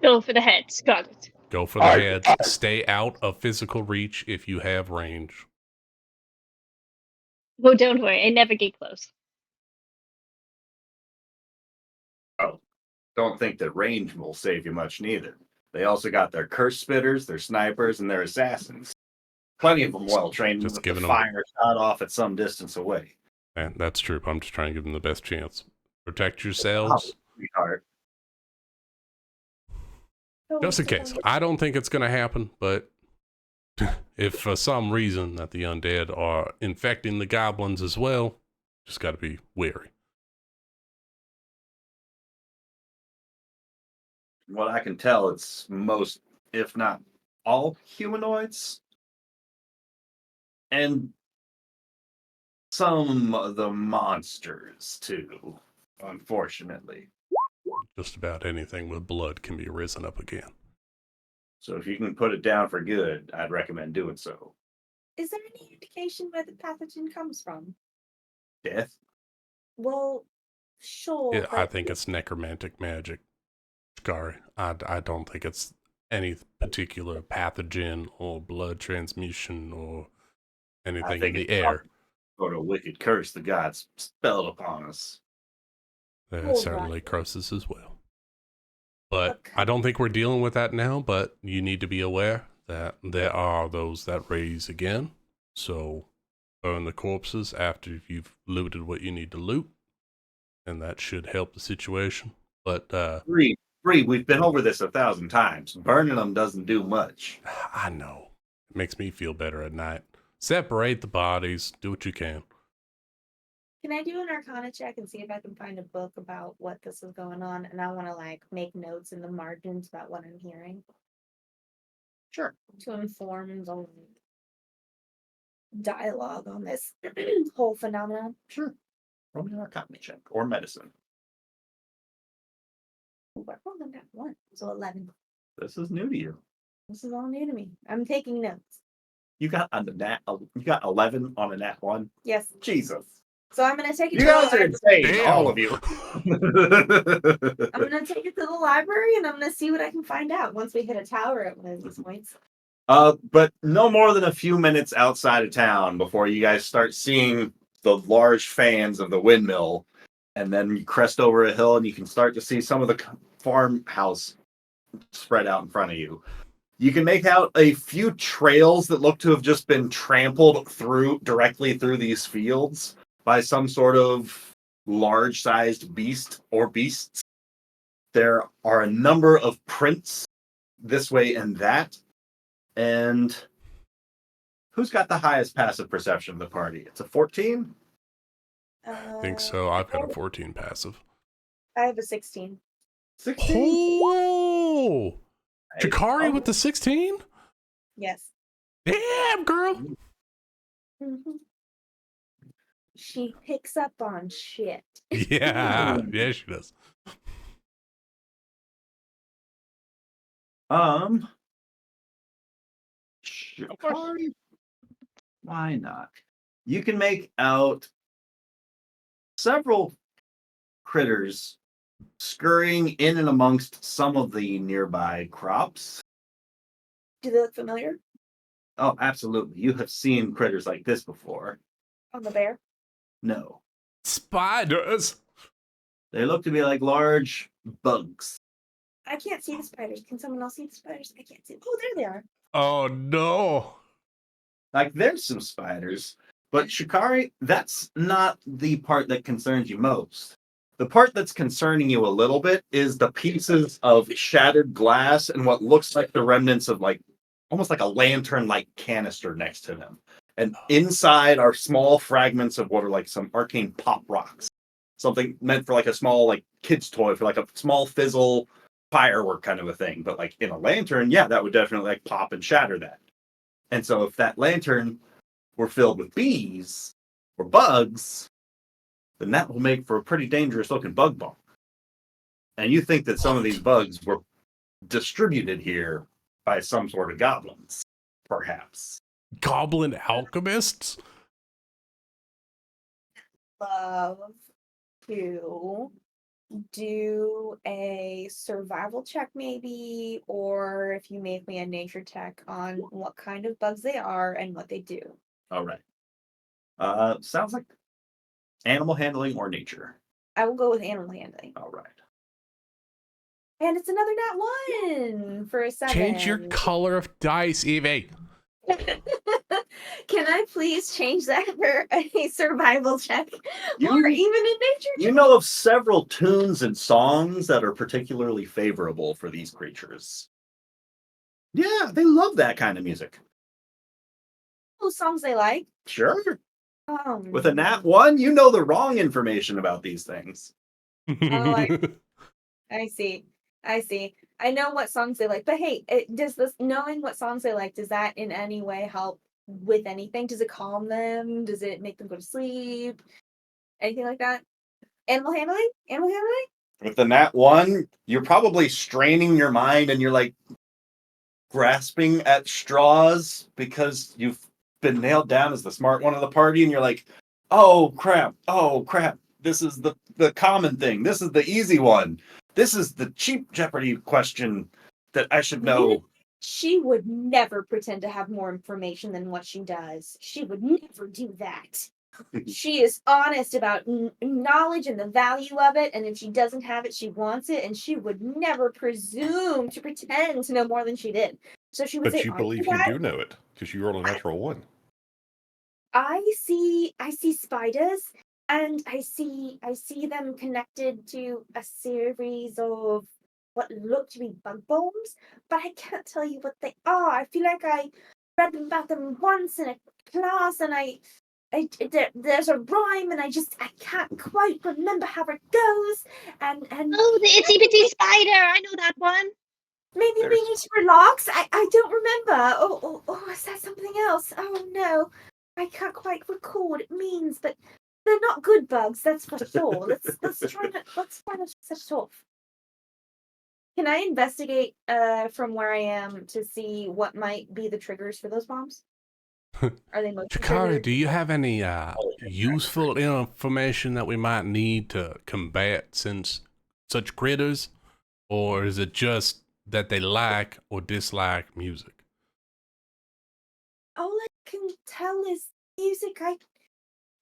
Go for the heads. Got it. Go for the heads. Stay out of physical reach if you have range. Oh, don't worry. I never get close. Don't think that range will save you much neither. They also got their curse spitters, their snipers, and their assassins. Plenty of them well trained Just with giving the them- fire shot off at some distance away. And that's true. I'm just trying to give them the best chance. Protect yourselves. Sweetheart. Just in case. I don't think it's going to happen, but if for some reason that the undead are infecting the goblins as well, just got to be wary. What I can tell, it's most, if not all, humanoids. And some of the monsters, too, unfortunately. Just about anything with blood can be risen up again. So if you can put it down for good, I'd recommend doing so. Is there any indication where the pathogen comes from? Death? Well, sure. Yeah, I but think it's necromantic magic. Sorry, I don't think it's any particular pathogen or blood transmission or anything in the air. Or a wicked curse the gods spelled upon us. There are All certainly right. curses as well. But Okay. I don't think we're dealing with that now, but you need to be aware that there are those that raise again. So burn the corpses after you've looted what you need to loot, and that should help the situation. But Three, we've been over this 1,000 times. Burning them doesn't do much. I know. It makes me feel better at night. Separate the bodies. Do what you can. Can I do an Arcana check and see if I can find a book about what this is going on? And I want to like make notes in the margins about what I'm hearing. Sure. To inform the dialogue on this whole phenomenon. Sure. Roll me an Arcana check or medicine. Ooh, I rolled on that one, so 11. This is new to you. This is all new to me. I'm taking notes. You got you got 11 on a nat 1. Yes. Jesus. So I'm gonna take it You to guys the are library. insane, Damn. all of you. I'm gonna take it to the library and I'm gonna see what I can find out once we hit a tower at one of these points. But no more than a few minutes outside of town before you guys start seeing the large fans of the windmill, and then you crest over a hill and you can start to see some of the farmhouse spread out in front of you. You can make out a few trails that look to have just been trampled directly through these fields by some sort of large-sized beast or beasts. There are a number of prints this way and that. And who's got the highest passive perception of the party? It's a 14? I think so. I've got a 14 passive. I have a 16. 16? Oh! Chikari with the 16? Yes. Damn, girl! Mm-hmm. She picks up on shit. Yeah, yeah, she does. Chikari? Why not? You can make out several critters scurrying in and amongst some of the nearby crops. Do they look familiar? Oh, absolutely. You have seen critters like this before. On the bear? No. Spiders! They look to be like large bugs. I can't see the spiders. Can someone else see the spiders? I can't see. Oh, there they are. Oh, no! Like, there's some spiders, but Shikari, that's not the part that concerns you most. The part that's concerning you a little bit is the pieces of shattered glass and what looks like the remnants of, like, almost like a lantern-like canister next to them. And inside are small fragments of what are like some arcane pop rocks. Something meant for like a small like kid's toy, for like a small fizzle firework kind of a thing. But like in a lantern, yeah, that would definitely like pop and shatter that. And so if that lantern were filled with bees or bugs, then that will make for a pretty dangerous looking bug bomb. And you think that some of these bugs were distributed here by some sort of goblins, perhaps. Goblin alchemists? Love to do a survival check, maybe, or if you make me a nature check on what kind of bugs they are and what they do. All right. Sounds like animal handling or nature. I will go with animal handling. All right. And it's another nat 1 for a 7. Change your color of dice, Evie. Can I please change that for a survival check? You- or even a nature check? You know of several tunes and songs that are particularly favorable for these creatures. Yeah, they love that kind of music. Those songs they like. Sure. With a nat 1, you know the wrong information about these things. I see. I know what songs they like, but hey, does this knowing what songs they like, does that in any way help with anything? Does it calm them? Does it make them go to sleep? Anything like that? Animal handling? Animal handling? With the nat 1, you're probably straining your mind and you're like grasping at straws because you've been nailed down as the smart one of the party and you're like, oh crap, this is the common thing, this is the easy one, this is the cheap Jeopardy question that I should know. She would never pretend to have more information than what she does. She would never do that. She is honest about knowledge and the value of it, and if she doesn't have it, she wants it, and she would never presume to pretend to know more than she did. So she would But say, you believe you do know it because you rolled a natural 1. I see spiders, and I see them connected to a series of what look to be bug bombs, but I can't tell you what they are. I feel like I read about them once in a class, and there's a rhyme, and I can't quite remember how it goes. And Oh, the itsy bitsy spider! I know that one. maybe we need to relax. I don't remember. Oh, is that something else? Oh no, I can't quite recall what it means, but they're not good bugs, that's for sure. Let's try to set it off. Can I investigate from where I am to see what might be the triggers for those bombs? Are they motion Jakari, triggered? do you have any useful information that we might need to combat since such critters? Or is it just that they like or dislike music? All I can tell is music.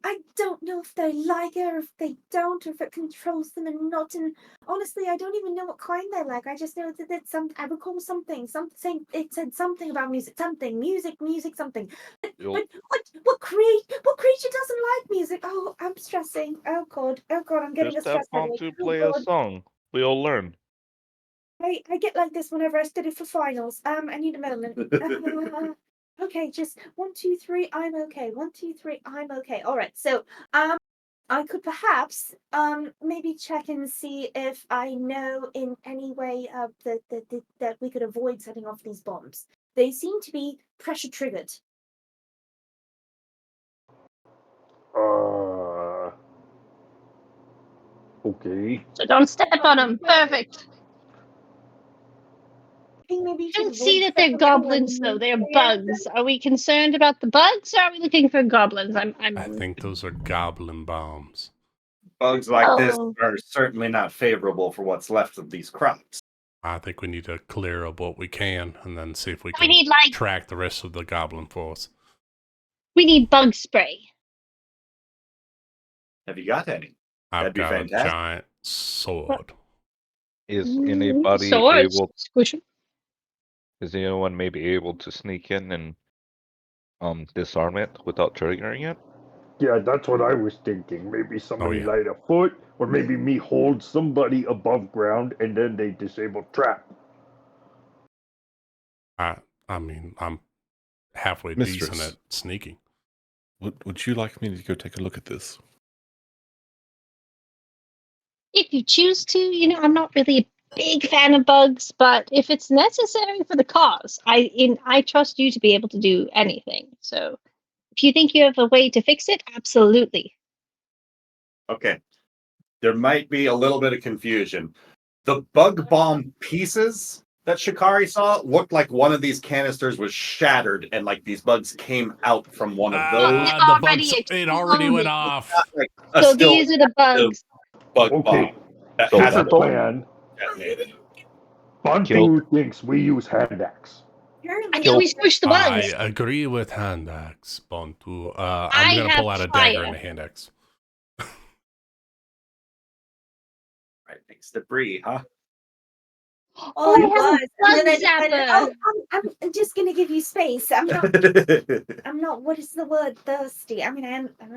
I don't know if they like it or if they don't, or if it controls them or not. And honestly, I don't even know what kind they like. I just know that it's I recall something. It said something about music. Something music, something. But what creature doesn't like music? Oh, I'm stressing. Oh God, I'm getting Just a have stress fun headache. to Oh play a God. song. We all learn. I get like this whenever I study for finals. I need a moment. Okay, just 1, 2, 3. I'm okay. 1, 2, 3. I'm okay. All right. So, I could perhaps maybe check and see if I know in any way that we could avoid setting off these bombs. They seem to be pressure triggered. Okay. So don't step on them. Perfect. I think maybe you I should don't see avoid that they're stepping on goblins though. them. They're bugs. Are we concerned about the bugs, or are we looking for goblins? I think those are goblin bombs. Bugs like this Oh. are certainly not favorable for what's left of these crops. I think we need to clear up what we can and then see if we We can need track the rest of the goblin force. we need bug spray. Have you got any? I've That'd be got a fantastic. giant sword. Is anybody Swords. able? Squish 'em. Is anyone maybe able to sneak in and disarm it without triggering it? Yeah, that's what I was thinking. Maybe somebody yeah. light a foot, or maybe me hold somebody above ground and then they disable trap. I mean, I'm halfway decent Mistress. at sneaking. Would you like me to go take a look at this? If you choose to, I'm not really a big fan of bugs, but if it's necessary for the cause, I trust you to be able to do anything. So if you think you have a way to fix it, absolutely. Okay. There might be a little bit of confusion. The bug bomb pieces that Shikari saw looked like one of these canisters was shattered and like these bugs came out from one of those. It The already bugs, it already went exploded. off. Not like a So still these are the active bugs. bug Okay, bomb that So here's a hasn't Bundle? plan. detonated. Bantu thinks we use hand axe. I Apparently, think we squish the I bugs. agree with hand axe, Bontu. I'm I gonna have pull out a dagger fire. and a hand axe. Right, makes debris, huh? Oh, I it have a was. And then I bug decided, zapper. I'm just gonna give you space. I'm not. What is the word? Thirsty. I mean, but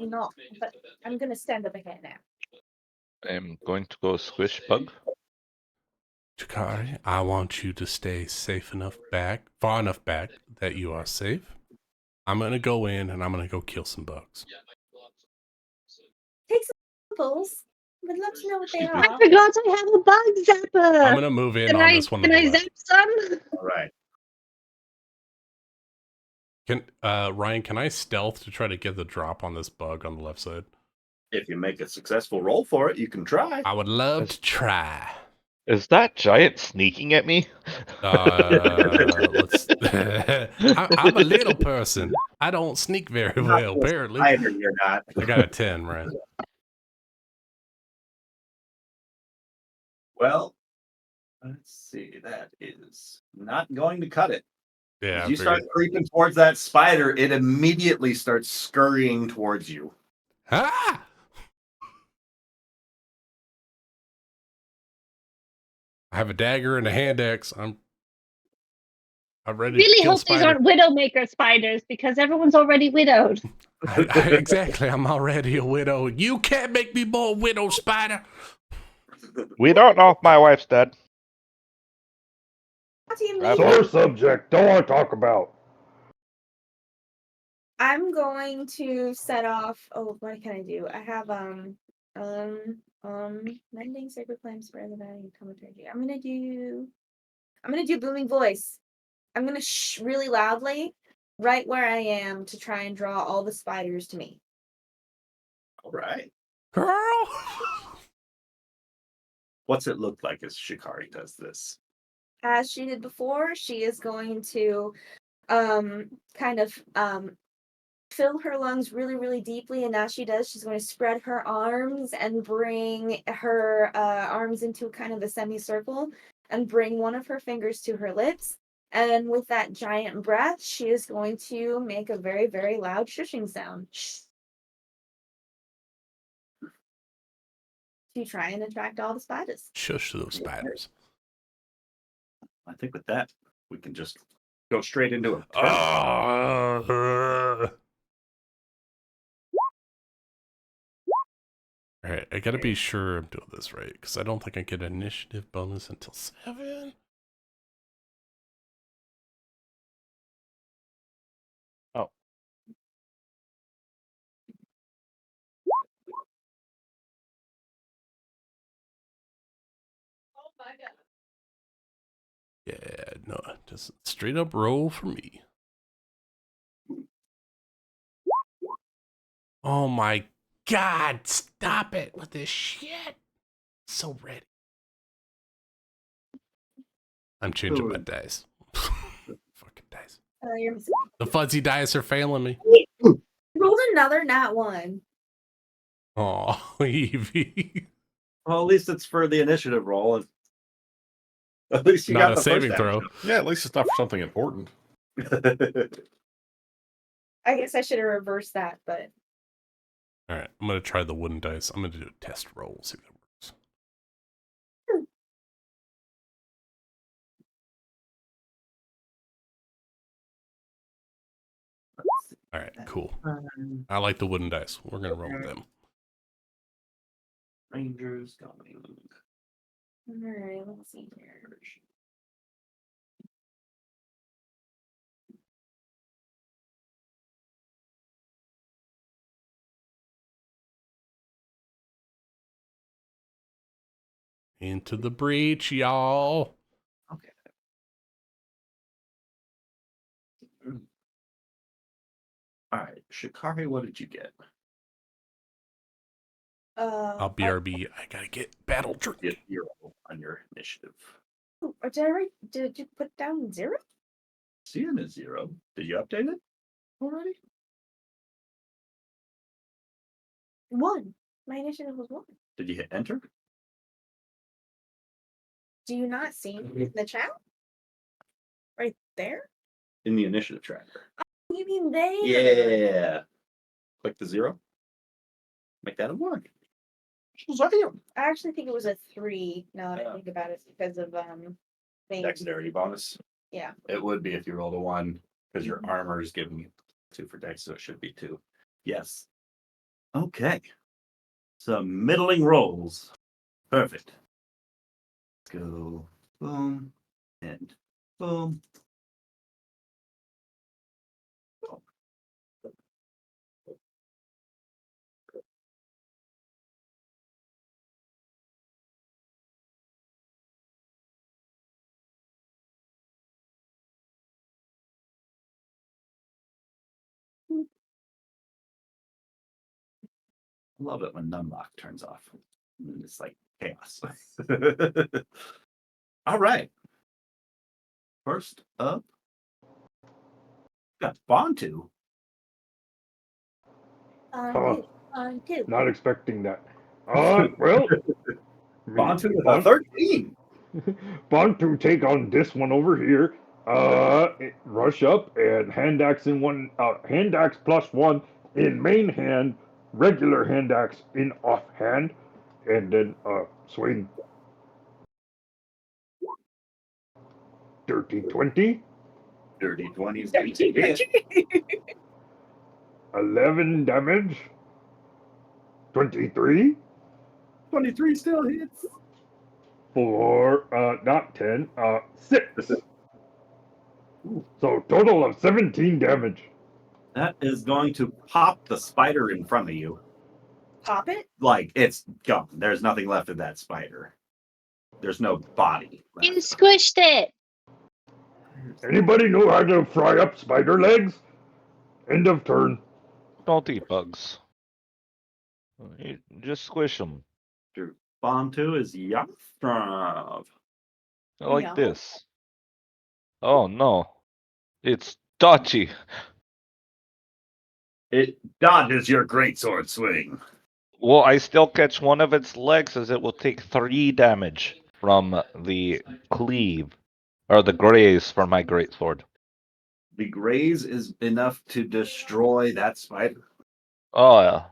not. But I'm gonna stand over here now. I'm going to go squish bug. Chikari, I want you to stay safe enough back, far enough back that you are safe. I'm gonna go in and I'm gonna go kill some bugs. Take some samples. Would love to know what they I are. forgot I have a bug zapper. I'm gonna move in Can on I this one to can the I left. zap some? All right. Can Ryan, can I stealth to try to get the drop on this bug on the left side? If you make a successful roll for it, you can try. I would love to try. Is that giant sneaking at me? Let's. I'm a little person. I don't sneak very well, apparently. Either you're not. I got a 10, right? Well, let's see. That is not going to cut it. Yeah, As I you start figured. creeping towards that spider, it immediately starts scurrying towards you. Ah! I have a dagger and a hand axe. I'm ready to Really kill hope these spider. aren't widowmaker spiders because everyone's already widowed. Exactly. I'm already a widow. You can't make me more widow, spider. We don't know if my wife's dead. What do you Grab mean? her. Sore subject. Don't want to talk about. I'm going to set off. Oh, what can I do? I have mending sacred flames for the value commentary. I'm gonna do booming voice. I'm gonna really loudly, right where I am, to try and draw all the spiders to me. All right. Girl. What's it look like as Shikari does this? As she did before, she is going to kind of fill her lungs really, really deeply, and as she does, she's going to spread her arms and bring her arms into kind of a semicircle and bring one of her fingers to her lips. And with that giant breath, she is going to make a very, very loud shushing sound to try and attract all the spiders. Shush those spiders. I think with that, we can just go straight into a turn. All right, I gotta be sure I'm doing this right because I don't think I get initiative bonus until 7. Oh. Yeah, no, just straight up roll for me. Oh my god, stop it with this shit. So ready. I'm changing my dice. Fucking dice. You're missing. The fuzzy dice are failing me. Rolled another nat one. Oh, Evie. Well, at least it's for the initiative roll. And at least you Not got a the saving first throw. Yeah, at least it's not for something important. action. I guess I should have reversed that, but All right, I'm gonna try the wooden dice. I'm gonna do a test roll, see if that works. All right, cool. I like the wooden dice. We're gonna roll with them. Rangers going. all right, let's see here. Into the breach, y'all. Okay. All right, Shikari, what did you get? I'll I, BRB. I gotta get battle You drink. 0 on your initiative. did you put down 0? Seeing is 0. Did you update it already? 1. My initiative was 1. Did you hit enter? Do you not see the chat? Right there? In the initiative tracker. You mean there? Yeah. Click the 0. Make that a 1. I actually think it was a 3 now that I think about it because of things. Dexterity bonus. Yeah. It would be if you rolled a 1 because your Mhm. armor is giving you 2 for dex, so it should be 2. Yes. Okay. So middling rolls. Perfect. Let's go boom and boom. I love it when numlock turns off. It's like chaos. All right. First up, got Bontu. Oh, On 2. not expecting that. Well, Bontu with a Bont, 13. Bont take on this one over here. Rush up and hand axe in one. Hand axe +1 in main hand. Regular hand axe in off hand, and then swing. Dirty 20. Dirty 20s. Dirty 11 damage. 23 23 still hits. for not 10, 6. Ooh. So total of 17 damage. That is going to pop the spider in front of you. Pop it? Like it's gone. There's nothing left of that spider. There's no body left. You squished it. Anybody know how to fry up spider legs? End of turn. Don't eat bugs. You just squish them Bontu is Yastrov. like No. this. Oh no, it's dodgy. It dodges your greatsword swing. Well, I still catch one of its legs as it will take 3 damage from the cleave or the graze for my greatsword. The graze is enough to destroy that spider. Oh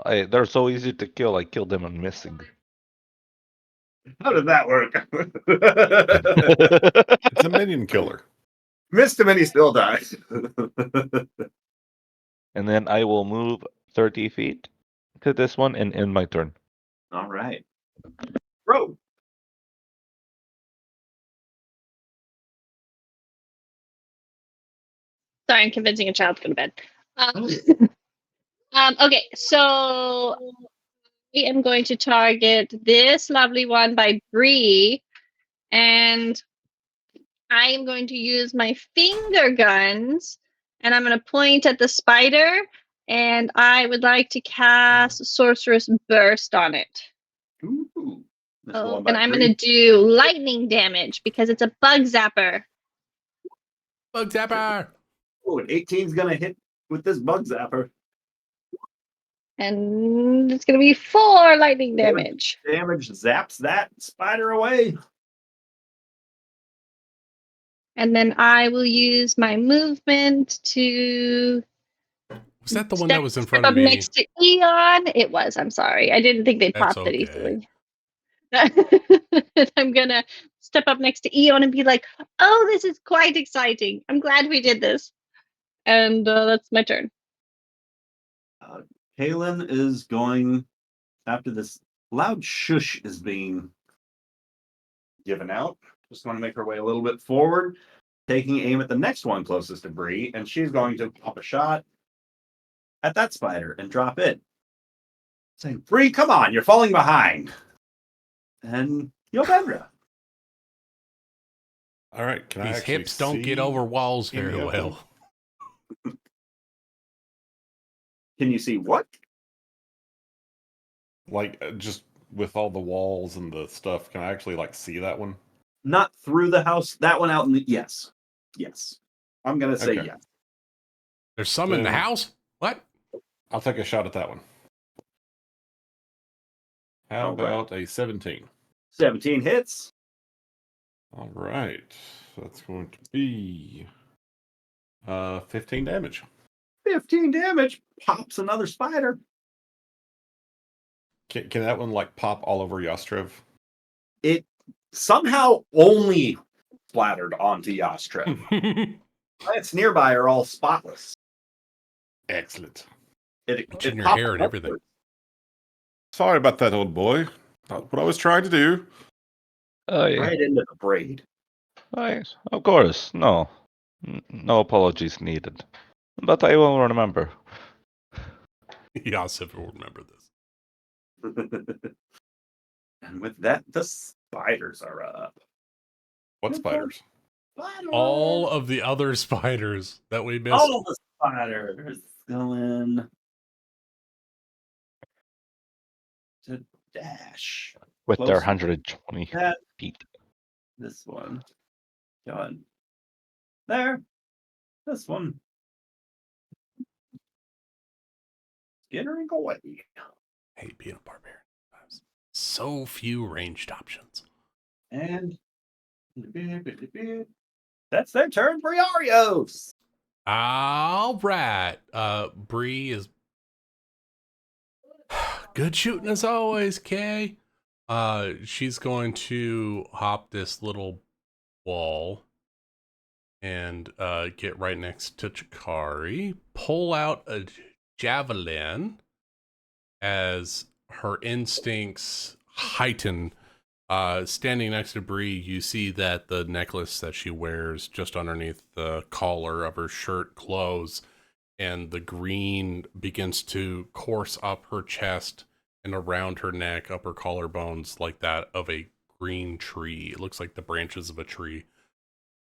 yeah, they're so easy to kill. I killed them and missing. How did that work? It's a minion killer. Missed him and he still dies. And then I will move 30 feet to this one and end my turn. All right. Bro. Sorry, I'm convincing a child to go to bed. Okay, so I am going to target this lovely one by Bree, and I am going to use my finger guns, and I'm going to point at the spider, and I would like to cast Sorceress Burst on it. Ooh. Oh, and I'm going to do lightning damage because it's a bug zapper. Bug zapper. Oh, an 18's gonna hit with this bug zapper. And it's going to be 4 lightning damage. Damage zaps that spider away. And then I will use my movement to Was that the one that was in front step of up me? next to Eon. It was. I'm sorry. I didn't think they'd That's pop that okay. easily. I'm gonna step up next to Eon and be like, "Oh, this is quite exciting. I'm glad we did this." And that's my turn. Kaylin is going after this loud shush is being given out. Just going to make her way a little bit forward, taking aim at the next one closest to Bree, and she's going to pop a shot at that spider and drop it. Saying, Bree, come on, you're falling behind. And Yobendra. All right, can I These actually hips don't get see over walls any very of them? well. Can you see what? Like just with all the walls and the stuff, can I actually like see that one? Not through the house. That one out in the yes. Yes. I'm gonna say Okay. yes. There's some in the Then- house? What? I'll take a shot at that one. How All right. about a 17? 17 hits. All right. So that's going to be 15 damage. 15 damage. Pops another spider. Can that one like pop all over Yostrev? It somehow only splattered onto Yostrev. Plants nearby are all spotless. Excellent. It In your popped hair and everything. upwards. Sorry about that, old boy. Not what I was trying to do. Right into the braid. Of course, no. No apologies needed. But I will remember. Yosef will remember this. And with that, the spiders are up. What spiders? All of the other spiders that we missed. All the spiders going to dash. With their Close. 120 That feet. this one. Going there. This one. Skittering away. Hey, being a barbarian. So few ranged options. And that's their turn, Briarios. All right. Bree is good shooting as always, Kay. She's going to hop this little wall and get right next to Chikari, pull out a javelin as her instincts heighten. Standing next to Bree, you see that the necklace that she wears just underneath the collar of her shirt glows, and the green begins to course up her chest and around her neck, up her collarbones, like that of a green tree. It looks like the branches of a tree.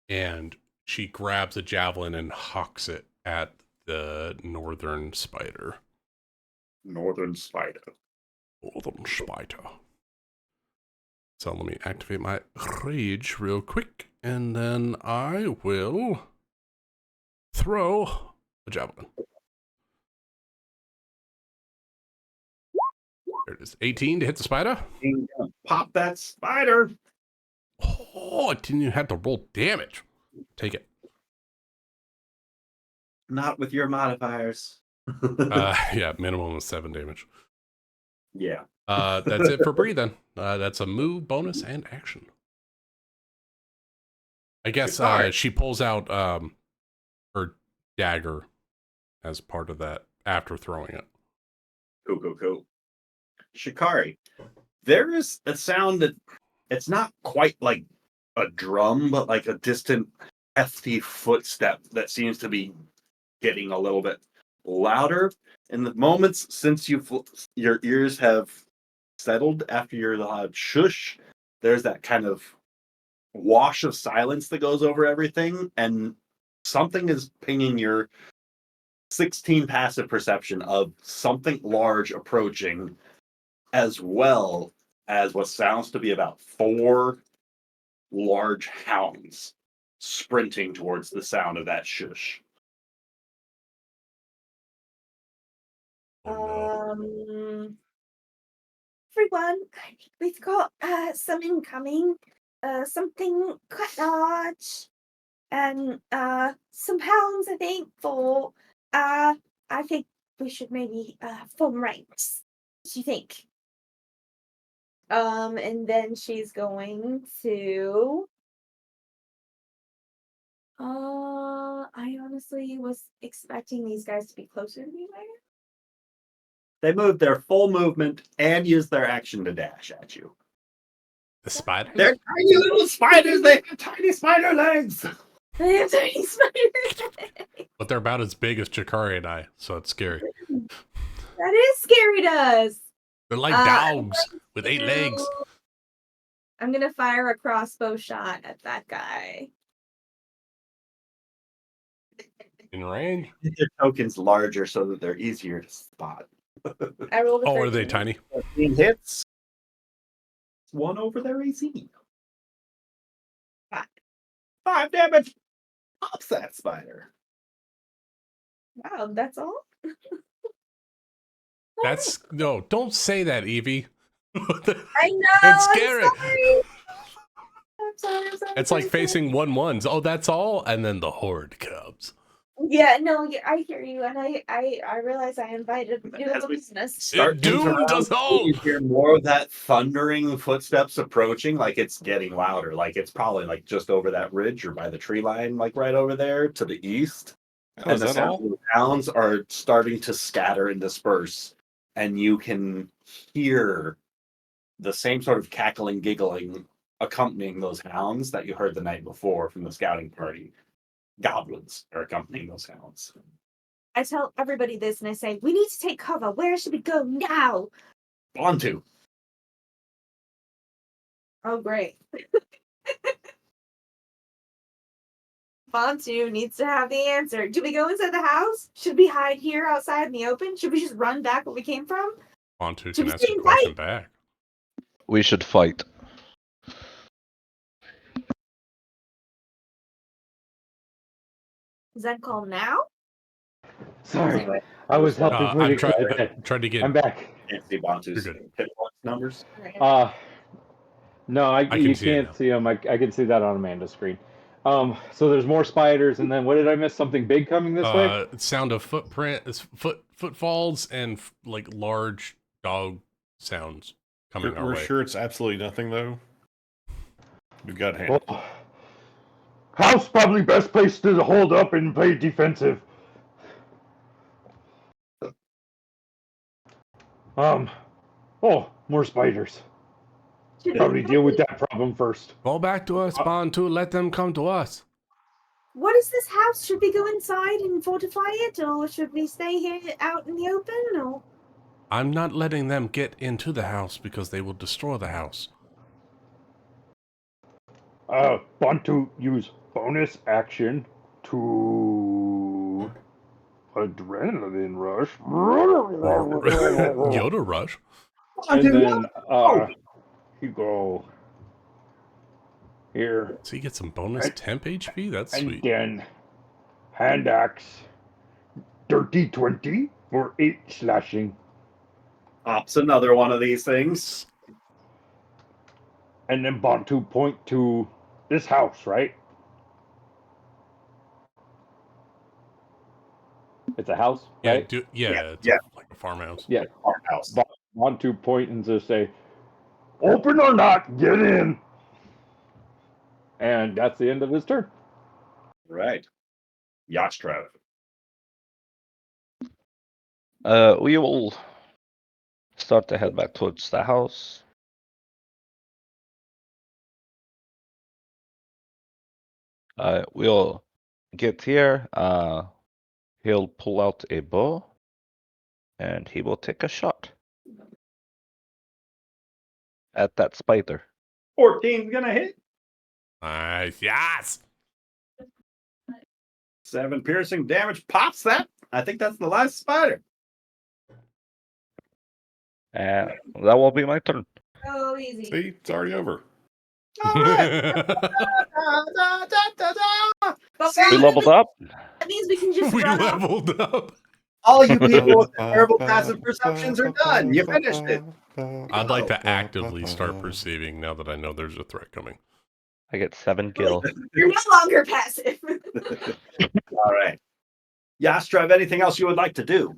And she grabs a javelin and hucks it at the northern spider. Northern spider. Northern spider. So let me activate my rage real quick, and then I will throw a javelin. There it is. 18 to hit the spider. Pop that spider. Oh, I didn't even have to roll damage. Take it. Not with your modifiers. Yeah, minimum of 7 damage. Yeah. That's it for Bree then. That's a move, bonus, and action. I guess she pulls out her dagger as part of that after throwing it. Cool. Shikari, there is a sound that it's not quite like a drum, but like a distant, hefty footstep that seems to be getting a little bit louder. In the moments since your ears have settled after your loud shush, there's that kind of wash of silence that goes over everything, and something is pinging your 16 passive perception of something large approaching, as well as what sounds to be about 4 large hounds sprinting towards the sound of that shush. Oh, no. Everyone, I think we've got some incoming. Something quite large, and some hounds. I think for I think we should maybe form ranks. What do you think? And then she's going to. I honestly was expecting these guys to be closer to me, right? They move their full movement and use their action to dash at you. The spiders? They're tiny little spiders. They have tiny spider legs. They have tiny spiders. But they're about as big as Chikari and I, so it's scary. That is scary to us. They're like dogs with 8 legs. I'm gonna fire a crossbow shot at that guy. In range? Their tokens larger so that they're easier to spot. I rolled a Oh, are they 13. tiny? 13 hits. One over their AC. 5 damage. Pops that spider. Wow, that's all? That's no. Don't say that, Evie. I know. It's scary. I'm sorry. I'm sorry. It's like facing 1/1s. Oh, that's all, and then the horde comes. Yeah, no, yeah, I hear you, and I realize I invited you to As the we business. start to doomed turn us around, all. you hear more of that thundering footsteps approaching, like it's getting louder. Like it's probably like just over that ridge or by the tree line, like right over there to the east. Oh, And is the that sound all? of the sounds are starting to scatter and disperse, and you can hear the same sort of cackling, giggling accompanying those hounds that you heard the night before from the scouting party. Goblins are accompanying those hounds. I tell everybody this, and I say, we need to take cover. Where should we go now? Onto. Oh, great. Fontu needs to have the answer. Do we go inside the house? Should we hide here outside in the open? Should we just run back where we came from? Onto Should can we ask stay a and question fight? back. We should fight. Is that call now? Sorry, Anyway, I was helping I'm putting to bed. trying to get. I'm back. Can't see Bantu's You're good. hit point numbers. No, I can you see it can't now. see them. I can see that on Amanda's screen. So there's more spiders, and then what did I miss? Something big coming this way? Sound of footfalls and like large dog sounds coming our We're way. sure it's absolutely nothing, though. We've got hand. Well, house probably best place to hold up and play defensive. Oh, more spiders. Probably deal with that problem first. Fall back to us, Bantu. Let them come to us. What is this house? Should we go inside and fortify it, or should we stay here out in the open? Or I'm not letting them get into the house because they will destroy the house. Want to use bonus action to adrenaline rush. Yoda rush. And then you go here, So you get some bonus temp HP. That's and sweet. then hand axe, dirty 20 for 8 slashing, Ops another one of these things. and then Bantu point to this house, right? it's a house, Yeah, right? it's Yeah. like a farmhouse. Yeah. House. Bantu point and just say, Open or not, get in. and that's the end of his turn. Right. Yachtrav. We will start to head back towards the house. We'll get here. He'll pull out a bow, and he will take a shot at that spider. 14's gonna hit. Nice. Yes. 7 piercing damage. Pops that. I think that's the last spider. And that will be my turn. oh, easy. See, it's already over. All right. But We leveled up. that means we can just We run off. leveled up. All you people with terrible passive perceptions are done. You finished it. I'd like to actively start perceiving now that I know there's a threat coming. I get 7 gil. You're no longer passive. All right. Yastrav, anything else you would like to do?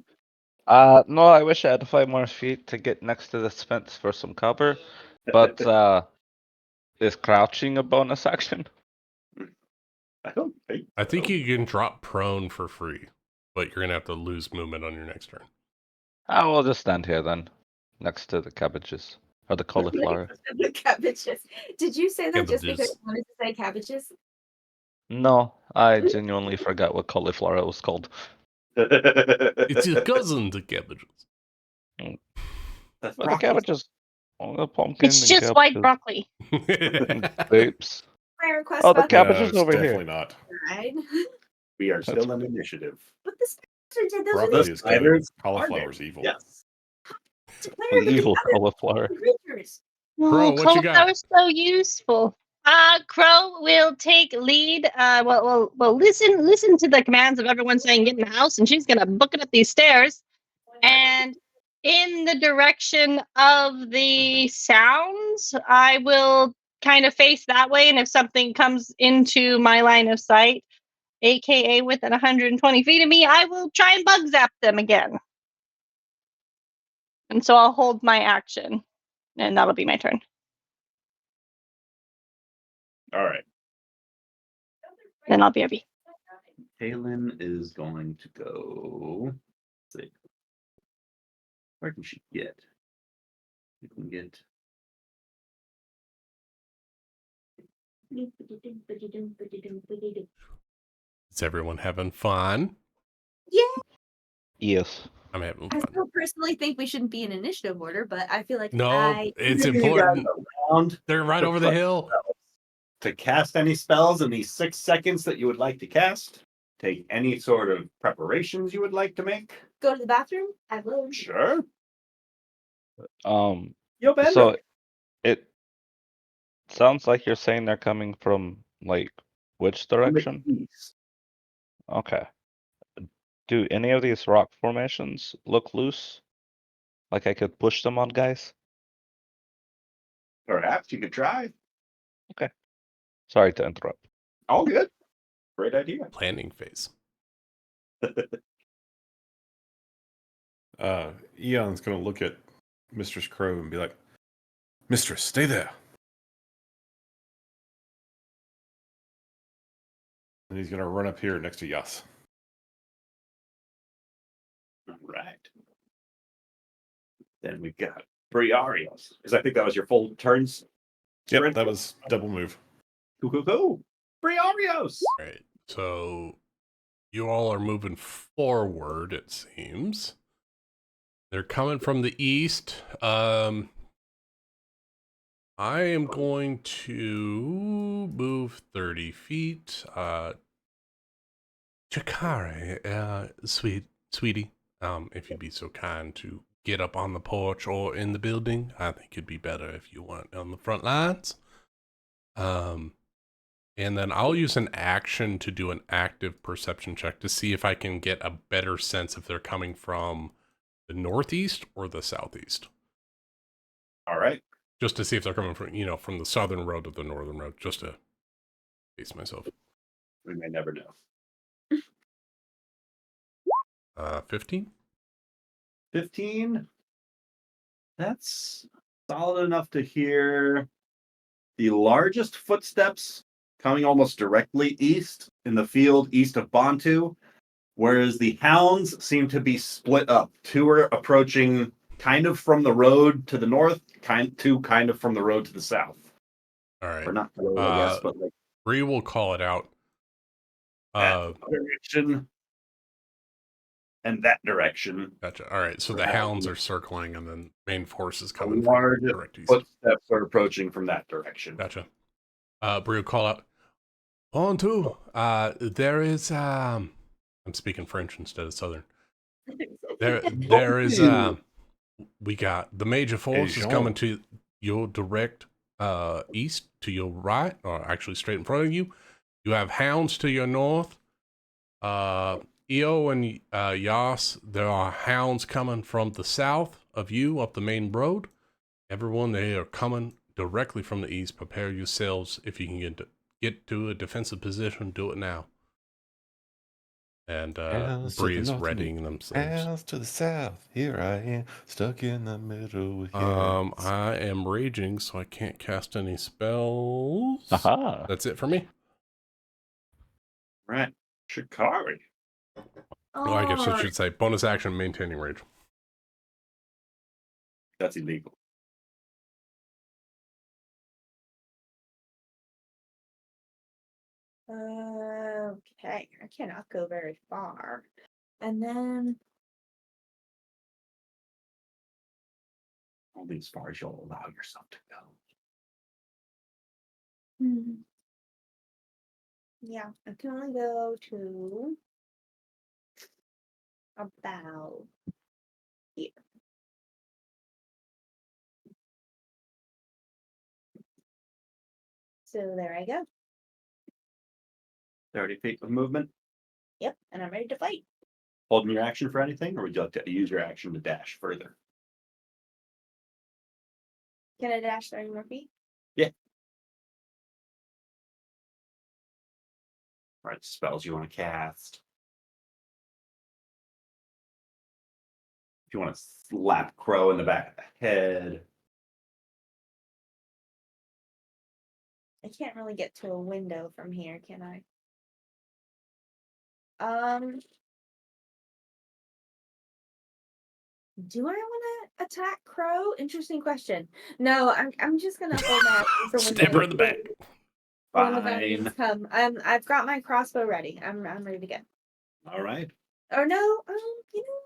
No, I wish I had 5 more feet to get next to this fence for some cover, but is crouching a bonus action? I don't think. I think you can drop prone for free, but you're gonna have to lose movement on your next turn. I will just stand here then, next to the cabbages or the cauliflower. The cabbages. Did you say that just because Cabbages. you wanted to say cabbages? No, I genuinely forgot what cauliflower was called. It's your cousin, the cabbages. That's But the cabbages, Oh, the pumpkin It's and just white cabbages broccoli. and grapes. My request Oh, the button. cabbage No, is it's over definitely here. not. Right. We are That's still in initiative. But the spiders did those Broccoli are The is good. spiders are Cauliflower's there. evil. Yes. the The with the evil other cauliflower. creatures. Crow, Oh, what you got? cauliflower's so useful. Crow will take lead. Well, listen to the commands of everyone saying get in the house, and she's gonna book it up these stairs. And in the direction of the sounds, I will kind of face that way. And if something comes into my line of sight, aka within 120 feet of me, I will try and bug zap them again. And so I'll hold my action, and that'll be my turn. All right. Then I'll BRB. Kaylin is going to go. Let's see. Where can she get? You can get. Is everyone having fun? Yeah. Yes. I'm having I fun. still personally think we shouldn't be in initiative order, but I feel like No, it's Give you important. guys a round They're right to over the prep hill. spells. To cast any spells in these 6 seconds that you would like to cast. Take any sort of preparations you would like to make. go to the bathroom. I will. Sure. So Yo, Bendo. it sounds like you're saying they're coming from like which From the direction? east. Okay. Do any of these rock formations look loose? Like I could push them on guys? Perhaps you could try. Sorry to interrupt. All good. Great idea. Planning phase. Eon's going to look at Mistress Crow and be like, Mistress, stay there. And he's going to run up here next to Yas. All right. Then we've got Briarios. Because I think that was your full turns. Yep, sprint. that was double move. Cool. Briarios. All right. So you all are moving forward, it seems. They're coming from the east. I am going to move 30 feet. Chakari, sweetie, if you'd be so kind to get up on the porch or in the building. I think it'd be better if you weren't on the front lines. And then I'll use an action to do an active perception check to see if I can get a better sense if they're coming from the northeast or the southeast. All right. Just to see if they're coming from, from the southern road to the northern road, just to face myself. We may never know. 15? 15. That's solid enough to hear the largest footsteps coming almost directly east in the field east of Bantu, whereas the hounds seem to be split up. 2 are approaching kind of from the road to the north, 2 kind of from the road to the south. All right. Or not the road, I guess, but like Bree will call it out. that direction and that direction. Gotcha. All right. So the hounds are circling and then main force is The coming from largest direct east. footsteps are approaching from that direction. Gotcha. Bree will call out. On two. There is I'm speaking French instead of Southern. There is we got the major force is coming to your direct east to your right, or actually straight in front of you. You have hounds to your north. Io and Yas, there are hounds coming from the south of you up the main road. Everyone, they are coming directly from the east. Prepare yourselves. If you can get to a defensive position, do it now. And Bree is readying themselves. House to the south, here I am, stuck in the middle with I am raging, so I can't cast any spells. Aha. That's it for me. Right. Shikari. Well, I guess I should say bonus action, maintaining rage. That's illegal. Okay, I cannot go very far. And then Only as far as you'll allow yourself to go. Yeah, I can only go to about here. So there I go. 30 feet of movement. Yep, and I'm ready to fight. Holding your action for anything, or would you like to use your action to dash further? Can I dash 30 more feet? All right, spells you want to cast. If you want to slap Crow in the back of the head. I can't really get to a window from here, can I? Do I want to attack Crow? Interesting question. No, I'm just gonna hold my action for when Stab her in the back. when the Fine. goblins come. I've got my crossbow ready. I'm ready to go. All right. Or no, you know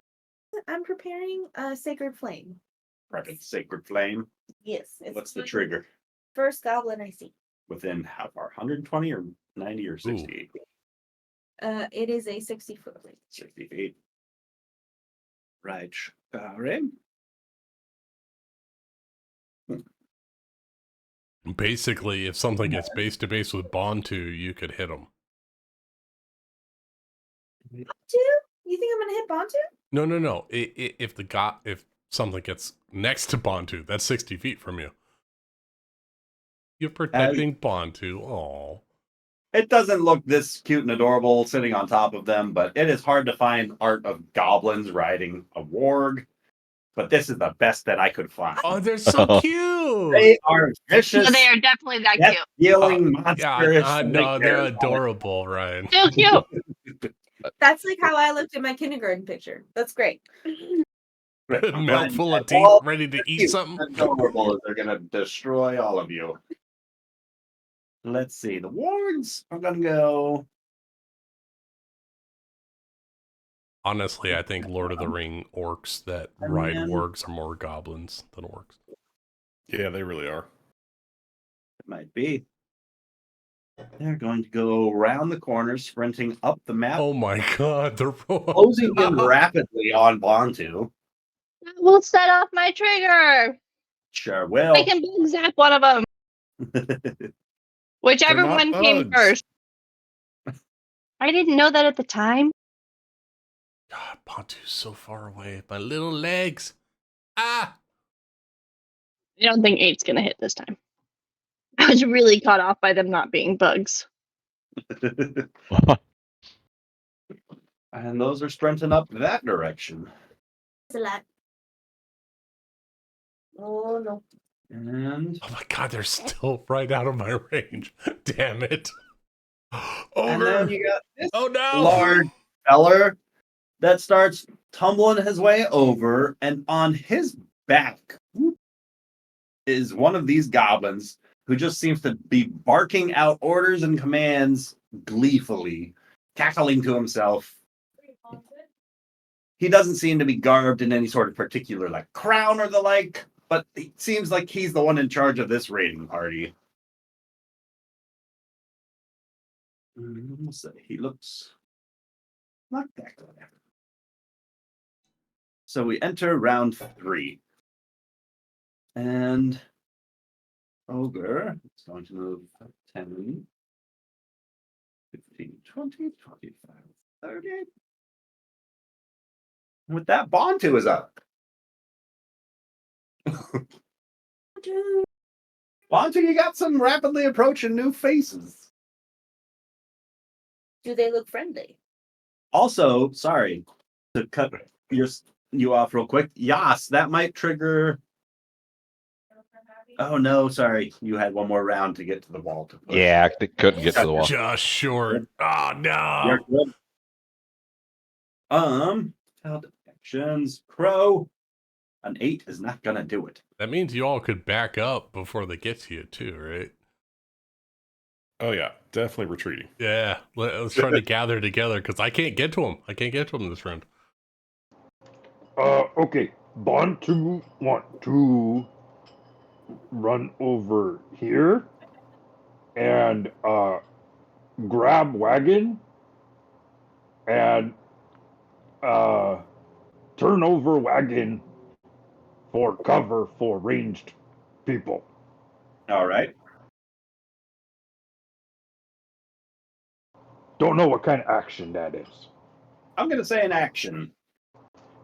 what? I'm preparing a sacred flame. Rapid Sacred Flame. Yes. It's What's the trigger? first goblin I see. Within how far? 120 or 90 or 60? It is a 60-foot range. 60 feet. Right. All right. Basically, if something gets base to base with Bontu, you could hit them. Bantu? You think I'm gonna hit Bantu? No. If something gets next to Bontu, that's 60 feet from you. You're protecting Bontu. Oh. It doesn't look this cute and adorable sitting on top of them, but it is hard to find art of goblins riding a warg. But this is the best that I could find. Oh, they're so cute. They are vicious, No, they are definitely that cute. dealing monsters. No, they're adorable, Ryan. So cute. That's like how I looked at my kindergarten picture. That's great. Mouth full of teeth, ready to eat something. Adorable. They're gonna destroy all of you. Let's see. The wargs are gonna go. Honestly, I think Lord of the Ring orcs that ride wargs are more goblins than orcs. Yeah, they really are. It might be. They're going to go around the corner, sprinting up the map, Oh my god, they're closing in rapidly on Bontu. That will set off my trigger. Sure will. I can bug zap one of them. Whichever They're not one came bugs. first. I didn't know that at the time. God, Bontu's so far away. My little legs. Ah! I don't think 8's gonna hit this time. I was really caught off by them not being bugs. And those are sprinting up that direction. It's a lot. Oh no. And Oh my god, they're still right out of my range. Damn it. and Ogre! then you got this Oh no! large feller that starts tumbling his way over, and on his back is one of these goblins who just seems to be barking out orders and commands gleefully, cackling to himself. He doesn't seem to be garbed in any sort of particular like crown or the like, but it seems like he's the one in charge of this raiding party. So he looks not that good. So we enter round 3. And Ogre is going to move 10, 15, 20, 25, 30. And with that, Bontu is up. Bontu, you got some rapidly approaching new faces. Do they look friendly? Also, sorry to cut you off real quick. Yas, that might trigger. Oh no, sorry. You had one more round to get to the wall to push. Yeah, they couldn't get to the wall. Just short. Oh You're no! good. Held actions. Crow. An 8 is not gonna do it. That means you all could back up before they get to you too, right? Oh yeah, definitely retreating. Yeah, let's try to gather together because I can't get to them. I can't get to them this round. Okay. Bantu want to run over here and grab wagon and turn over wagon for cover for ranged people. All right. Don't know what kind of action that is. I'm gonna say an action.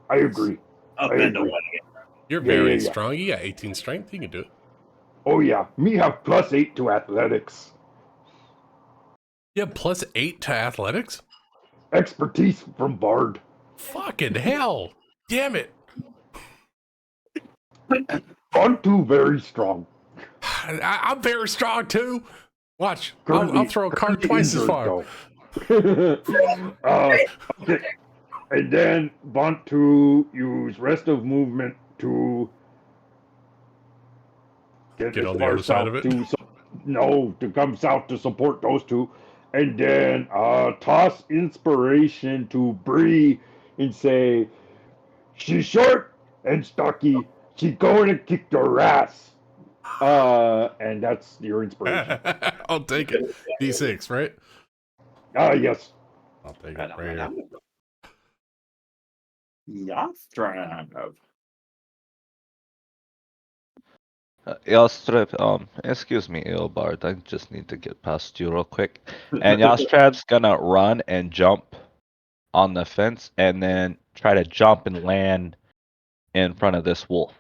I agree. Up I into agree. one. You're Yeah, very yeah, yeah. strong. You got 18 strength. You can do it. Oh yeah, me have +8 to athletics. You have +8 to athletics? Expertise from Bard. Fucking hell. Damn it. Bantu very strong. I'm very strong too. Watch. Currently, I'll throw a card currently twice as injured, far. though. Okay. And then Bantu use rest of movement to get Get as on the far other side of south it. to come south to support those two. And then toss inspiration to Bree and say, she's short and stocky. She's going to kick your ass. And that's your inspiration. I'll take it. D6, right? Yes. I'll take it right here. Yastrab. Yastreb, excuse me, Eobard, I just need to get past you real quick. And Yastreb's gonna run and jump on the fence and then try to jump and land in front of this wolf.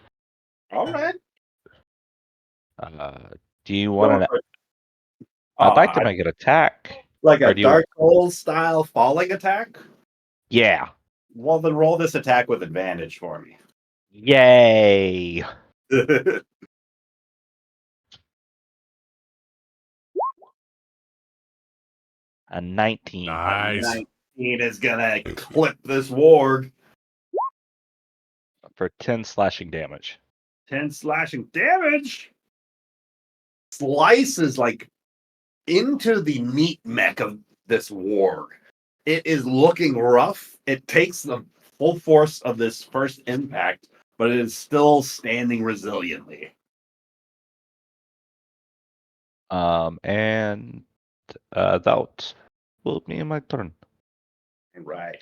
All right. Do you want to? Uh, I'd like to make an attack. like Or a do you? Dark Souls style falling attack. Yeah. Well, then roll this attack with advantage for me. Yay. A 19. Nice. 19 is gonna clip this warg. For 10 slashing damage. 10 slashing damage. Slices like into the meat mech of this warg. It is looking rough. It takes the full force of this first impact, but it is still standing resiliently. And that will be my turn. Right.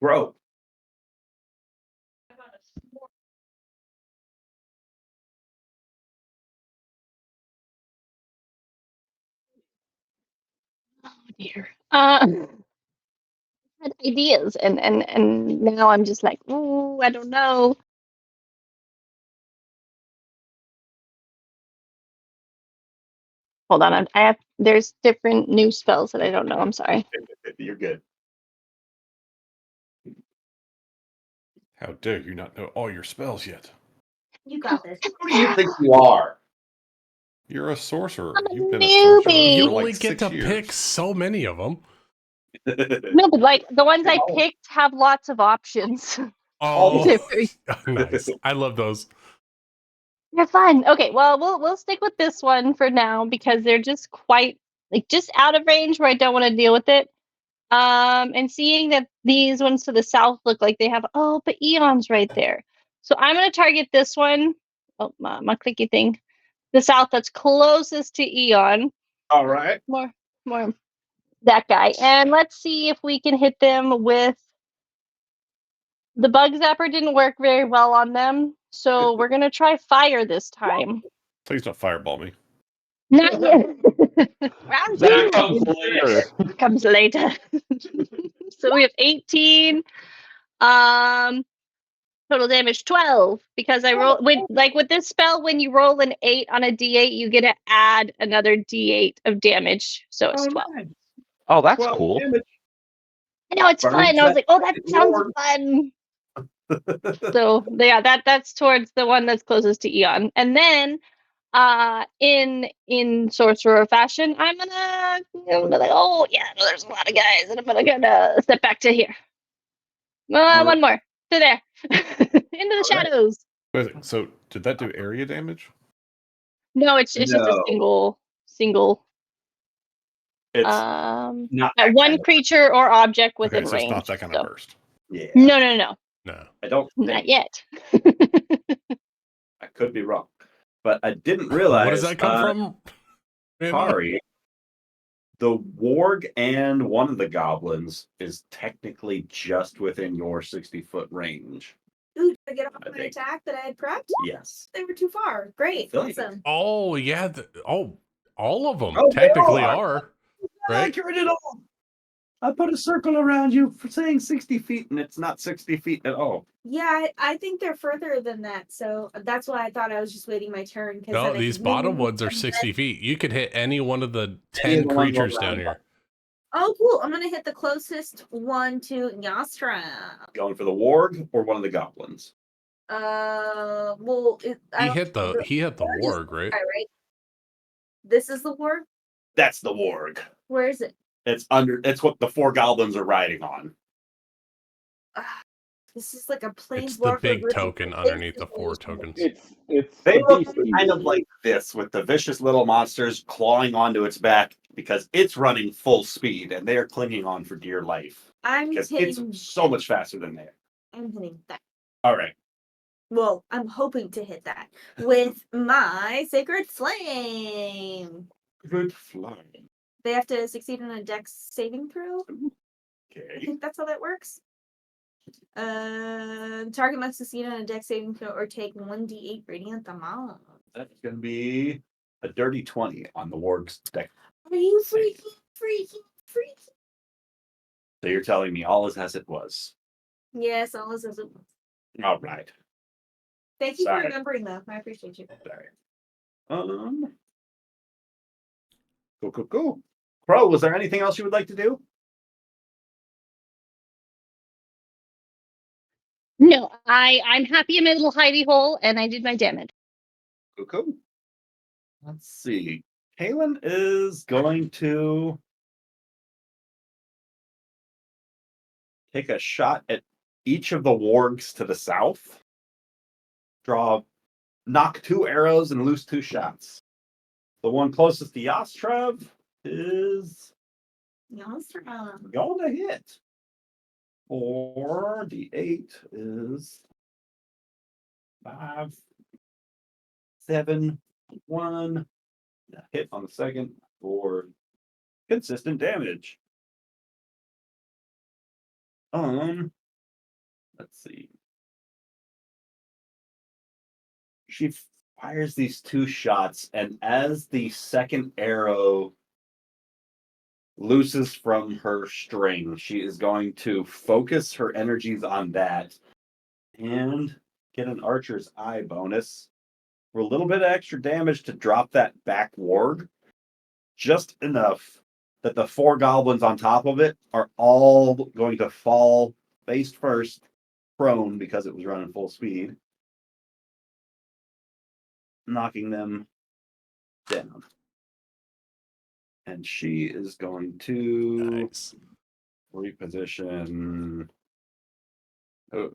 Grow. Oh dear. Had ideas and now I'm just like, ooh, I don't know. Hold on, I have there's different new spells that I don't know. I'm sorry. You're good. How dare you not know all your spells yet? You got this. Who do you think you are? You're a sorcerer. I'm a You've been a sorcerer newbie. You for only like get 6 to years. pick so many of them. No, but like the ones I Oh. picked have lots of options. Oh, They're very- nice. I love those. They're fun. Okay, well we'll stick with this one for now because they're just quite like just out of range where I don't want to deal with it. And seeing that these ones to the south look like they have but Eon's right there. So I'm gonna target this one. Oh my clicky thing. The south that's closest to Eon. All right. More that guy. And let's see if we can hit them with the bug zapper didn't work very well on them. So we're gonna try fire this time. Please don't fireball me. Not yet. Round That two comes later. comes later. So we have 18. Total damage 12 because I roll with this spell when you roll an 8 on a d8 you get to add another d8 of damage, so it's 12. Nice. Oh, that's 12 cool. damage. I know it's Burns fun. I was that like, oh, that fucking sounds lord. fun. So yeah, that's towards the one that's closest to Eon, and then in sorcerer fashion, I'm gonna like, oh yeah, no, there's a lot of guys, and I'm gonna step back to here. One more to there, into the shadows. Wait, so did that do area damage? No, it's just a No. single. It's Not that one kind of- creature or object Okay, within so it's range. not that kind of burst. Yeah. No. No. I don't Not think. yet. I could be wrong, but I didn't realize. What does that come from? Randy? Kari, the warg and one of the goblins is technically just within your 60-foot range. Ooh, did I get off I my think. attack that I had prepped? Yes. They were too far. Great. feel like Awesome. Oh yeah. All of them Oh, they technically are. are. Right? Accurate at all. I put a circle around you for saying 60 feet, and it's not 60 feet at all. Yeah, I think they're further than that. So that's why I thought I was just waiting my turn. No, then I these could bottom move ones are and 60 feet. You could hit any one of the Any of 10 the ones creatures around down here. Oh, cool. I'm going to hit the closest one to Yastra. Going for the warg or one of the goblins? Well, He hit the warg is warg, right? right? This is the warg? That's the warg. Where is it? It's what the 4 goblins are riding on. This is like a It's the planeswalker big with token underneath the 4 tokens. It's They a look beast. kind of like this, with the vicious little monsters clawing onto its back because it's running full speed and they are clinging on for dear life. I'm Because hitting. it's so much faster than they are. I'm hitting that. All right. Well, I'm hoping to hit that with my Sacred Flame. Good flying. They have to succeed in a dex saving throw. I Okay. think that's how that works. Target must succeed on a dex saving throw or take 1d8 radiant damage. That's going to be a dirty 20 on the warg's deck. Are you Save. freaking? So you're telling me all is as it was. Yes, all is as it was. All right. Thank you Sorry. for remembering, though. I appreciate you. Sorry. Cool. Crow, was there anything else you would like to do? No, I'm happy in my little hidey hole, and I did my damage. Cool. Let's see. Kaylin is going to take a shot at each of the wargs to the south. Knock 2 arrows and loose 2 shots. The one closest to Yastrev is Yastra. going to hit. Or the 8 is 5, 7, 1. Hit on the second for consistent damage. Let's see. She fires these 2 shots, and as the second arrow looses from her string, she is going to focus her energies on that and get an Archer's Eye bonus for a little bit of extra damage to drop that back warg, just enough that the 4 goblins on top of it are all going to fall face first, prone because it was running full speed, knocking them down. And she is going to Nice. reposition. Oh.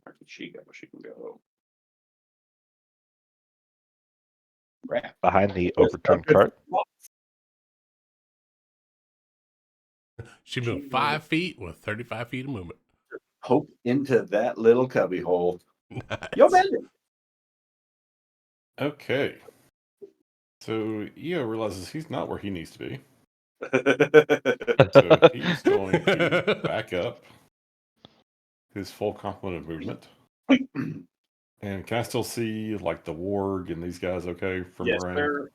Where can she go? She can go. Crap. Behind the overturned cart. She moved 5 feet with 35 feet of movement. Poke into that little cubby hole. Nice. Yo, Bender. Okay. So Eo realizes he's not where he needs to be. So he's going to back up his full complement of movement. And can I still see like the warg and these guys okay from Yes, where I am? sir.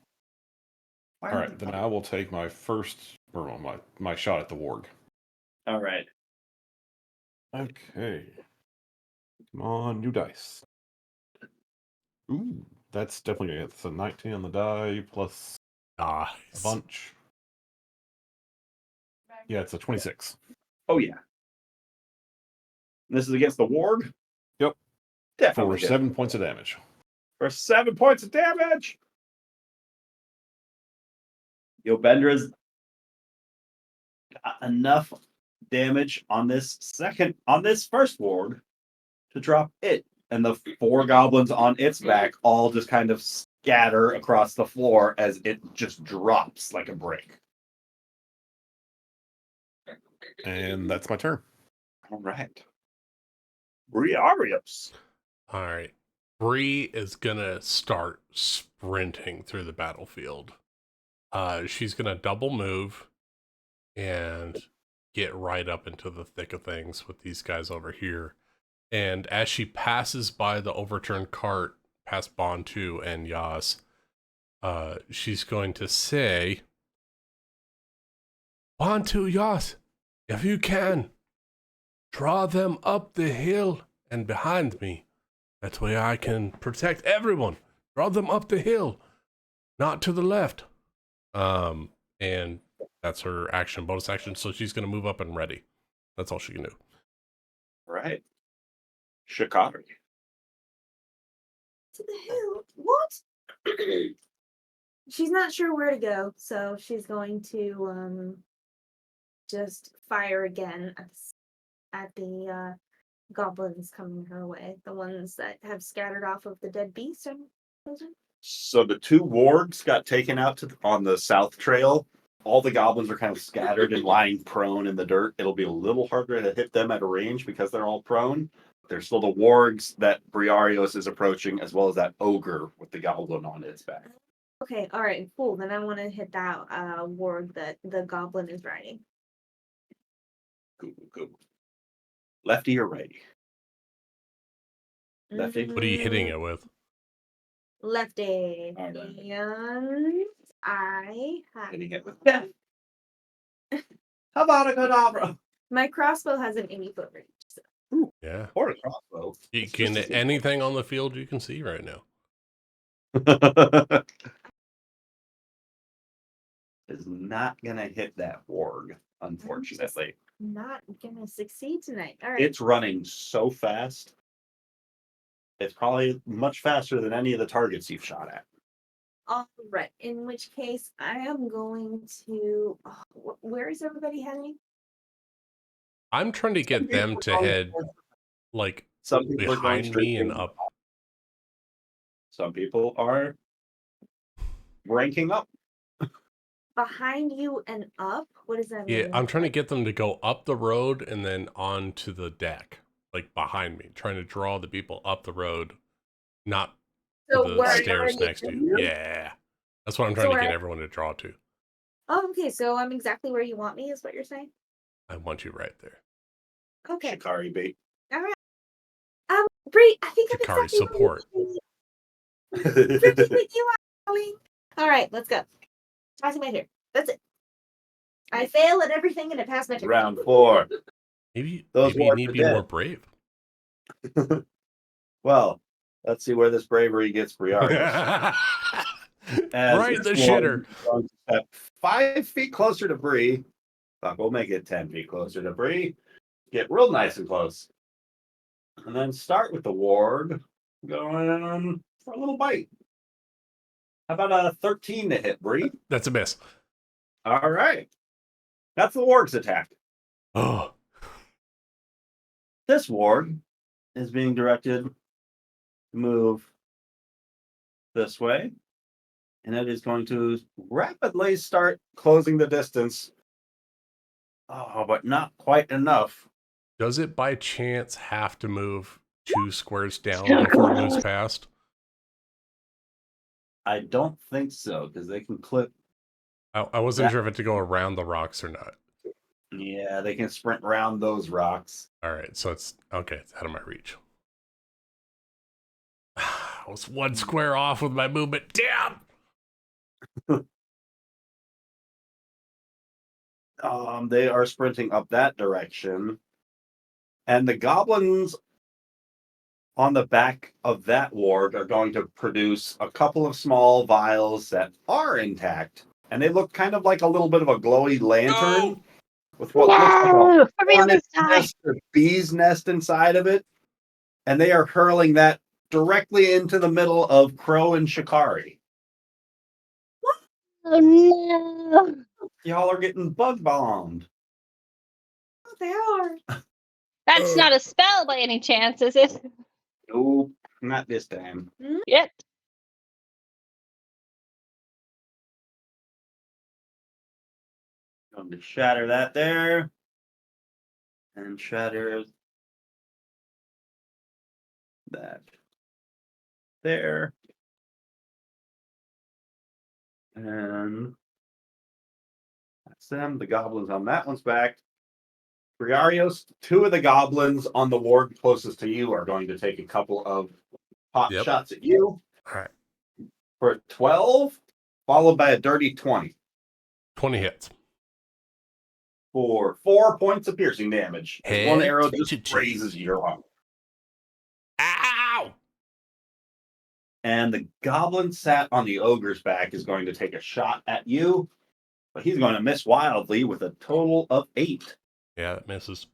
All right, then I will take my first my shot at the warg. All right. Okay. Come on, new dice. Ooh, that's definitely it's a 19 on the die plus a Nice. bunch. Yeah, it's a 26. Oh yeah. This is against the warg. Yep. Definitely For 7 points of damage. For 7 points of damage. Yo, Bendra's got enough damage on this first warg to drop it, and the 4 goblins on its back all just kind of scatter across the floor as it just drops like a brick. And that's my turn. All right. Briarius. All right. Bree is gonna start sprinting through the battlefield. She's gonna double move and get right up into the thick of things with these guys over here. And as she passes by the overturned cart, past Bontu and Yas, she's going to say, Bontu, Yas, if you can, draw them up the hill and behind me. That way I can protect everyone. Draw them up the hill, not to the left. And that's her action, bonus action. So she's going to move up and ready. That's all she can do. Right. Shikari. To the hill. What? She's not sure where to go, so she's going to just fire again at the goblins coming her way. The ones that have scattered off of the dead beast, I'm supposing. So the two wargs got taken out on the south trail. All the goblins are kind of scattered and lying prone in the dirt. It'll be a little harder to hit them at a range because they're all prone. There's still the wargs that Briarios is approaching, as well as that ogre with the goblin on its back. Okay, all right, cool. Then I want to hit that warg that the goblin is riding. Go. Lefty or righty? Lefty. What are you hitting it with? Lefty. All right. And I have Hitting it with death. How about a cadabra? my crossbow has an 80-foot range. So. Yeah. Or a crossbow. You It's can just as anything on the field you can see right now. Is not gonna hit that warg, unfortunately. Not gonna succeed tonight. All right. It's running so fast. It's probably much faster than any of the targets you've shot at. All right. In which case, I am going to. Where is everybody heading? I'm trying to get them to head like Some people are going behind straight me and to- up. Some people are ranking up. Behind you and up? What does that mean? Yeah, I'm trying to get them to go up the road and then onto the deck, like behind me, trying to draw the people up the road, not So to the where stairs next to you. Yeah. That's what I'm trying to get everyone to draw to. Oh, okay. So I'm exactly where you want me, is what you're saying? I want you right there. Okay. Shikari bait. All right. Bree, I think Shikari I'm exactly support. With you are going. All right, let's go. Passing my turn. That's it. I fail at everything and I pass my turn. Round 4. Maybe Those you wards need are to be dead. more brave. Well, let's see where this bravery gets Briarius. Right, the shitter. 5 feet closer to Bree. Fuck, we'll make it 10 feet closer to Bree. Get real nice and close. And then start with the ward. Going for a little bite. How about a 13 to hit, Bree? That's a miss. All right. That's the ward's attack. Oh. This ward is being directed to move this way. And it is going to rapidly start closing the distance. Oh, but not quite enough. Does it by chance have to move 2 squares down before it moves past? I don't think so, because they can clip. I wasn't sure if it had to go around the rocks or not. Yeah, they can sprint around those rocks. All right, so it's okay. It's out of my reach. I was 1 square off with my movement. Damn. They are sprinting up that direction. And the goblins on the back of that ward are going to produce a couple of small vials that are intact. And they look kind of like a little bit of a glowy lantern with what looks like a hornet's nest or bee's nest inside of it. And they are hurling that directly into the middle of Crow and Shikari. Oh no! Y'all are getting bug bombed. Oh, they are. That's not a spell by any chance, is it? Nope, not this time. Yep. Going to shatter that there. And shatter that there. And that's them. The goblins on that one's back. Briarios, 2 of the goblins on the ward closest to you are going to take a couple of pot Yep. shots at you All right. for 12, followed by a dirty 20 20 hits. for 4 points of piercing damage. As one Head arrow to just two. grazes your arm. Ow! And the goblin sat on the ogre's back is going to take a shot at you, but he's going to miss wildly with a total of 8. Yeah, that misses.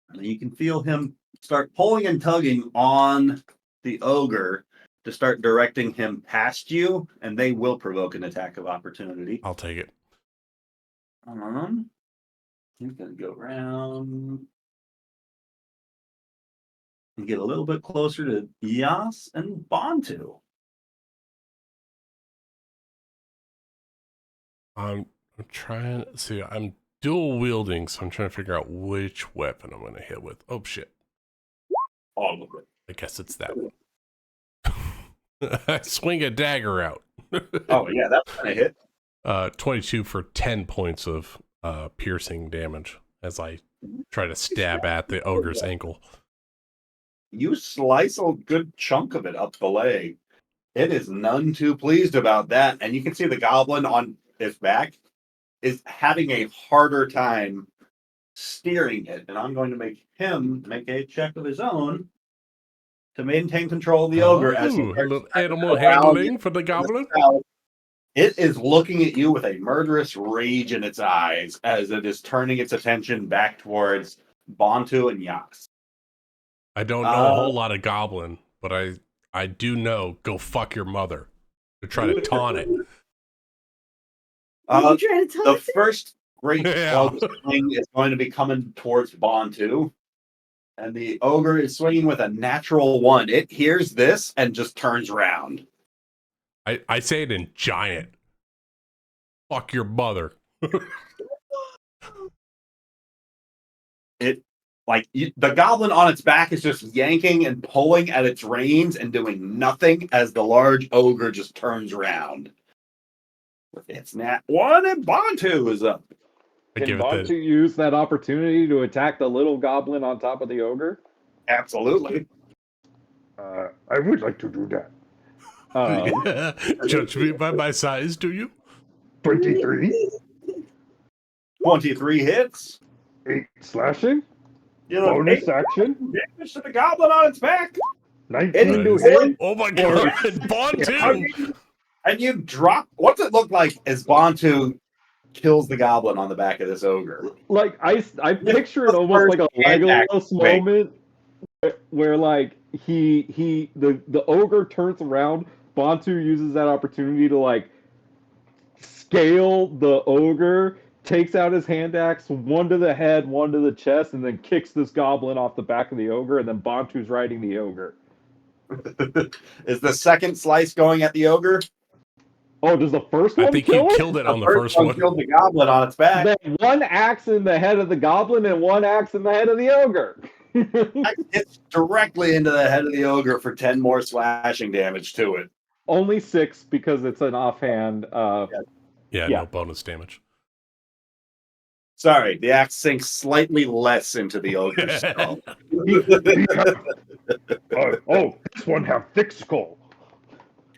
And you can feel him start pulling and tugging on the ogre to start directing him past you, and they will provoke an attack of opportunity. I'll take it. He's going to go around and get a little bit closer to Yas and Bantu. I'm trying to see. I'm dual wielding, so I'm trying to figure out which weapon I'm going to hit with. Oh, shit. All of it. I guess it's that one. I swing a dagger out. Oh, yeah, that's going to hit. 22 for 10 points of piercing damage as I try to stab at the ogre's ankle. You slice a good chunk of it up the leg. It is none too pleased about that. And you can see the goblin on its back is having a harder time steering it. And I'm going to make him make a check of his own to maintain control of the ogre. As he Oh, a starts little to animal go around handling for the goblin. south. It is looking at you with a murderous rage in its eyes as it is turning its attention back towards Bantu and Yas. I don't know a whole lot of goblin, but I do know go fuck your mother. To try to taunt it. You trying to tell The us? first great Yeah. club swing is going to be coming towards Bantu. And the ogre is swinging with a natural 1. It hears this and just turns around. I say it in giant. Fuck your mother. The goblin on its back is just yanking and pulling at its reins and doing nothing as the large ogre just turns around. With its nat 1 and Bantu is up. Can Bantu use that opportunity to attack the little goblin on top of the ogre? Absolutely. I would like to do that. Judge me by my size, do you? 23. 23 hits. 8 slashing. Bonus action. Damage to the goblin on its back. 19 to hit. Oh my god, Bantu! And you drop. What's it look like as Bantu kills the goblin on the back of this ogre? Like I picture it almost like a Legolas moment where like the ogre turns around, Bantu uses that opportunity to like scale the ogre, takes out his hand axe, 1 to the head, 1 to the chest, and then kicks this goblin off the back of the ogre, and then Bantu's riding the ogre. Is the second slice going at the ogre? Oh, does the first one I think kill you it? killed it on the first one. Killed the goblin on its back. Then 1 axe in the head of the goblin and 1 axe in the head of the ogre. Hits directly into the head of the ogre for 10 more slashing damage to it. Only 6 because it's an offhand. Yeah, no bonus damage. Sorry, the axe sinks slightly less into the ogre's skull. This one have thick skull.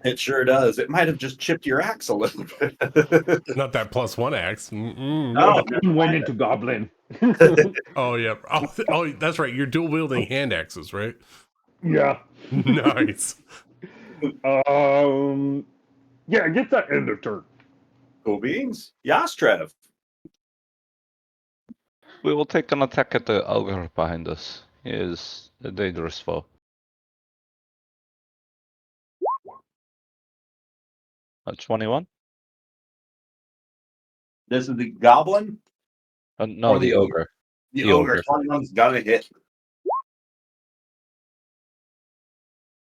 It sure does. It might have just chipped your axe a little bit. Not that +1 axe. No, went into goblin. Oh yeah. Oh, that's right. You're dual wielding hand axes, right? Yeah. Nice. Yeah, get that end of turn. Cool beans. Yastrev. We will take an attack at the ogre behind us. He is a dangerous foe. A 21? This is the goblin? No, Or the ogre. The ogre. 21's gonna hit.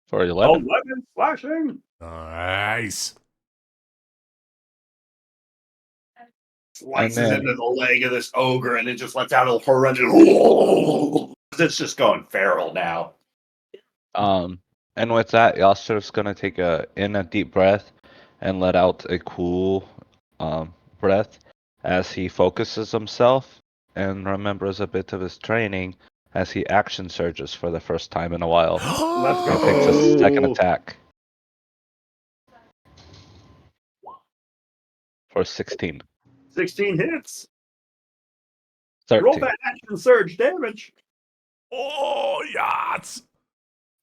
For 11? 11 slashing. Nice. slices then- into the leg of this ogre, and it just lets out a horrendous. It's just going feral now. And with that, Yasser's gonna take in a deep breath and let out a cool breath as he focuses himself and remembers a bit of his training as he action surges for the first time in a while. Let's He takes a second Oh. attack for 16. 16 hits. Roll 13. that action surge damage. Oh, yes.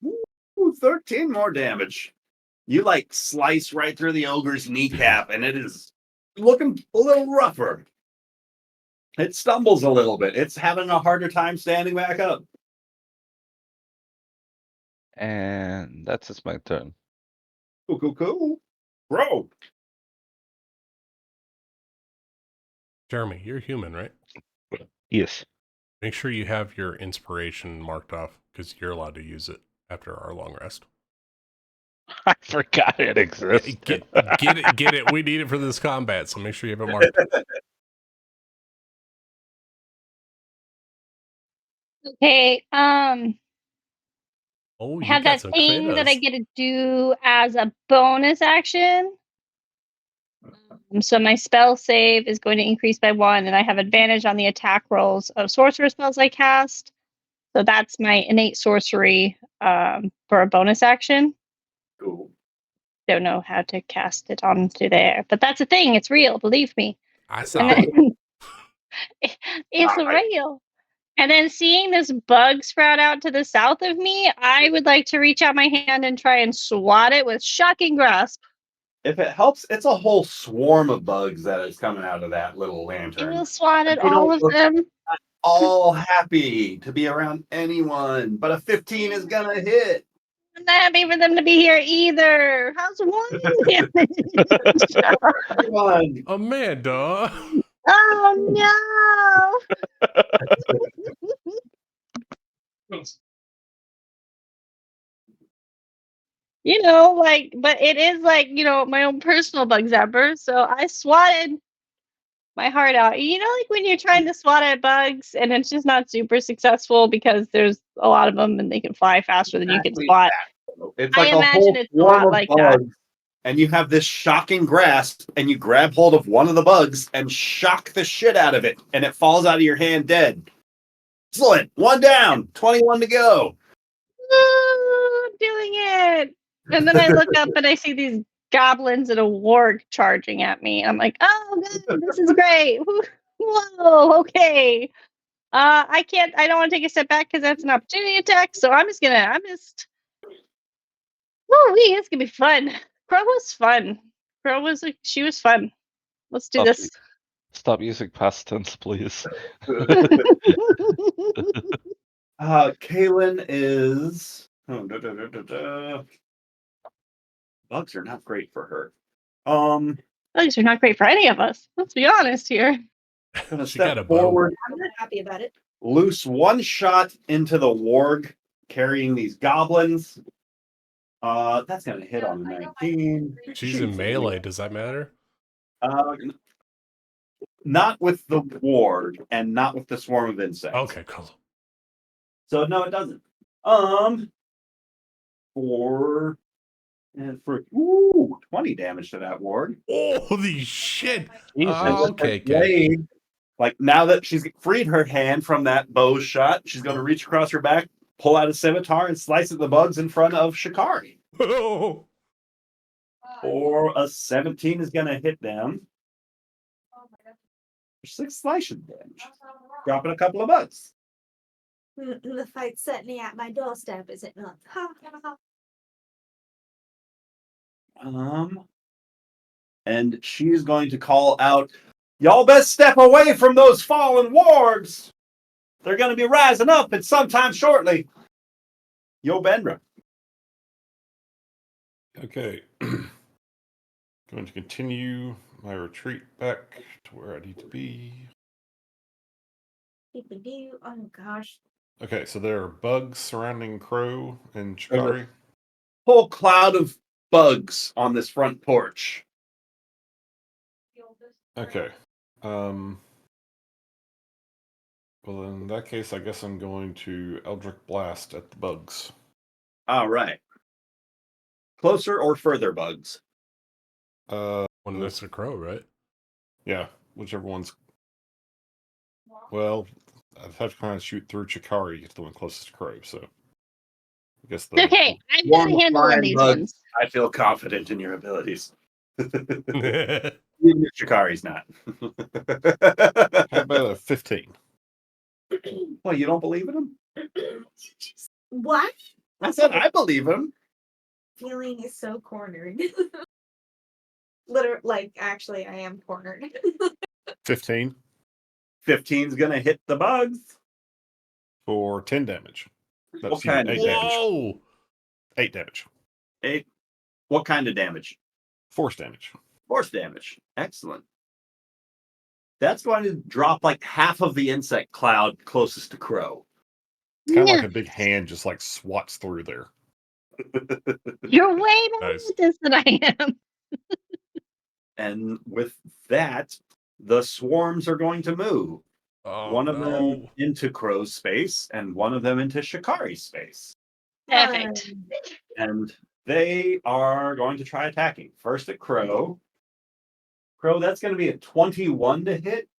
Ooh, 13 more damage. You like slice right through the ogre's kneecap, and it is looking a little rougher. It stumbles a little bit. It's having a harder time standing back up. And that's just my turn. Cool. Bro. Jeremy, you're human, right? Yes. Make sure you have your inspiration marked off because you're allowed to use it after our long rest. I forgot it existed. Get it. We need it for this combat, so make sure you have it marked. Okay, Oh, I you have got that some thing that I critters. get to do as a bonus action. So my spell save is going to increase by 1, and I have advantage on the attack rolls of sorcerer spells I cast. So that's my innate sorcery for a bonus action. Cool. Don't know how to cast it onto there, but that's a thing. It's real, believe me. I And saw then, it. it's real. And then seeing this bug sprout out to the south of me, I would like to reach out my hand and try and swat it with shocking grasp. If it helps, it's a whole swarm of bugs that is coming out of that little I lantern. will swat at They all don't of look them. all happy to be around anyone, but a 15 is gonna hit. I'm not happy for them to be here either. How's one damage? Everyone. Amanda. Oh no! You know, like, but it is like, my own personal bug zapper. So I swatted my heart out. You know, like when you're trying to swat at bugs and it's just not super successful because there's a lot of them and they can fly faster than you can Exactly swat. that. It's I like a imagine whole it's a swarm lot of like that. bugs, and you have this shocking grasp, and you grab hold of one of the bugs and shock the shit out of it, and it falls out of your hand dead. Excellent. One down, 21 to go. Woo, doing it. And then I look up and I see these goblins and a warg charging at me. I'm like, oh god, this is great. Whoa, okay. I don't want to take a step back because that's an opportunity attack. So I'm just. Woo, it's gonna be fun. Crow was fun. She was fun. Let's do this. Stop using past tense, please. Kaylin is. Bugs are not great for her. Bugs are not great for any of us. Let's be honest here. Gonna She got a step bow. forward, I'm not happy about it. loose one shot into the warg carrying these goblins. That's gonna hit on the 19. She's in melee. Does that matter? Not with the warg and not with the swarm of insects. Okay, cool. So no, it doesn't. For 20 damage to that ward. Holy shit. Jesus. Okay, good. Blade, like now that she's freed her hand from that bow shot, she's going to reach across her back, pull out a scimitar, and slice at the bugs in front of Shikari. Oh, Or a 17 is going to hit them. 6 slashing damage, dropping a couple of bugs. The fight's certainly at my doorstep, is it not? And she's going to call out, "Y'all best step away from those fallen wargs. They're going to be rising up at sometime shortly." Yo, Benra. Okay. Going to continue my retreat back to where I need to be. Oh gosh. Okay, so there are bugs surrounding Crow and Shikari. Whole cloud of bugs on this front porch. Okay. Well, in that case, I guess I'm going to Eldritch Blast at the bugs. All right. Closer or further bugs? One next to Crow, right? Yeah, whichever one's. Well, I'd have to kind of shoot through Chikari to get the one closest to Crow, so. I guess the. Okay, I've got Warm a handle on flying these bugs. ones. I feel confident in your abilities. Even Nice. if Shikari's not. How about a 15? Well, you don't believe in him? What? I said I believe him. Feeling is so cornered. Literally, like, actually, I am cornered. 15 15's gonna hit the bugs. for 10 damage. No, What excuse me, kind of 8 damage. Whoa! 8 damage. 8. What kind of damage? Force damage. Force damage. Excellent. That's going to drop like half of the insect cloud closest to Crow. It's kind of Yeah, like a big hand just like swats through there. you're way better Nice. at this than I am. And with that, the swarms are going to move. Oh, One of them no. into Crow's space and one of them into Shikari's space. Perfect. And they are going to try attacking. First at Crow. Crow, that's going to be a 21 to hit.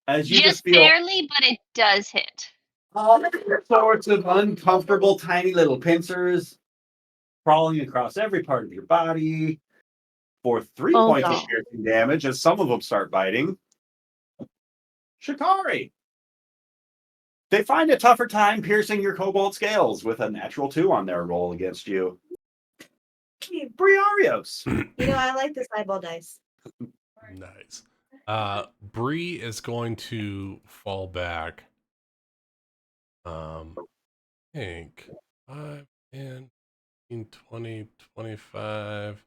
As you just feel barely, but it does hit. all sorts of uncomfortable tiny little pincers crawling across every part of your body for 3 Oh, points of gosh. piercing damage as some of them start biting. Shikari. They find a tougher time piercing your cobalt scales with a natural 2 on their roll against you. Briarios. You know, I like this eyeball dice. Nice. Bree is going to fall back. I think 5, 10, 15, 20, 25.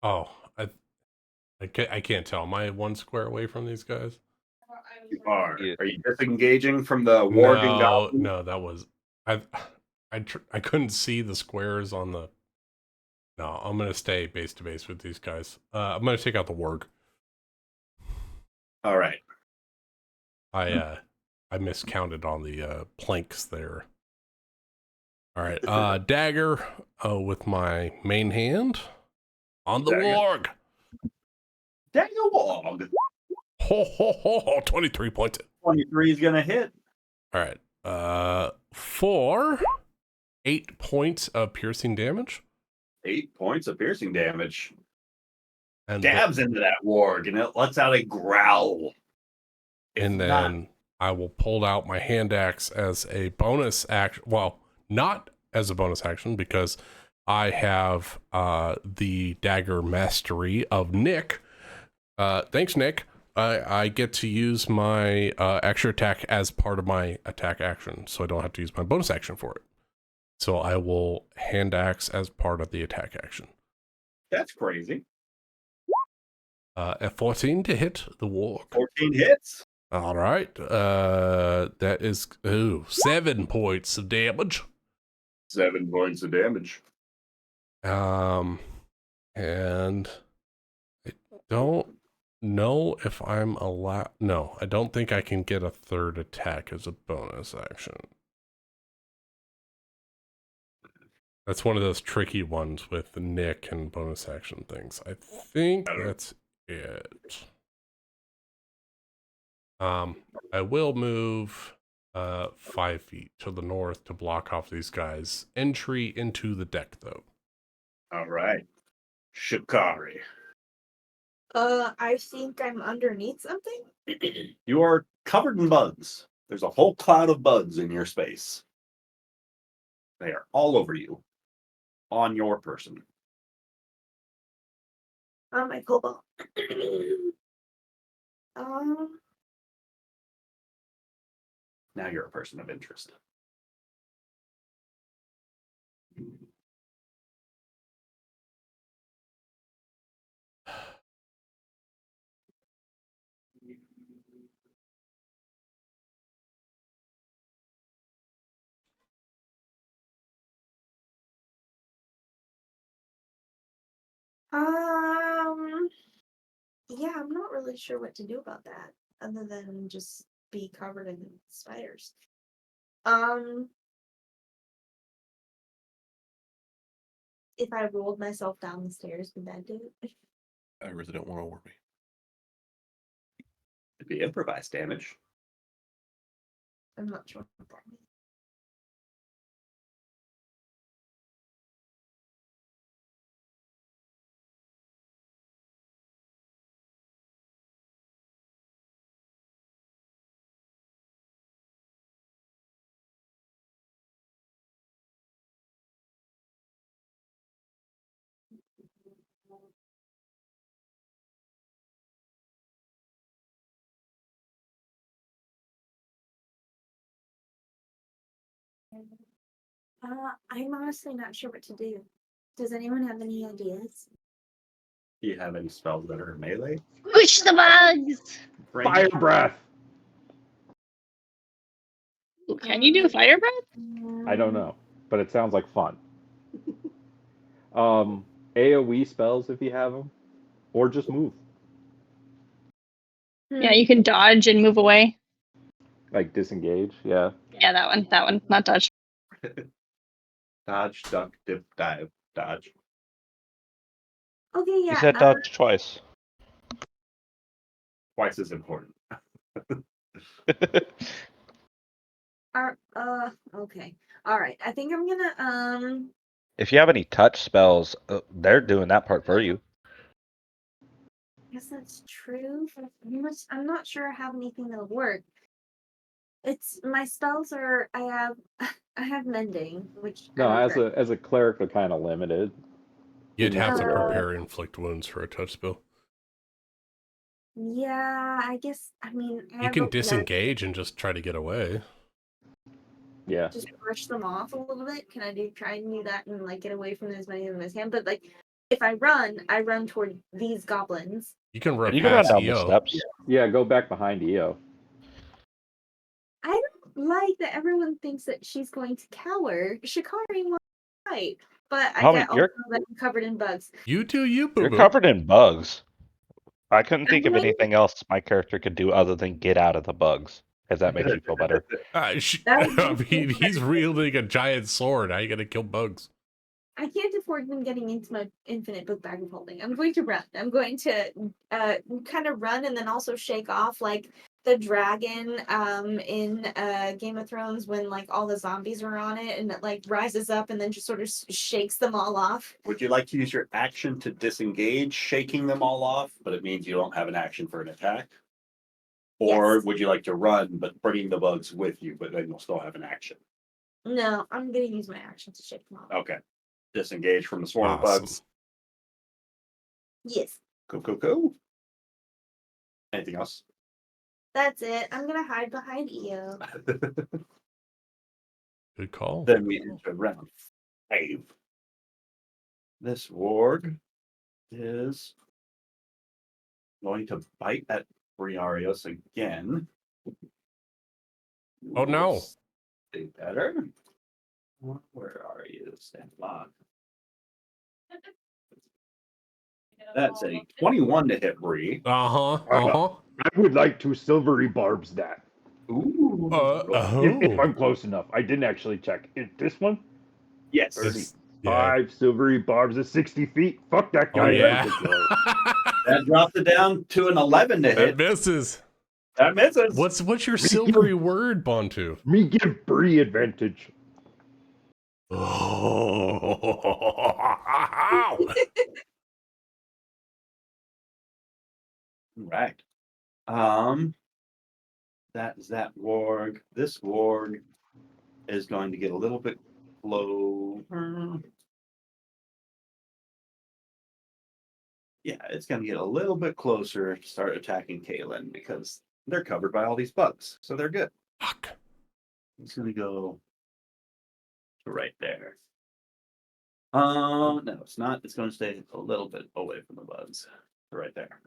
Oh, I can't tell. Am I 1 square away from these guys? You are. Yeah. Are you disengaging from the warg and goblin? No, that was I I couldn't see the squares on the. No, I'm gonna stay base to base with these guys. I'm gonna take out the warg. All right. I miscounted on the planks there. All right, dagger with my main hand on the Dagger. warg. Dagger warg. Ho ho ho ho! 23 points. 23 is gonna hit. All right, for 8 points of piercing damage. 8 points of piercing damage. And Dabs into that warg and it lets out a growl. It's and then I will pull out my hand axe as a bonus action. Well, not as a bonus action because I have the dagger mastery of Nick. Thanks, Nick. I get to use my extra attack as part of my attack action, so I don't have to use my bonus action for it. So I will hand axe as part of the attack action. that's crazy. At 14 to hit the warg. 14 hits. All right. That is 7 points of damage. 7 points of damage. And I don't know if I'm allowed. No, I don't think I can get a third attack as a bonus action. That's one of those tricky ones with Nick and bonus action things. I think that's it. I will move 5 feet to the north to block off these guys' entry into the deck, though. All right. Shikari. I think I'm underneath something. You are covered in bugs. There's a whole cloud of bugs in your space. They are all over you. On your person. On my cobalt. Um, Now you're a person of interest. Yeah, I'm not really sure what to do about that, other than just be covered in spiders. If I rolled myself down the stairs, would that do it? I really don't want to worry. It'd be improvised damage. I'm not sure what that means. I'm honestly not sure what to do. Does anyone have any ideas? Do you have any spells that are melee? Push the bugs. Fire breath. Ooh, can you do fire breath? I don't know, but it sounds like fun. AoE spells if you have them, or just move. Yeah, you can dodge and move away. Like disengage, yeah. Yeah, that one, not dodge. Dodge, duck, dip, dive, dodge. Okay, You yeah. said dodge twice. Twice as important. Okay. All right. I think I'm gonna If you have any touch spells, they're doing that part for you. guess that's true. But I'm not sure I have anything that'll work. It's my spells are I have mending, which I No, don't care. as a cleric, they're kind of limited. You'd in have this to regard. prepare inflict wounds for a touch spell. Yeah, I guess I mean I You have can a disengage and just try to get away. Yeah. just brush them off a little bit. Can I try and do that and like get away from as many of them as I can? But like if I run toward these goblins. You can run You can run past down the EO. steps. Yeah, go back behind EO. I don't like that everyone thinks that she's going to cower. Shikari won't fight, but I Homie, get also you're that I'm covered in bugs. You do you, boo you're boo. covered in bugs. I couldn't think of I'm anything else my character could do other than get out of the bugs. If that makes you feel better. That would I make mean, me he's wielding a giant sword. How you gonna kill bugs? I can't afford them getting into my infinite book bag of holding. I'm going to run. I'm going to kind of run and then also shake off like the dragon in Game of Thrones when like all the zombies are on it and it like rises up and then just sort of shakes them all off. Would you like to use your action to disengage, shaking them all off, but it means you don't have an action for an attack? Or Yes. would you like to run, but bringing the bugs with you, but then you'll still have an action? No, I'm going to use my action to shake them off. Okay. Disengage from the swarm of Awesome. bugs. Yes. Cool. Anything else? That's it. I'm going to hide behind EO. Good call. Then we enter round 5. This warg is going to bite at Briarios again. Oh, no. Stay better. Where are you? Stand lock. That's a 21 to hit Bree. Uh-huh. I would like to silvery barbs that. Ooh. If I'm close enough. I didn't actually check. Is this one? Yes. 35 silvery barbs at 60 feet. Fuck that Oh guy. yeah. That dropped it down to an 11 to That hit. misses. That misses. What's your silvery word, Bontu? Me give Bree advantage. Right. That is that warg. This warg is going to get a little bit low. Yeah, it's going to get a little bit closer to start attacking Kaylin because they're covered by all these bugs, so they're good. Fuck. It's going to go to right there. No, it's not. It's going to stay a little bit away from the bugs. Right there.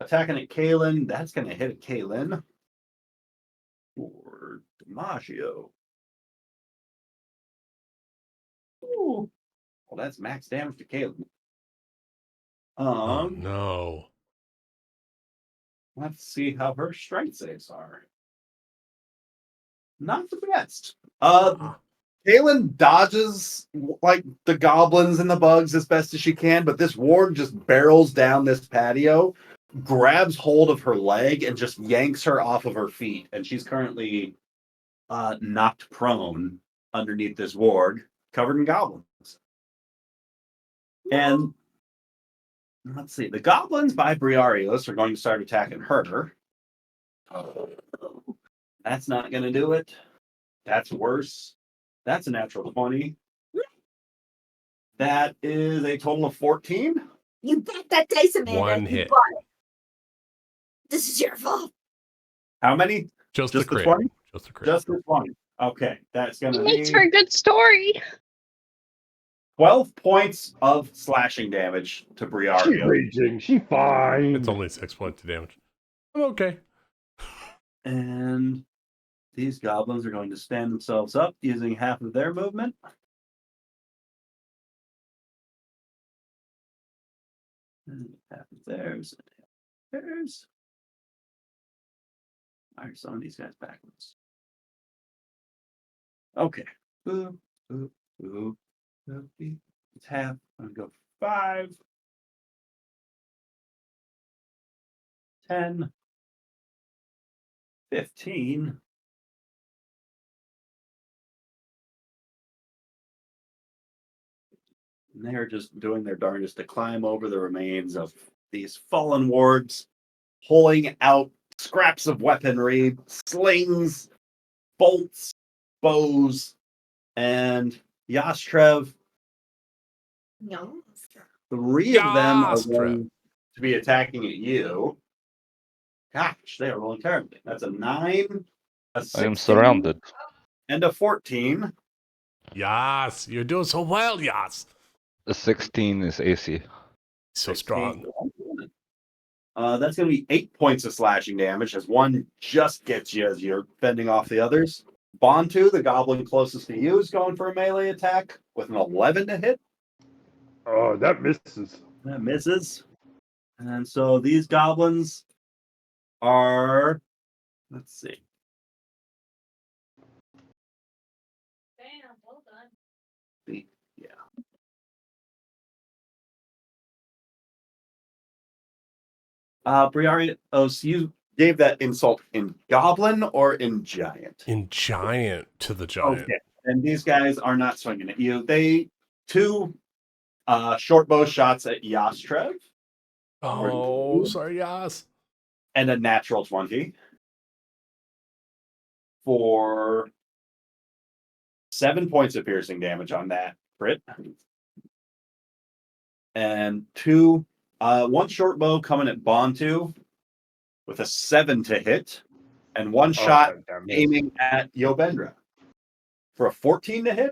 Attacking at Kaylin. That's going to hit at Kaylin. For DiMaggio. Ooh. Well, that's max damage to Kaylin. Oh no. Let's see how her strength saves are. Not the best. Kaylin dodges like the goblins and the bugs as best as she can, but this ward just barrels down this patio, grabs hold of her leg, and just yanks her off of her feet. And she's currently knocked prone underneath this ward, covered in goblins. And let's see, the goblins by Briarios are going to start attacking her. That's not going to do it. That's worse. That's a natural 20. That is a total of 14. You bet that dice, Amanda. One You hit. bought it. This is your fault. How many? Just the the crit. 20? Just the crit. Just the 20. Okay, that's going to It makes be for a good story. 12 points of slashing damage to She Briario. raging. She fine. It's only 6 points of damage. I'm okay. And these goblins are going to stand themselves up using half of their movement. And half of theirs. And half of theirs. All right, some of these guys backwards. Okay. Ooh, ooh, ooh. It's half. I'm going to go 5. 10. 15. And they are just doing their darndest to climb over the remains of these fallen wards, pulling out scraps of weaponry, slings, bolts, bows, and Yastrev. No. 3 of them are Yastrev. going to be attacking at you. Gosh, they are rolling terribly. That's a 9, a 16, I am surrounded. and a 14. Yes, you're doing so well, yes. The 16 is AC. So 16. strong. That's going to be 8 points of slashing damage as one just gets you as you're fending off the others. Bontu, the goblin closest to you, is going for a melee attack with an 11 to hit. Oh, that misses. That misses. And so these goblins are, let's see. Yeah. Briari, so you gave that insult in goblin or in giant? In giant to the giant. Okay. And these guys are not swinging at you. They 2 short bow shots at Yastrev. Oh, sorry, yes. And a natural 20 for 7 points of piercing damage on that crit. And 1 short bow coming at Bontu with a 7 to hit, and 1 shot that miss. aiming at Yobendra for a 14 to hit.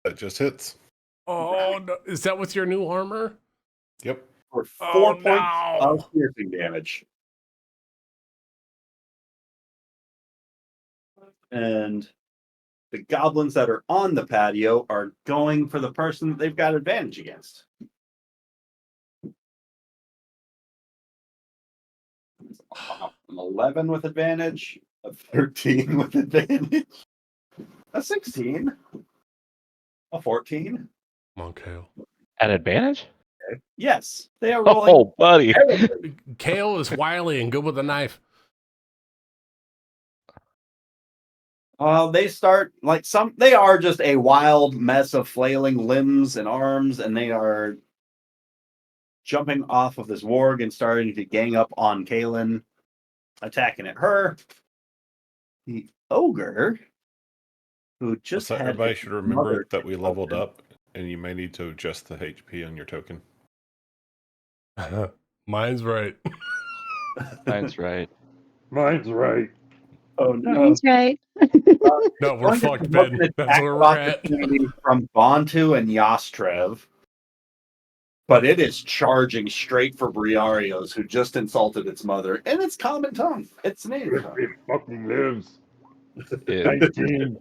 That just hits. Oh, no. Is that with your new armor? Yep. For 4 Oh, points no. of piercing damage. And the goblins that are on the patio are going for the person that they've got advantage against. An 11 with advantage, a 13 with advantage, a 16, a 14. Come on, Kale. At advantage? Yes, they are rolling. Oh, buddy. terribly. Kale is wily and good with a knife. They start like they are just a wild mess of flailing limbs and arms, and they are jumping off of this warg and starting to gang up on Kaylin, attacking at her. The ogre, who just So had everybody his should remember mother that we leveled taken. up, and you may need to adjust the HP on your token. Mine's right. Mine's right. Mine's right. Oh no! That's right. No, we're Going to fucked, provoke Ben. an That's attack where of we're at. opportunity from Bontu and Yastrev, but it is charging straight for Briarios, who just insulted its mother in its common tongue. It's native If tongue. it fucking lives. It, 19.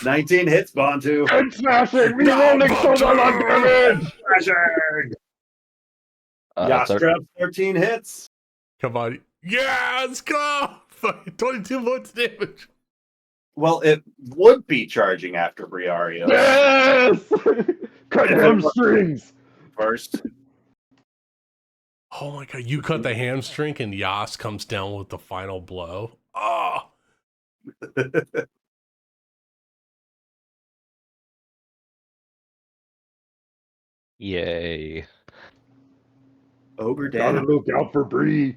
19 hits Bontu. Head smashing! Rerolling total on damage! Smashing! Yastra, 13 hits. Come on. Yeah, let's go. 22 points of damage. Well, it would be charging after Briario. Yes! Cut If it was hamstrings! first. Oh my god, you cut the hamstring and Yas comes down with the final blow. Oh, Yay. Ogre Gotta down. look out for Bree.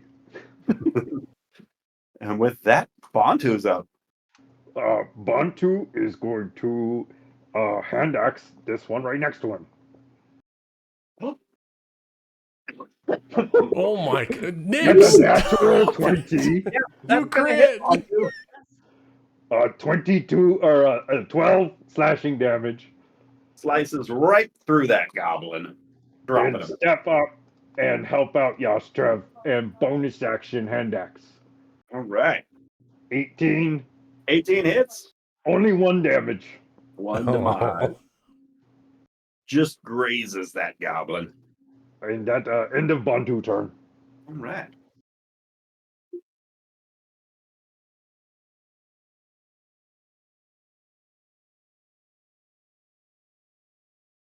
And with that, Bontu's up. Bantu is going to hand axe this one right next to him. oh my god. That's Nips! a natural 20. You crit! 22 or 12 slashing damage. Slices right through that goblin. Dropping And him. step up and help out Yastrev and bonus action hand axe. All right. 18, 18 hits. only 1 damage. One Oh. demise. Just grazes that goblin. And that end of Bantu turn. All right.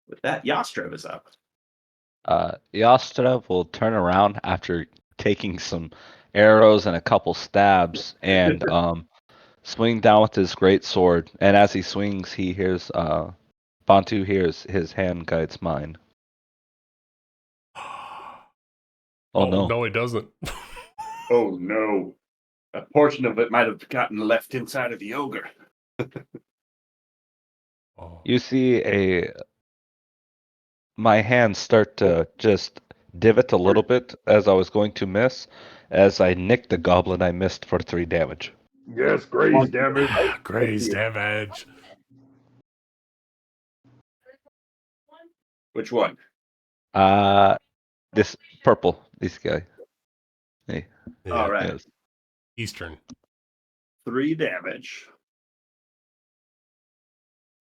With that, Yastrev is up. Yastrev will turn around after taking some arrows and a couple stabs and swing down with his great sword. And as he swings, he hears Bantu hears his hand guides mine. Oh no. No, he doesn't. Oh no. A portion of it might have gotten left inside of the ogre. Oh. You see my hands start to just divot a little bit as I was going to miss, as I nicked the goblin I missed for 3 damage. Yes, graze damage. Graze damage. Which one? This purple, this guy. Hey, Yeah, All right. yes. Eastern. 3 damage.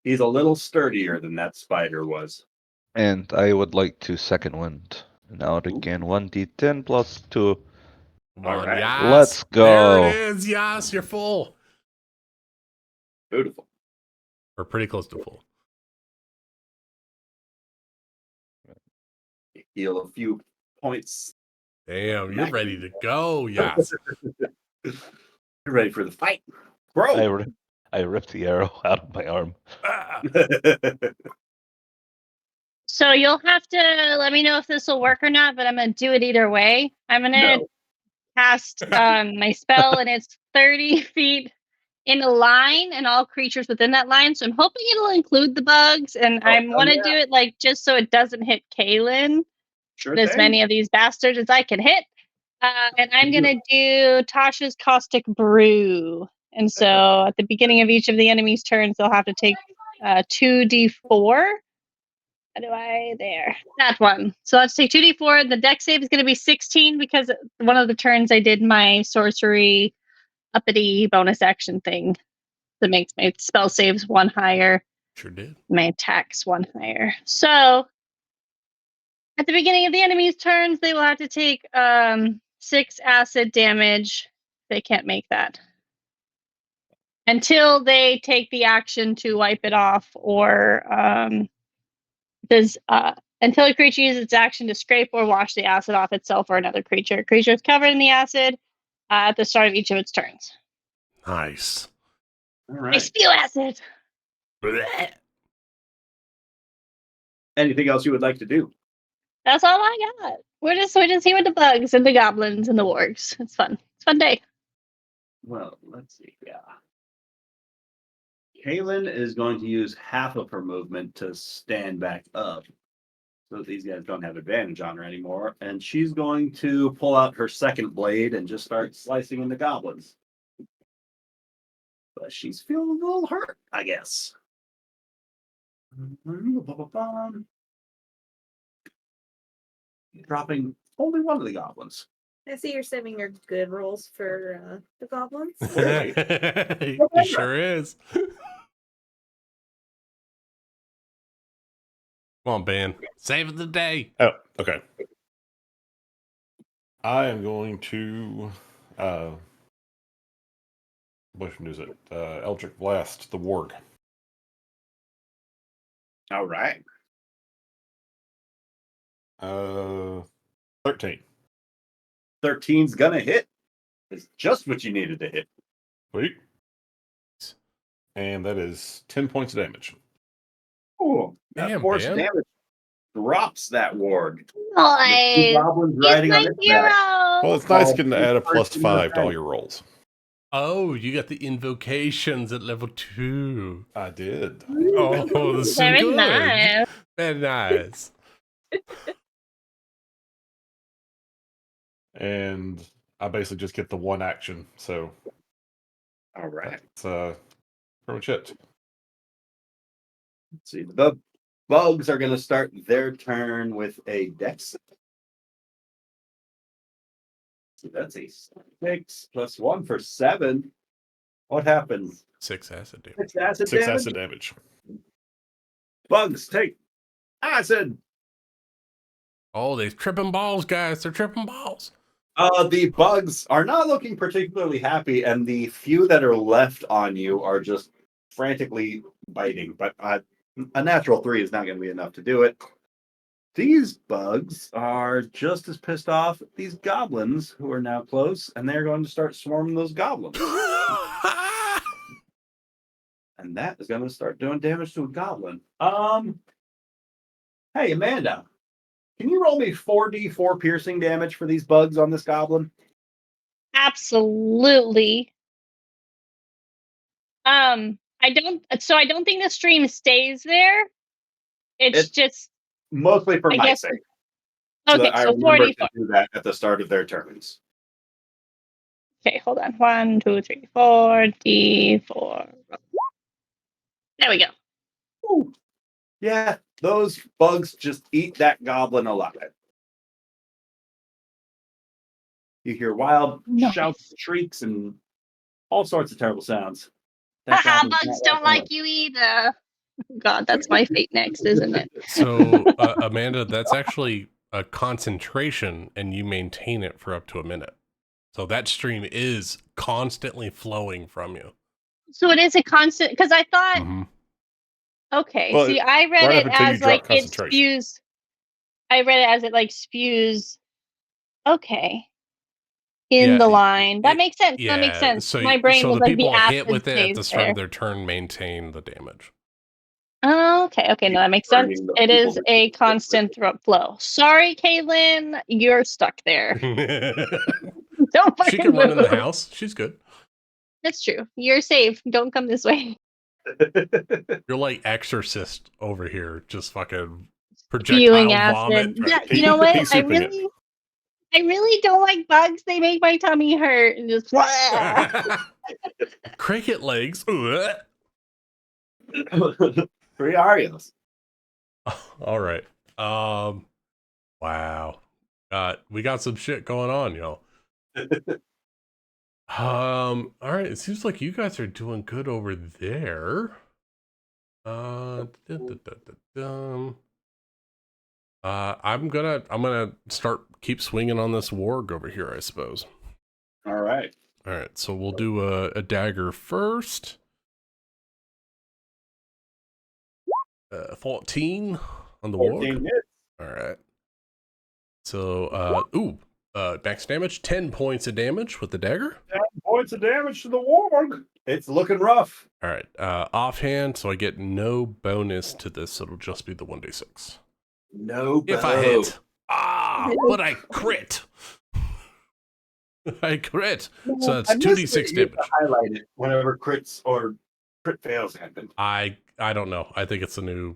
He's a little sturdier than that spider was. And I would like to second wind. Now again, 1d10 plus 2. Come All on, right. Yas. Let's There go. it is, Yas. You're full. Beautiful. Or pretty close to full. Heal a few points. Damn, you're ready to go, Yas. You're ready for the fight. Bro! I ripped the arrow out of my arm. Ah. So you'll have to let me know if this will work or not, but I'm gonna do it either way. I'm gonna No. cast my spell, and it's 30 feet in a line, and all creatures within that line. So I'm hoping it'll include the bugs, and I want to do it like just so it doesn't hit Kaylin, Sure but as thing. many of these bastards as I can hit. And I'm gonna do Tasha's Caustic Brew. And so at the beginning of each of the enemy's turns, they'll have to take 2d4. How do I there? That one. So let's take 2d4. The deck save is going to be 16 because one of the turns I did my sorcery uppity bonus action thing that makes my spell saves 1 higher. Sure did. My attacks 1 higher. So at the beginning of the enemy's turns, they will have to take 6 acid damage. They can't make that until they take the action to wipe it off, or does until a creature uses its action to scrape or wash the acid off itself or another creature. Creature is covered in the acid at the start of each of its turns. Nice. All I right. spew acid. Blech. Anything else you would like to do? That's all I got. We're just here with the bugs and the goblins and the wargs. It's fun. It's a fun day. Well, let's see. Yeah. Kaylin is going to use half of her movement to stand back up so that these guys don't have advantage on her anymore. And she's going to pull out her second blade and just start slicing into goblins. But she's feeling a little hurt, I guess. Dropping only one of the goblins. I see you're saving your good rolls for the goblins. He sure is. Come on, Ben. Save the day. Oh, okay. I am going to which one is it? Eldritch Blast, the warg. All right. 13. 13's gonna hit. It's just what you needed to hit. Sweet. And that is 10 points of damage. Cool. That Damn, force Ben. damage drops that warg. The two Nice. goblins He's riding on my its back. hero. Well, it's nice Oh, getting to add a plus person in the 5 to all tank. your rolls. Oh, you got the invocations at level 2. I did. Oh, this is so Very good. nice. Very nice. And I basically just get the one action. So All right. that's pretty much it. Let's see. The bugs are gonna start their turn with a dex. So that's a 6 plus 1 for 7. What happens? 6 acid damage. 6 acid 6 damage. acid damage. Bugs take acid. Oh, they're tripping balls, guys. They're tripping balls. The bugs are not looking particularly happy, and the few that are left on you are just frantically biting. But a natural 3 is not going to be enough to do it. These bugs are just as pissed off at these goblins who are now close, and they're going to start swarming those goblins. And that is going to start doing damage to a goblin. Hey, Amanda, can you roll me 4d4 piercing damage for these bugs on this goblin? Absolutely. I don't think the stream stays there. It's just Mostly for I my guess. sake. So Okay, that I so remember 44. to do that at the start of their turns. Okay, hold on. 1, 2, 3, 4, D4. There we go. Ooh. Yeah, those bugs just eat that goblin alive. You hear wild Nice. shouts, shrieks, and all sorts of terrible sounds. That Haha, goblin's bugs not don't welcome. like you either. God, that's my fate next, isn't it? So, Amanda, that's actually a concentration, and you maintain it for up to a minute. So that stream is constantly flowing from you. So it is a constant, because I thought, Mhm. okay, Well, see, I read right it up until you as drop like it concentration. spews. I read it as it like spews. Okay. In Yeah, the line. That makes sense. That makes Yeah, sense. so My brain so was the like the people hit acid with it at stays the start there. of their turn maintain the damage. Oh, okay, okay, no, that makes sense. Burning the It people is that a you hit with. constant flow. Sorry, Caitlin, you're stuck there. Don't She fucking can run in the move. house. She's good. That's true. You're safe. Don't come this way. You're like Exorcist over here, just fucking Spewing projectile vomit. acid. Yeah, you know what? Pea souping it. I really don't like bugs. They make my tummy hurt and just Cricket legs. Ugh. 3 Arios. All right. Wow. We got some shit going on, y'all. All right. It seems like you guys are doing good over there. I'm gonna keep swinging on this warg over here, I suppose. All right. All right. So we'll do a dagger first. 14 on the 14 warg. hits. All right. So, max damage, 10 points of damage with the dagger. 10 points of damage to the warg. It's looking rough. All right. Offhand, so I get no bonus to this. So it'll just be the 1d6. No bow. If I hit. But I crit. I crit. So that's I missed 2d6 that you damage. used to highlight it whenever crits or crit fails happen. I don't know. I think it's a new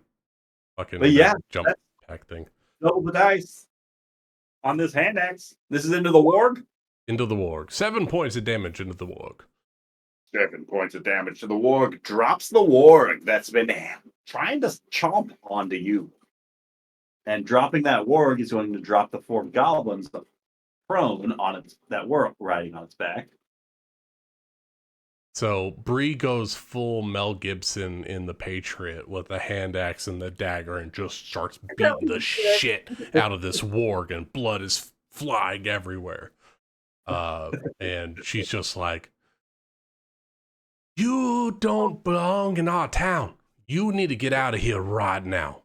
fucking But yeah, jump pack thing. roll the dice on this hand axe. This is into the warg. Into the warg. 7 points of damage into the warg. 7 points of damage to the warg. Drops the warg that's been trying to chomp onto you. And dropping that warg is going to drop the 4 goblins prone on its that were riding on its back. So Bree goes full Mel Gibson in The Patriot with the hand axe and the dagger and just starts beating the shit out of this warg, and blood is flying everywhere. And she's just like, you don't belong in our town. You need to get out of here right now.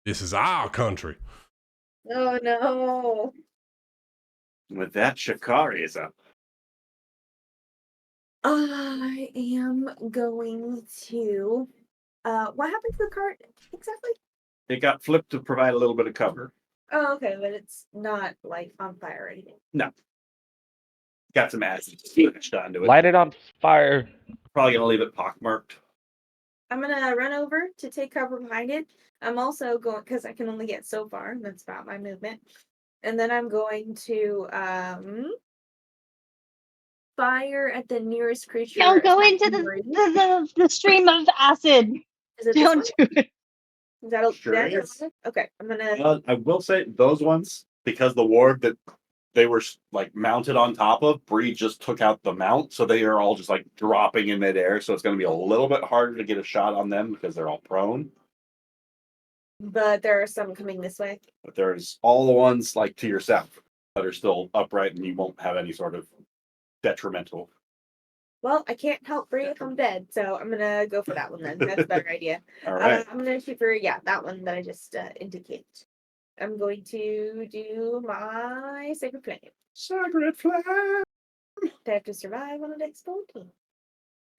This is our country. Oh no. With that, Shikari is up. I am going to. What happened to the cart exactly? It got flipped to provide a little bit of cover. Oh, okay, but it's not like on fire or anything. No. Got some acid splashed onto it. Light it on fire. Probably gonna leave it pockmarked. I'm gonna run over to take cover behind it. I'm also going because I can only get so far. That's about my movement. And then I'm going to fire at the nearest creature. Don't go into attacking Bree. the stream of acid. Is it Don't this one? do it. Is that Sure is. okay? I'm gonna. I will say those ones, because the ward that they were like mounted on top of, Bree just took out the mount, so they are all just like dropping in midair. So it's going to be a little bit harder to get a shot on them because they're all prone. But there are some coming this way. But there's all the ones like to your south that are still upright, and you won't have any sort of detrimental. Well, I can't help Bree if I'm dead, so I'm gonna go for that one then. That's a better idea. All right. I'm gonna shoot for that one that I just indicated. I'm going to do my sacred flame. Sacred flame. I have to survive on a Dex 14.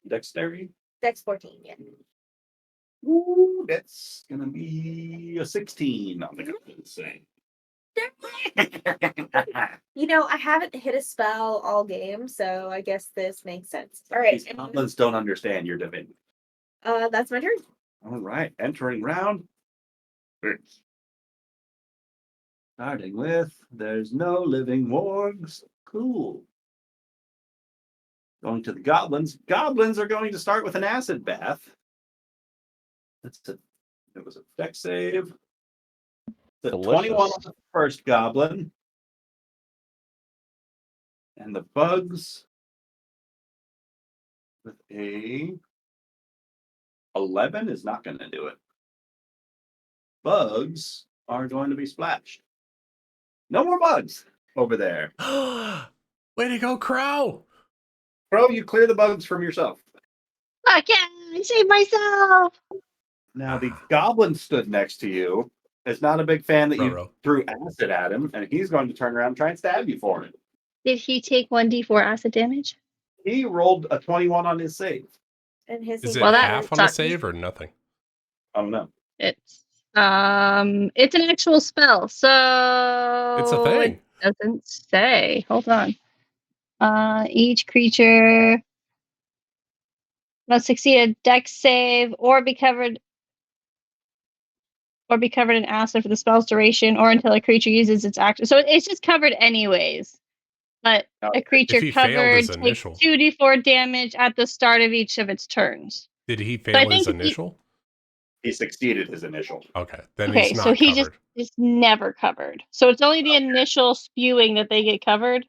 Dexterity. Dex 14, yeah. Ooh, that's gonna be a 16 on the goblins thing. You know, I haven't hit a spell all game, so I guess this makes sense. All right. These goblins don't understand your divinity. That's my turn. All right, entering round 6. Starting with, there's no living morgues. Cool. Going to the goblins. Goblins are going to start with an acid bath. It was a dex save. The Delicious. 21 on the first goblin. And the bugs with a 11 is not going to do it. Bugs are going to be splashed. No more bugs over there. Way to go, Crow! Crow, you clear the bugs from yourself. Fuck yeah! I saved myself. Now, the goblin stood next to you. Is not a big fan that you Ruh-roh. threw acid at him, and he's going to turn around and try and stab you for it. Did he take 1d4 acid damage? He rolled a 21 on his save. And his Is it Well, that half on a sucks. save or nothing? I don't know. It's an actual spell, so It's a thing. It doesn't say. Hold on. Each creature must succeed a dex save or be covered in acid for the spell's duration or until a creature uses its action. So it's just covered anyways. But a creature he failed covered his takes initial. 2d4 damage at the start of each of its turns. Did he I fail his think initial? He succeeded his initial. Okay, then Okay, he's not so he covered. just never covered. So it's only the initial spewing that they get covered?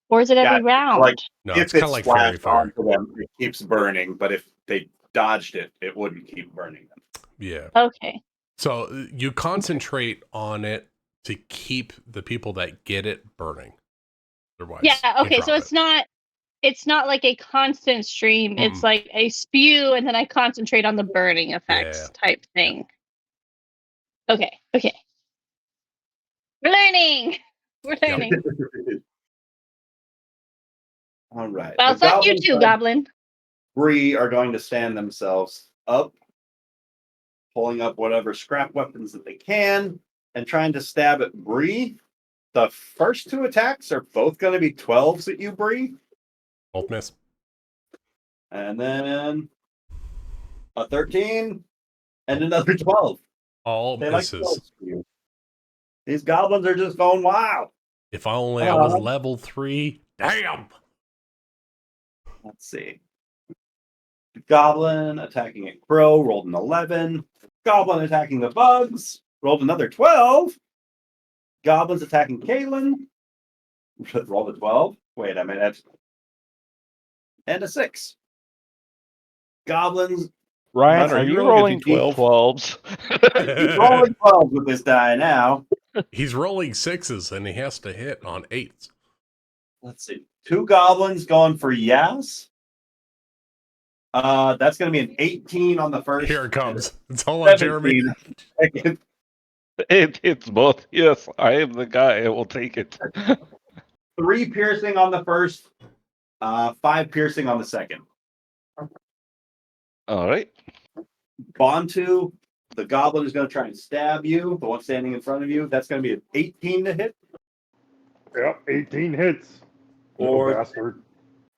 Or is it every Gotcha. round? Like, No, if it's kind of like fairy splashed fire. onto them, it keeps burning, but if they dodged it, it wouldn't keep burning them. Yeah. Okay. So you concentrate on it to keep the people that get it burning. Otherwise, Yeah, you okay, so drop it's not like a constant stream. It's like a spew and then I concentrate on the burning effects type thing. Okay. We're learning. All right. Well, The fuck you goblins too, of Goblin. Bree are going to stand themselves up, pulling up whatever scrap weapons that they can, and trying to stab at Bree. The first 2 attacks are both going to be 12s at you, Bree. Both miss. And then a 13 and another 12. All They misses. like 12s for you. These goblins are just going wild. If only I was level 3. Damn! Let's see. Goblin attacking a crow rolled an 11. Goblin attacking the bugs rolled another 12. Goblins attacking Kalen rolled a 12. Wait a minute. And a 6. Goblins Ryan, Are are you you rolling a rolling D12? D12s? He's rolling 12 with this die now. He's rolling 6s and he has to hit on 8s. Let's see. 2 goblins going for Yas. That's going to be an 18 on the first. Here it comes. It's all on Jeremy. 17. It's both. Yes, I am the guy. I will take it. 3 piercing on the first. 5 piercing on the second. All right. Bontu, the goblin is going to try and stab you. The one standing in front of you. That's going to be an 18 to hit. Yep, 18 hits. Little Or bastard.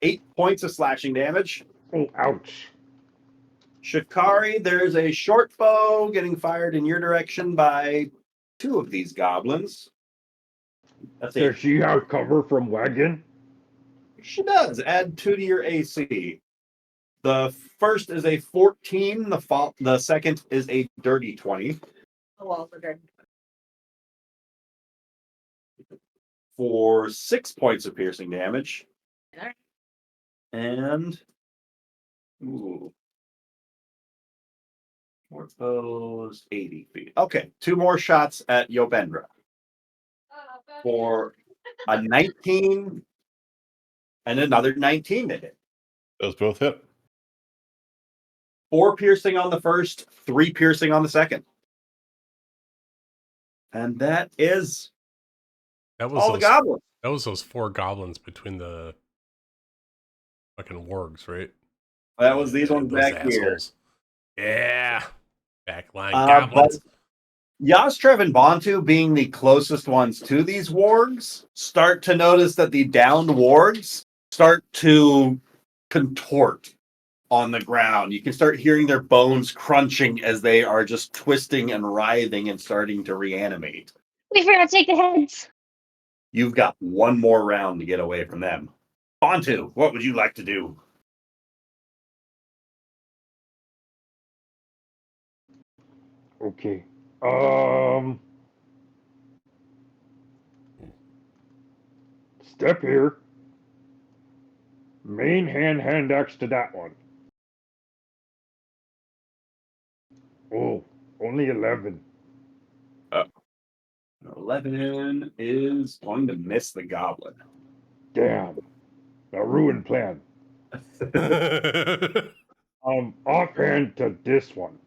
8 points of slashing damage. Oh, ouch. Shikari, there's a short bow getting fired in your direction by 2 of these goblins. That's Does she have cover from wagon? She does. Add 2 to your AC. The first is a 14. The second is a dirty 20. Oh, well, for dirty. For 6 points of piercing damage. Alright. And more those 80 feet. Okay, 2 more shots at Yobendra. For a 19 and another 19 to hit. Those both hit. 4 piercing on the first, 3 piercing on the second. And that is That was all the those, goblins. that was those 4 goblins between the fucking wargs, right? That was these ones Those back assholes. Yeah. Backline here. goblins. But Yastrev and Bontu, being the closest ones to these wargs, start to notice that the downed wargs start to contort on the ground. You can start hearing their bones crunching as they are just twisting and writhing and starting to reanimate. We forgot to take the heads. You've got 1 more round to get away from them. Bontu, what would you like to do? Okay. Step here. Main hand axe to that one. Oh, only 11. 11 is going to miss the goblin. Damn. A ruined plan. Offhand to this one.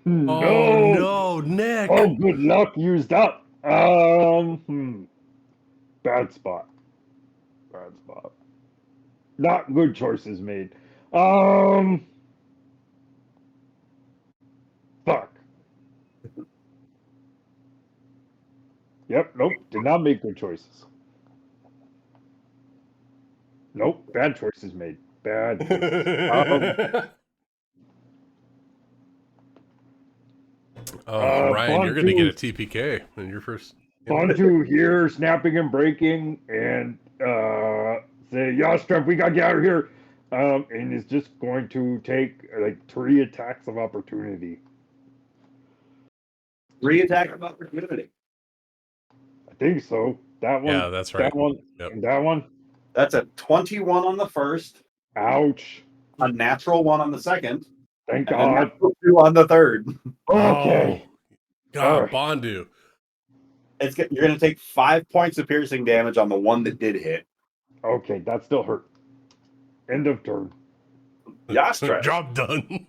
No. Oh no, Nick. Oh, good luck. Used up. Bad spot. Bad spot. Not good choices made. Fuck. Yep, nope. Did not make good choices. Nope, bad choices made. Bad choices. Ryan, you're gonna get a Bontu, TPK in your first. Bontu here, snapping and breaking, and say, Yastrep, we gotta get out of here. And is just going to take like 3 attacks of opportunity. 3 attack of opportunity. I think so. That one. Yeah, that's right. That one. Yep. And that one. That's a 21 on the first, Ouch. a natural 1 on the second, Thank and a God. natural 2 on the third. Okay. Oh, God, Alright. Bondu. You're going to take 5 points of piercing damage on the one that did hit. Okay, that still hurt. End of turn. Yastra. Job done.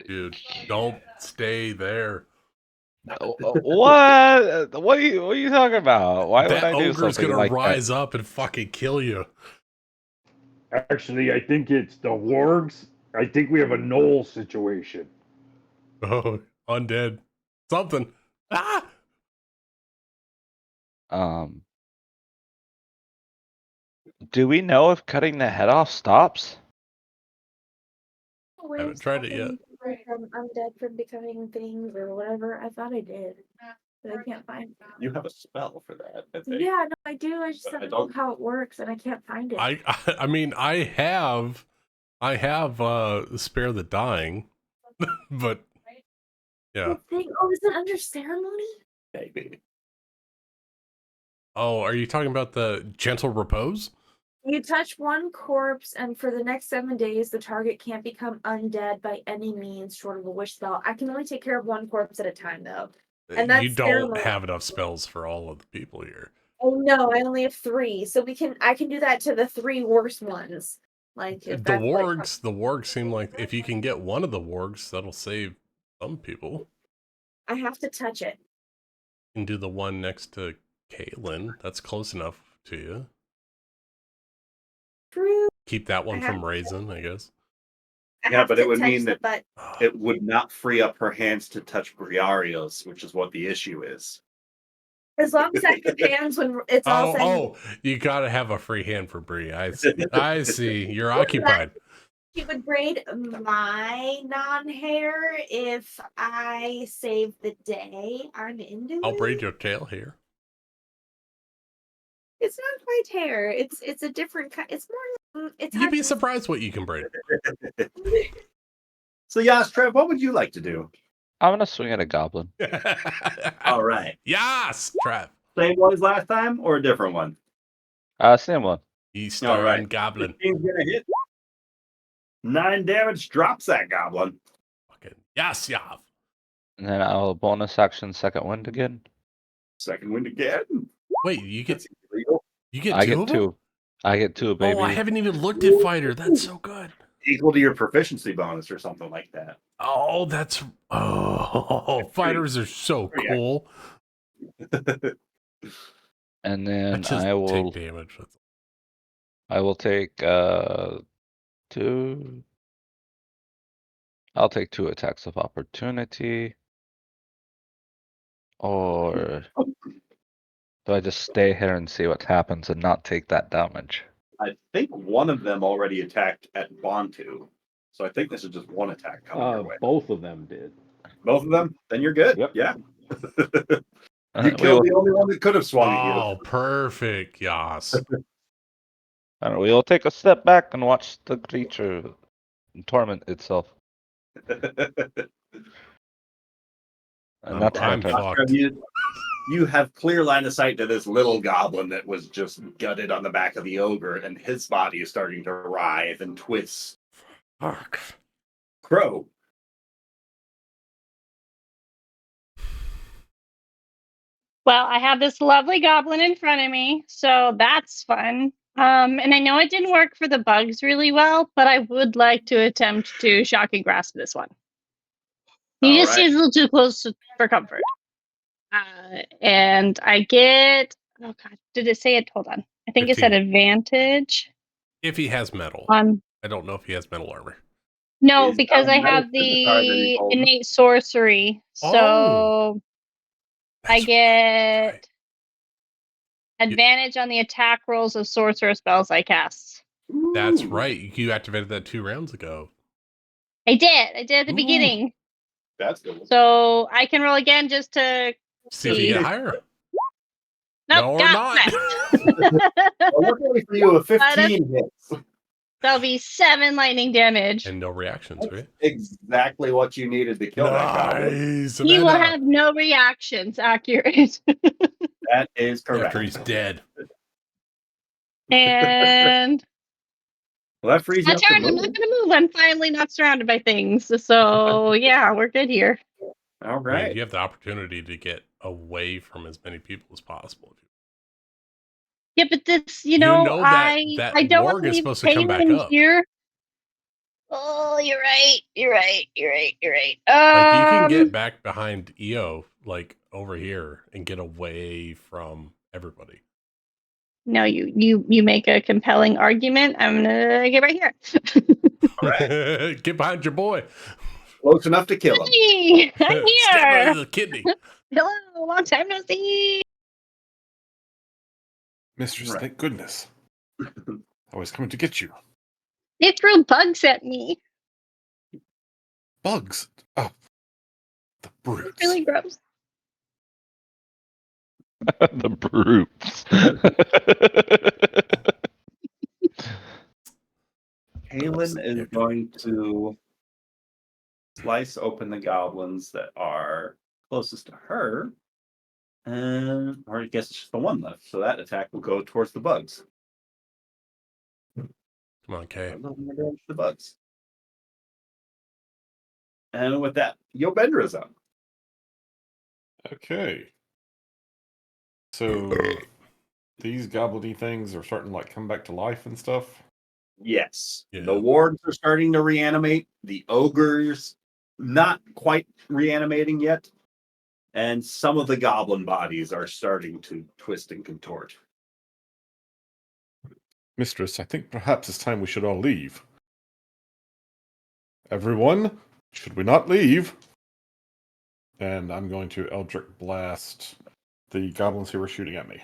Dude, don't stay there. What? What are you talking about? Why would That I do ogre's something gonna like rise up and fucking kill you. Actually, I think it's the wargs. I think we have a knoll situation. Oh, undead. Something. Ah! that? Do we know if cutting the head off stops? Haven't tried it yet. From undead from becoming things or whatever. I thought I did, but I can't find it. You have a spell for that, I think. Yeah, no, I do. I just But I don't know don't- how it works, and I can't find it. I mean, I have spare the dying, but yeah. What thing? Oh, is it under ceremony? Maybe. Oh, are you talking about the gentle repose? You touch one corpse, and for the next 7 days, the target can't become undead by any means short of a wish spell. I can only take care of one corpse at a time, though. And You that's don't ceremony. have enough spells for all of the people here. Oh no, I only have 3, so I can do that to the 3 worst ones. Like if The that's wargs seem like if you can get one of the wargs, that'll save some people. I have to touch it. You can do the one next to Caitlin. That's close enough to you. True. Keep that one from raising, I guess. Yeah, but it would mean that butt. it would not free up her hands to touch Briario's, which is what the issue is. As long as I can hands when it's all said. Oh, you gotta have a free hand for Bree. I see. I see. You're occupied. She would braid my non-hair if I save the day. I'm into I'll it. braid your tail here. It's not quite hair. It's a different kind. It's more. It's You'd be surprised what you can braid. So, Yas, Trev, what would you like to do? I'm gonna swing at a goblin. All right. Yes, Trav. Same one as last time or a different one? Same one. Eastern All right. Goblin. 15's gonna hit. 9 damage drops that goblin. Fucking yes, Yav. And then I'll bonus action second wind again. Second wind again. Wait, you get I two get of them? 2. I get 2, baby. Oh, I haven't even looked at fighter. That's so good. Equal to your proficiency bonus or something like that. Oh, fighters are so cool. And then just I will take damage. I will take 2. I'll take 2 attacks of opportunity. Or do I just stay here and see what happens and not take that damage? I think one of them already attacked at Bontu. So I think this is just one attack coming your way. Both of them did. Both of them? Then you're good. Yep. Yeah. You killed the only one that could have swung at you. Oh, perfect. Yas. And we will take a step back and watch the creature torment itself. And that's my I'm turn. fucked. You have clear line of sight to this little goblin that was just gutted on the back of the ogre, and his body is starting to writhe and twist. Fuck. Crow. Well, I have this lovely goblin in front of me, so that's fun. And I know it didn't work for the bugs really well, but I would like to attempt to shock and grasp this one. He just seems a little too close for comfort. And I get, oh god, did it say it? Hold on. I think 15. it said advantage. If he has metal. I don't know if he has metal armor. No, because I have the innate sorcery. So I get advantage on the attack rolls of sorcerer spells I cast. That's right. You activated that 2 rounds ago. I did at the beginning. That's good. So I can roll again just to see if you get higher. Nope, no, or not. Well, luckily for you, a 15 hits. That'll be 7 lightning damage. And no reactions, right? Exactly what you needed to kill that goblin. He will have no reactions. Accurate. That is correct. After he's dead. And well, that frees my you up turn. to I'm move. not going to move. I'm finally not surrounded by things. So yeah, we're good here. All I right. mean, you have the opportunity to get away from as many people as possible. Yeah, but this, that I don't want warg to is leave supposed to come back Caitlin up. here. Oh, you're right. Like you can get back behind EO, like over here, and get away from everybody. No, you make a compelling argument. I'm gonna get right here. All right. Get behind your boy. Close enough to kill him. Hey, I'm Stab him here. in the kidney. Hello, long time no see. Mistress, Right. thank goodness. I was coming to get you. They threw bugs at me. Bugs. Oh, the brutes. Really gross. The brutes. Kaylin is going to slice open the goblins that are closest to her Or I guess it's just the one left. So that attack will go towards the bugs. Come on, Kay. A little more damage to the bugs. And with that, Yobendra is up. Okay. So these goblety things are starting to like come back to life and stuff. Yes. Yeah. The wards are starting to reanimate. The ogres not quite reanimating yet. And some of the goblin bodies are starting to twist and contort. Mistress, I think perhaps it's time we should all leave. Everyone, should we not leave? And I'm going to Eldritch Blast the goblins who were shooting at me.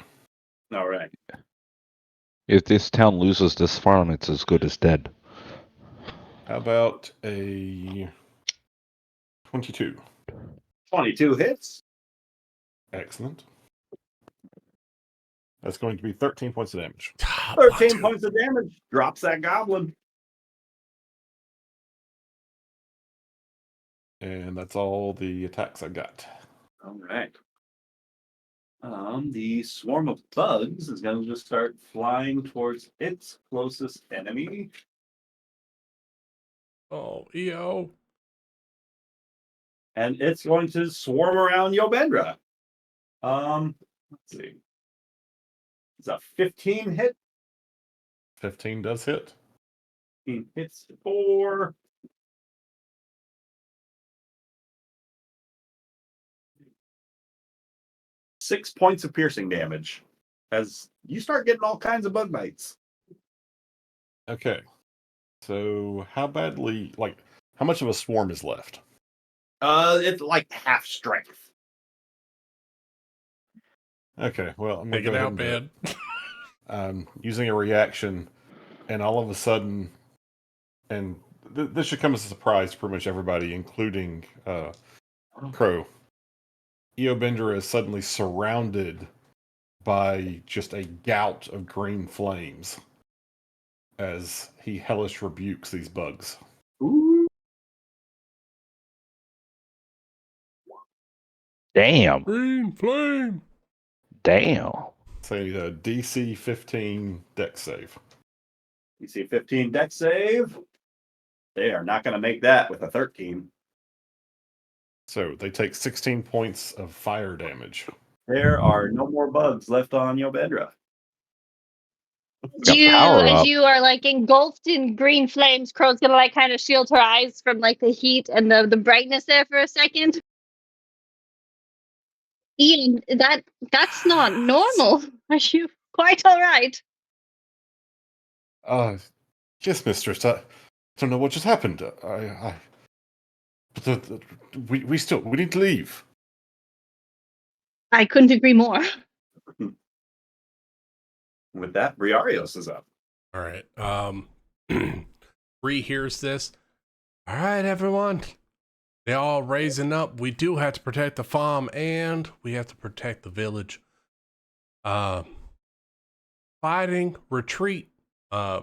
All right. If this town loses this farm, it's as good as dead. How about a 22? 22 hits. Excellent. That's going to be 13 points of damage. 13 points of damage. Drops that goblin. And that's all the attacks I got. All right. The swarm of bugs is going to just start flying towards its closest enemy. Oh, EO. And it's going to swarm around Yobendra. Let's see. It's a 15 hit. 15 does hit. 15 hits for 6 points of piercing damage as you start getting all kinds of bug bites. Okay. So how badly, like, how much of a swarm is left? It's like half strength. Okay, well, I'm going Take to go it ahead out, and do it. man. Using a reaction, and all of a sudden, and this should come as a surprise to pretty much everybody, including Crow. Eobendra is suddenly surrounded by just a gout of green flames as he hellish rebukes these bugs. Ooh. Damn. Green flame. Damn. Say a DC 15 dex save. You see 15 dex save. They are not going to make that with a 13. So they take 16 points of fire damage. There are no more bugs left on Yobendra. Got power As up. you are like engulfed in green flames, Crow's gonna like kind of shield her eyes from like the heat and the brightness there for a second. Ian, that's not normal. Are you quite all right? Yes, mistress. I don't know what just happened. We need to leave. I couldn't agree more. With that, Briarios is up. All right. Bree hears this. All right, everyone. They're all raising up. We do have to protect the farm and we have to protect the village. Fighting, retreat.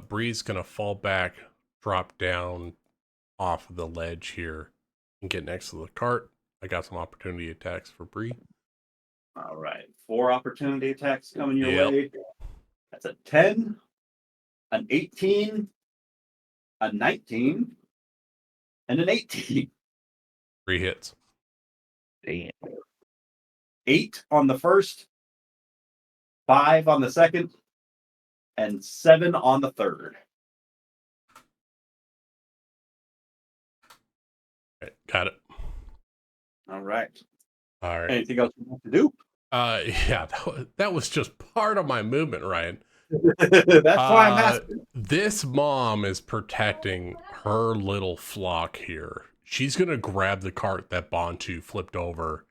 Bree's gonna fall back, drop down off of the ledge here, and get next to the cart. I got some opportunity attacks for Bree. All right. 4 opportunity attacks coming your Yep. way. That's a 10, an 18, a 19, and an 18. 3 hits. Damn. 8 on the first, 5 on the second, and 7 on the third. Okay, got it. All right. All right. Anything else you want to do? Yeah, that was just part of my movement, Ryan. That's why I'm asking. This mom is protecting her little flock here. She's gonna grab the cart that Bantu flipped over,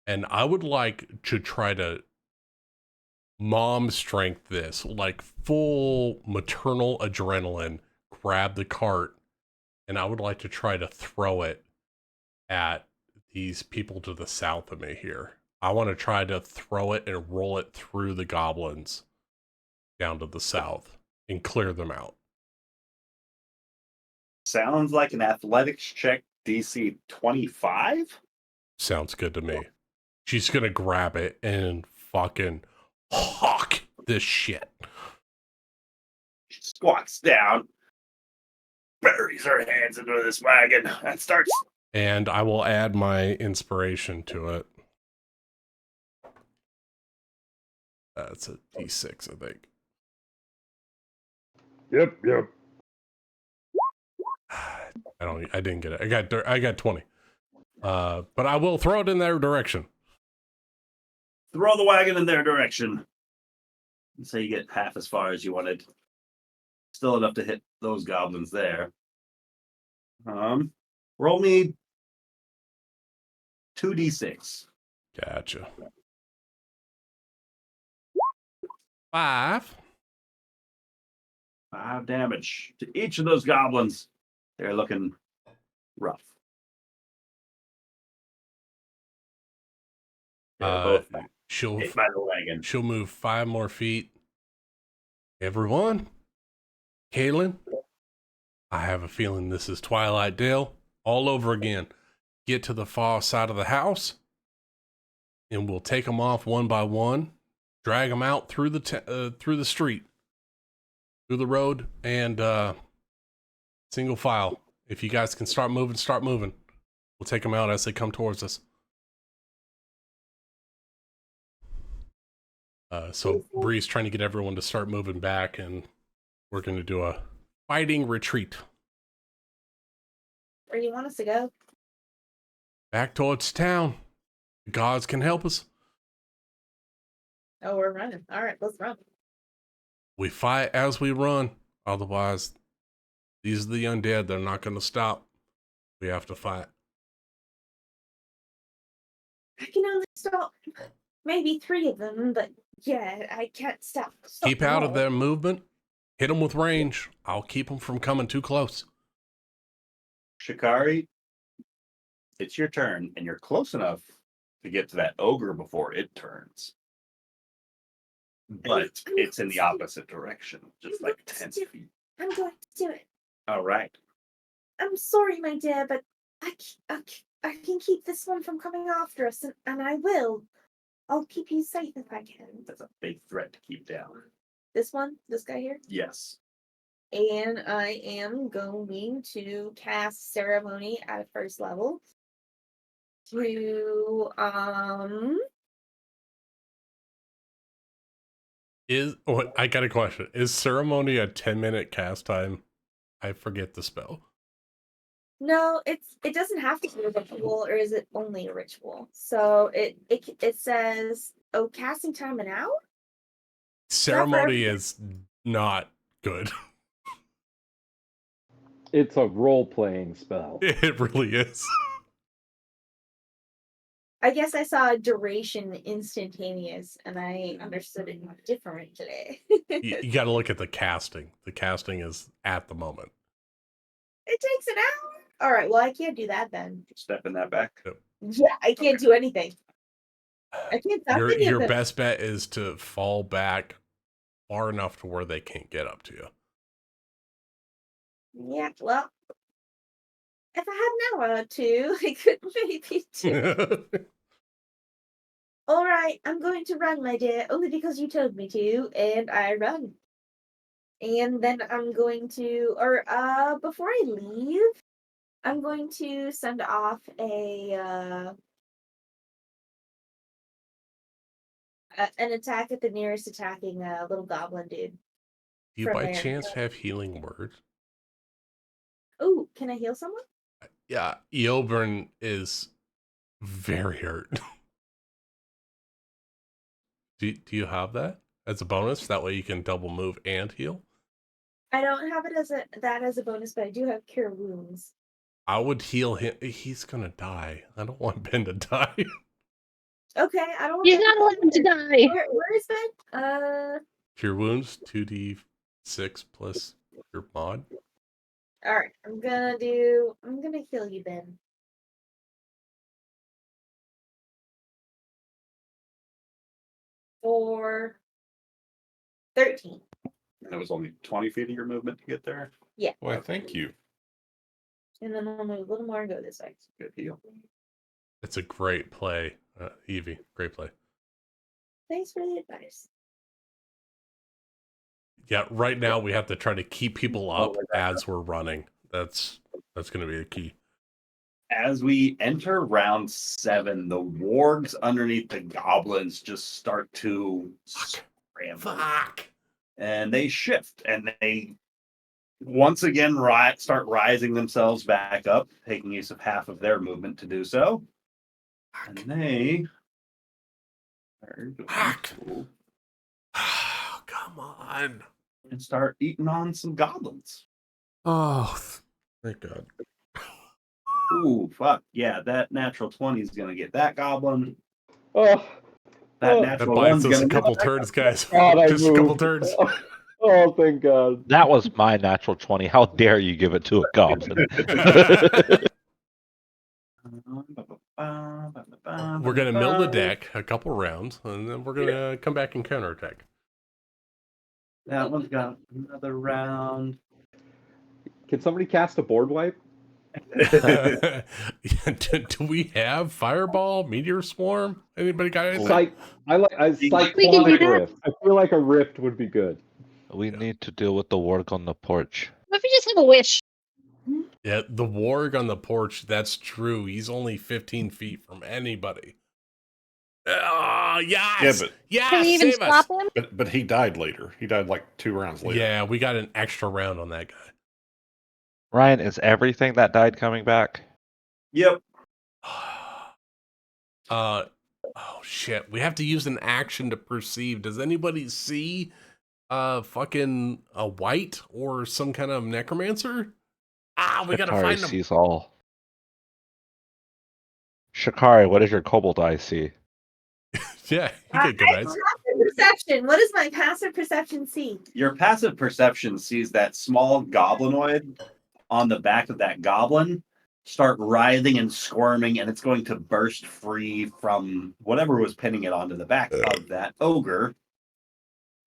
and I would like to try to mom strength this, like full maternal adrenaline, grab the cart, and I would like to try to throw it at these people to the south of me here. I want to try to throw it and roll it through the goblins down to the south and clear them out. Sounds like an athletics check DC 25. Sounds good to me. She's gonna grab it and fucking hawk this shit. She squats down, buries her hands into this wagon, and starts. And I will add my inspiration to it. That's a D6, I think. Yep. I didn't get it. I got 20. But I will throw it in their direction. Throw the wagon in their direction. So you get half as far as you wanted. Still enough to hit those goblins there. Roll me 2d6. Gotcha. 5. 5 damage to each of those goblins. They're looking rough. They're both hit by the wagon. She'll move 5 more feet. Everyone, Kaylin, I have a feeling this is Twilight Dale all over again. Get to the far side of the house, and we'll take them off one by one, drag them out through the street, through the road, and single file. If you guys can start moving, start moving. We'll take them out as they come towards us. So Bree's trying to get everyone to start moving back, and we're going to do a fighting retreat. Where do you want us to go? Back towards town. The gods can help us. Oh, we're running. All right, let's run. We fight as we run. Otherwise, these are the undead. They're not going to stop. We have to fight. I can only stop maybe 3 of them, but yeah, I can't stop. Keep out of their movement. Hit them with range. I'll keep them from coming too close. Shikari, it's your turn, and you're close enough to get to that ogre before it turns. But it's in the opposite direction, just like 10 feet. I'm going to do it. All right. I'm sorry, my dear, but I can keep this one from coming after us, and I will. I'll keep you safe if I can. That's a big threat to keep down. This one? This guy here? Yes. And I am going to cast Ceremony at first level to I got a question. Is Ceremony a 10-minute cast time? I forget the spell. no, it doesn't have to be a ritual, or is it only a ritual? So it says, oh, casting time an hour? Ceremony is not good. It's a role-playing spell. It really is. I guess I saw duration instantaneous, and I understood it different today. You got to look at the casting. The casting is at the moment. It takes an hour? All right, well, I can't do that then. Stepping that back. Yeah, I can't do anything. I can't stop any of Your them. best bet is to fall back far enough to where they can't get up to you. Yeah, well, if I had an hour or two, I could maybe do it. All right, I'm going to run, my dear, only because you told me to, and I run. And then I'm going to, before I leave, I'm going to send off an attack at the nearest attacking little goblin dude. Do you from by there. chance have healing word? Oh, can I heal someone? Yeah, Eoburn is very hurt. Do you have that as a bonus? That way you can double move and heal? I don't have it as a bonus, but I do have cure wounds. I would heal him. He's gonna die. I don't want Ben to die. Okay, I don't. He's not allowed to die. Where is Ben? Cure wounds 2d6 plus your mod. All right, I'm gonna heal you, Ben. For 13. And it was only 20 feet of your movement to get there. Yeah. Why, thank you. And then I'll move a little more and go this way. Good heal. It's a great play, Evie. Great play. Thanks for the advice. Yeah, right now we have to try to keep people up as we're running. That's going to be the key. As we enter round 7, the wargs underneath the goblins just start to scramble. Fuck. And they shift, and they once again start rising themselves back up, taking use of half of their movement to do so. And they are going to Oh, come on. and start eating on some goblins. Oh, thank God. Ooh, fuck. Yeah, that natural 20 is going to get that goblin. Oh, That oh, That natural buys one's us going a to couple turns, guys. God, I Just a couple moved. turns. Oh, thank God. That was my natural 20. How dare you give it to a goblin? We're going to mill the deck a couple rounds, and then we're going to come back and counterattack. That one's got another round. Can somebody cast a board wipe? Do we have Fireball, Meteor Swarm? Anybody got anything? Cyclonic Rift. I feel like a rift would be good. We need to deal with the warg on the porch. What if we just have a wish? Yeah, the warg on the porch, that's true. He's only 15 feet from anybody. Oh, yes! Yeah, but yes, Can we even save us! stop him? but he died later. He died like 2 rounds later. Yeah, we got an extra round on that guy. Ryan, is everything that died coming back? Yep. Oh shit. We have to use an action to perceive. Does anybody see fucking a white or some kind of necromancer? We gotta Shikari find them. sees all. Shikari, what is your kobold eye see? Yeah, you get good eyes. Passive perception. What does my passive perception see? Your passive perception sees that small goblinoid on the back of that goblin start writhing and squirming, and it's going to burst free from whatever was pinning it onto the back of that ogre.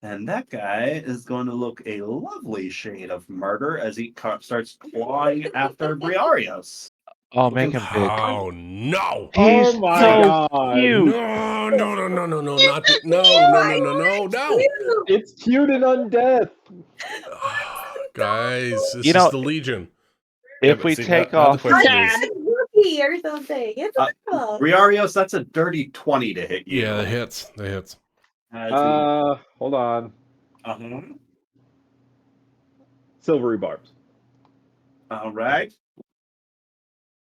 And that guy is going to look a lovely shade of murder as he starts clawing after Briarios. Oh, make him big. Oh no! He's Oh my so God. cute. No, not the, no. It's cute and undead. Guys, this You is know, the Legion. If but we see, take now the off, question Dad. is, Rookie or something. It's adorable. Briarios, that's a dirty 20 to hit you. Yeah, the hits. Hold on. Uh-huh. Silvery barbs. All right.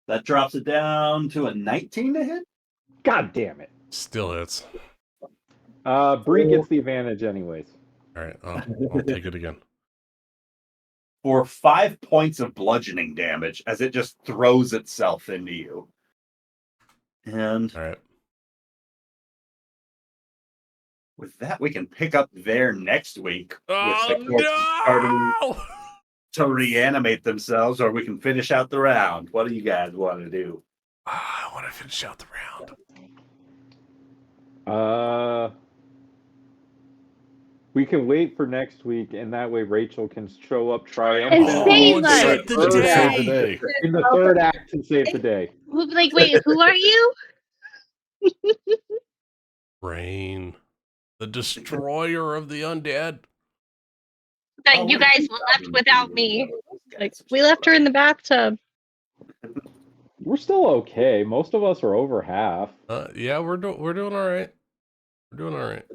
That drops it down to a 19 to hit. God damn it. Still hits. Bree gets the advantage anyways. All right, I'll take it again. For 5 points of bludgeoning damage as it just throws itself into you. And All right. with that, we can pick up there next week. Oh with the corpses starting to reanimate themselves, or we can finish out the round. What do you guys want to do? I want to finish out the round. We can wait for next week, and that way Rachel can show up And triumphant save us. save the Third day. act. save the day. In the third act to save the day. Like, wait, who are you? Rain, the destroyer of the undead. Like, you guys left without me. Like, we left her in the bathtub. We're still okay. Most of us are over half. Yeah, we're doing all right. We're doing all right.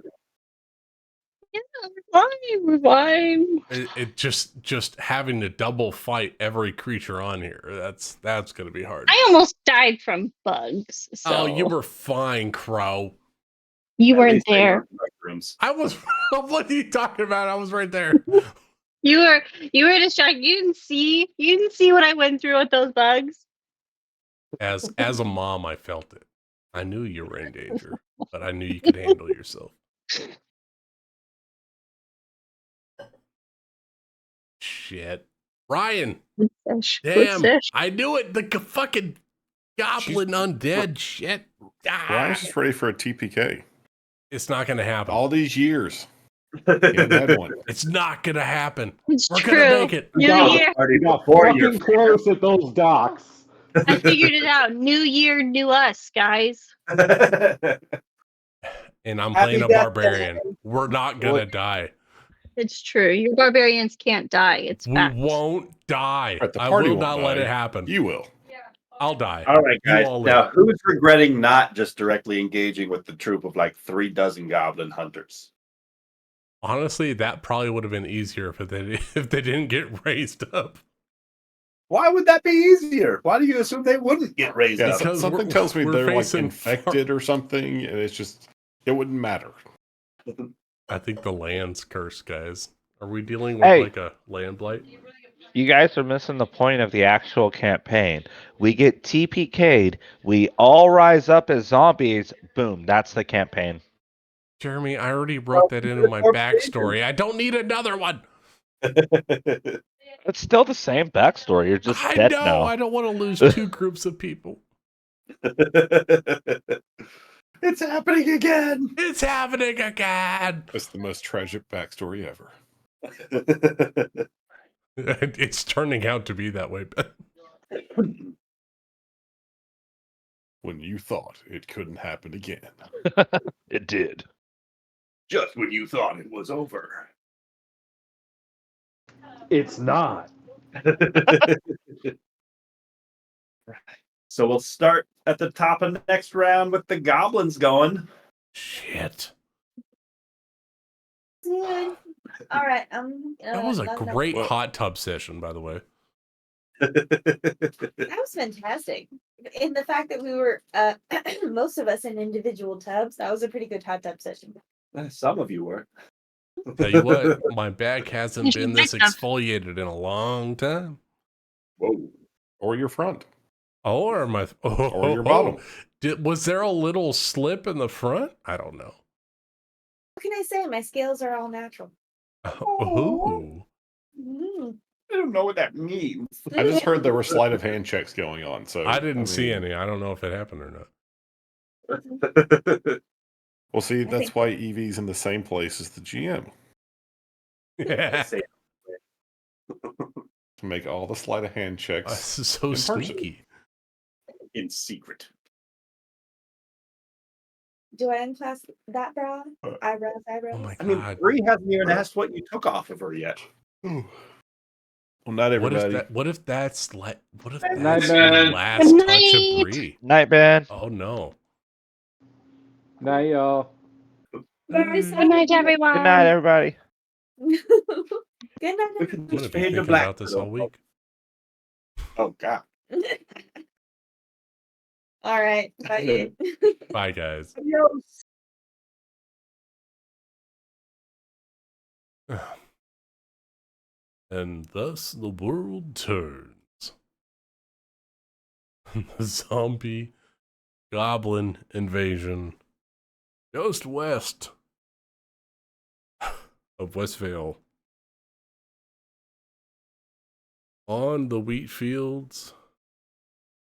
Yeah, we're fine. It just having to double fight every creature on here. That's gonna be hard. I almost died from bugs. So. Oh, you were fine, Crow. You At weren't least they there. weren't mushrooms. I was. What are you talking about? I was right there. You were distracted. You didn't see what I went through with those bugs. As a mom, I felt it. I knew you were in danger, but I knew you could handle yourself. Shit, Ryan. Damn, I knew it. The fucking goblin undead shit. Ryan's just ready for a TPK. It's not gonna happen. All these years. He hadn't had one. It's not gonna happen. It's We're true. gonna make it. New year. We got fucking close at those docks. I figured it out. New year, new us, guys. And I'm Happy playing a Death barbarian. We're not gonna die. It's true. Your barbarians can't die. It's We fact. won't die. Right, the I party will won't not let die. it happen. You will. I'll die. All right, You guys. all live. Now, who's regretting not just directly engaging with the troop of like 36 goblin hunters? Honestly, that probably would have been easier if they didn't get raised up. Why would that be easier? Why do you assume they wouldn't get raised Yeah, up? Because something we're- tells me we're they're like facing infected or something, and it's just it wouldn't matter. I think the land's cursed, guys. Are we dealing with Hey. like a land blight? You guys are missing the point of the actual campaign. We get TPK'd, we all rise up as zombies, boom, that's the campaign. Jeremy, I already wrote that into my backstory. I don't need another one. It's still the same backstory, you're just I dead know. now. I don't want to lose two groups of people. It's happening again. It's happening again. It's the most tragic backstory ever. It's turning out to be that way. When you thought it couldn't happen again. It did. Just when you thought it was over. It's not. So we'll start at the top of the next round with the goblins going. Shit. Good. All right. That was a no. great Well- hot tub session, by the way. That was fantastic. In the fact that we were most of us in individual tubs, that was a pretty good hot tub session. Some of you were. Tell you what, my back hasn't You been this might have. exfoliated in a long time. Whoa. Or your front. Or my Or your bottom. Was there a little slip in the front? I don't know. What can I say? My scales are all natural. Ooh. Mm. I don't know what that means. I just heard there were sleight of hand checks going on, so I didn't see mean, any. I don't know if it happened or not. Well, see, I that's think- why Evie's in the same place as the GM Say- to make all the sleight of hand checks This is so in person. sneaky. in secret. Do I unclass that brow? Eyebrows. Oh my I mean, god. Bree hasn't even asked what you took off of her yet. Ooh. Well, not everybody. What if that's the Night, last man. touch of Night. Bree? Night, Ben. Oh no. Night, y'all. Good night, everyone. Good night, everybody. Good night. We can I'm gonna just be fade to thinking black. about this all week. Oh God. All right. Bye. Bye guys. Adios. And thus the world turns. The zombie goblin invasion just west of Westvale. On the wheat fields,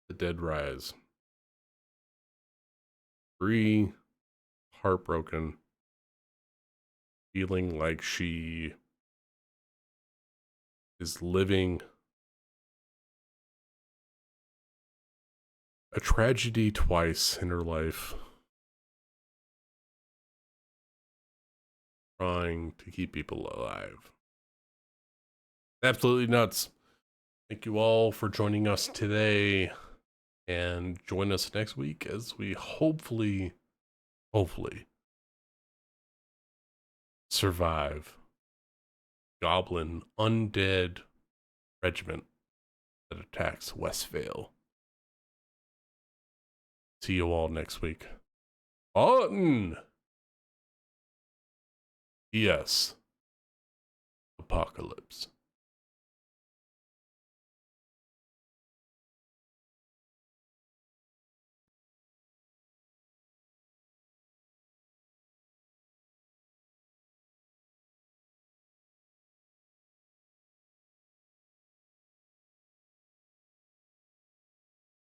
the dead rise. Bree, heartbroken, feeling like she is living a tragedy twice in her life, trying to keep people alive. Absolutely nuts. Thank you all for joining us today, and join us next week as we hopefully survive goblin undead regiment that attacks Westvale. See you all next week. On P.S. Apocalypse.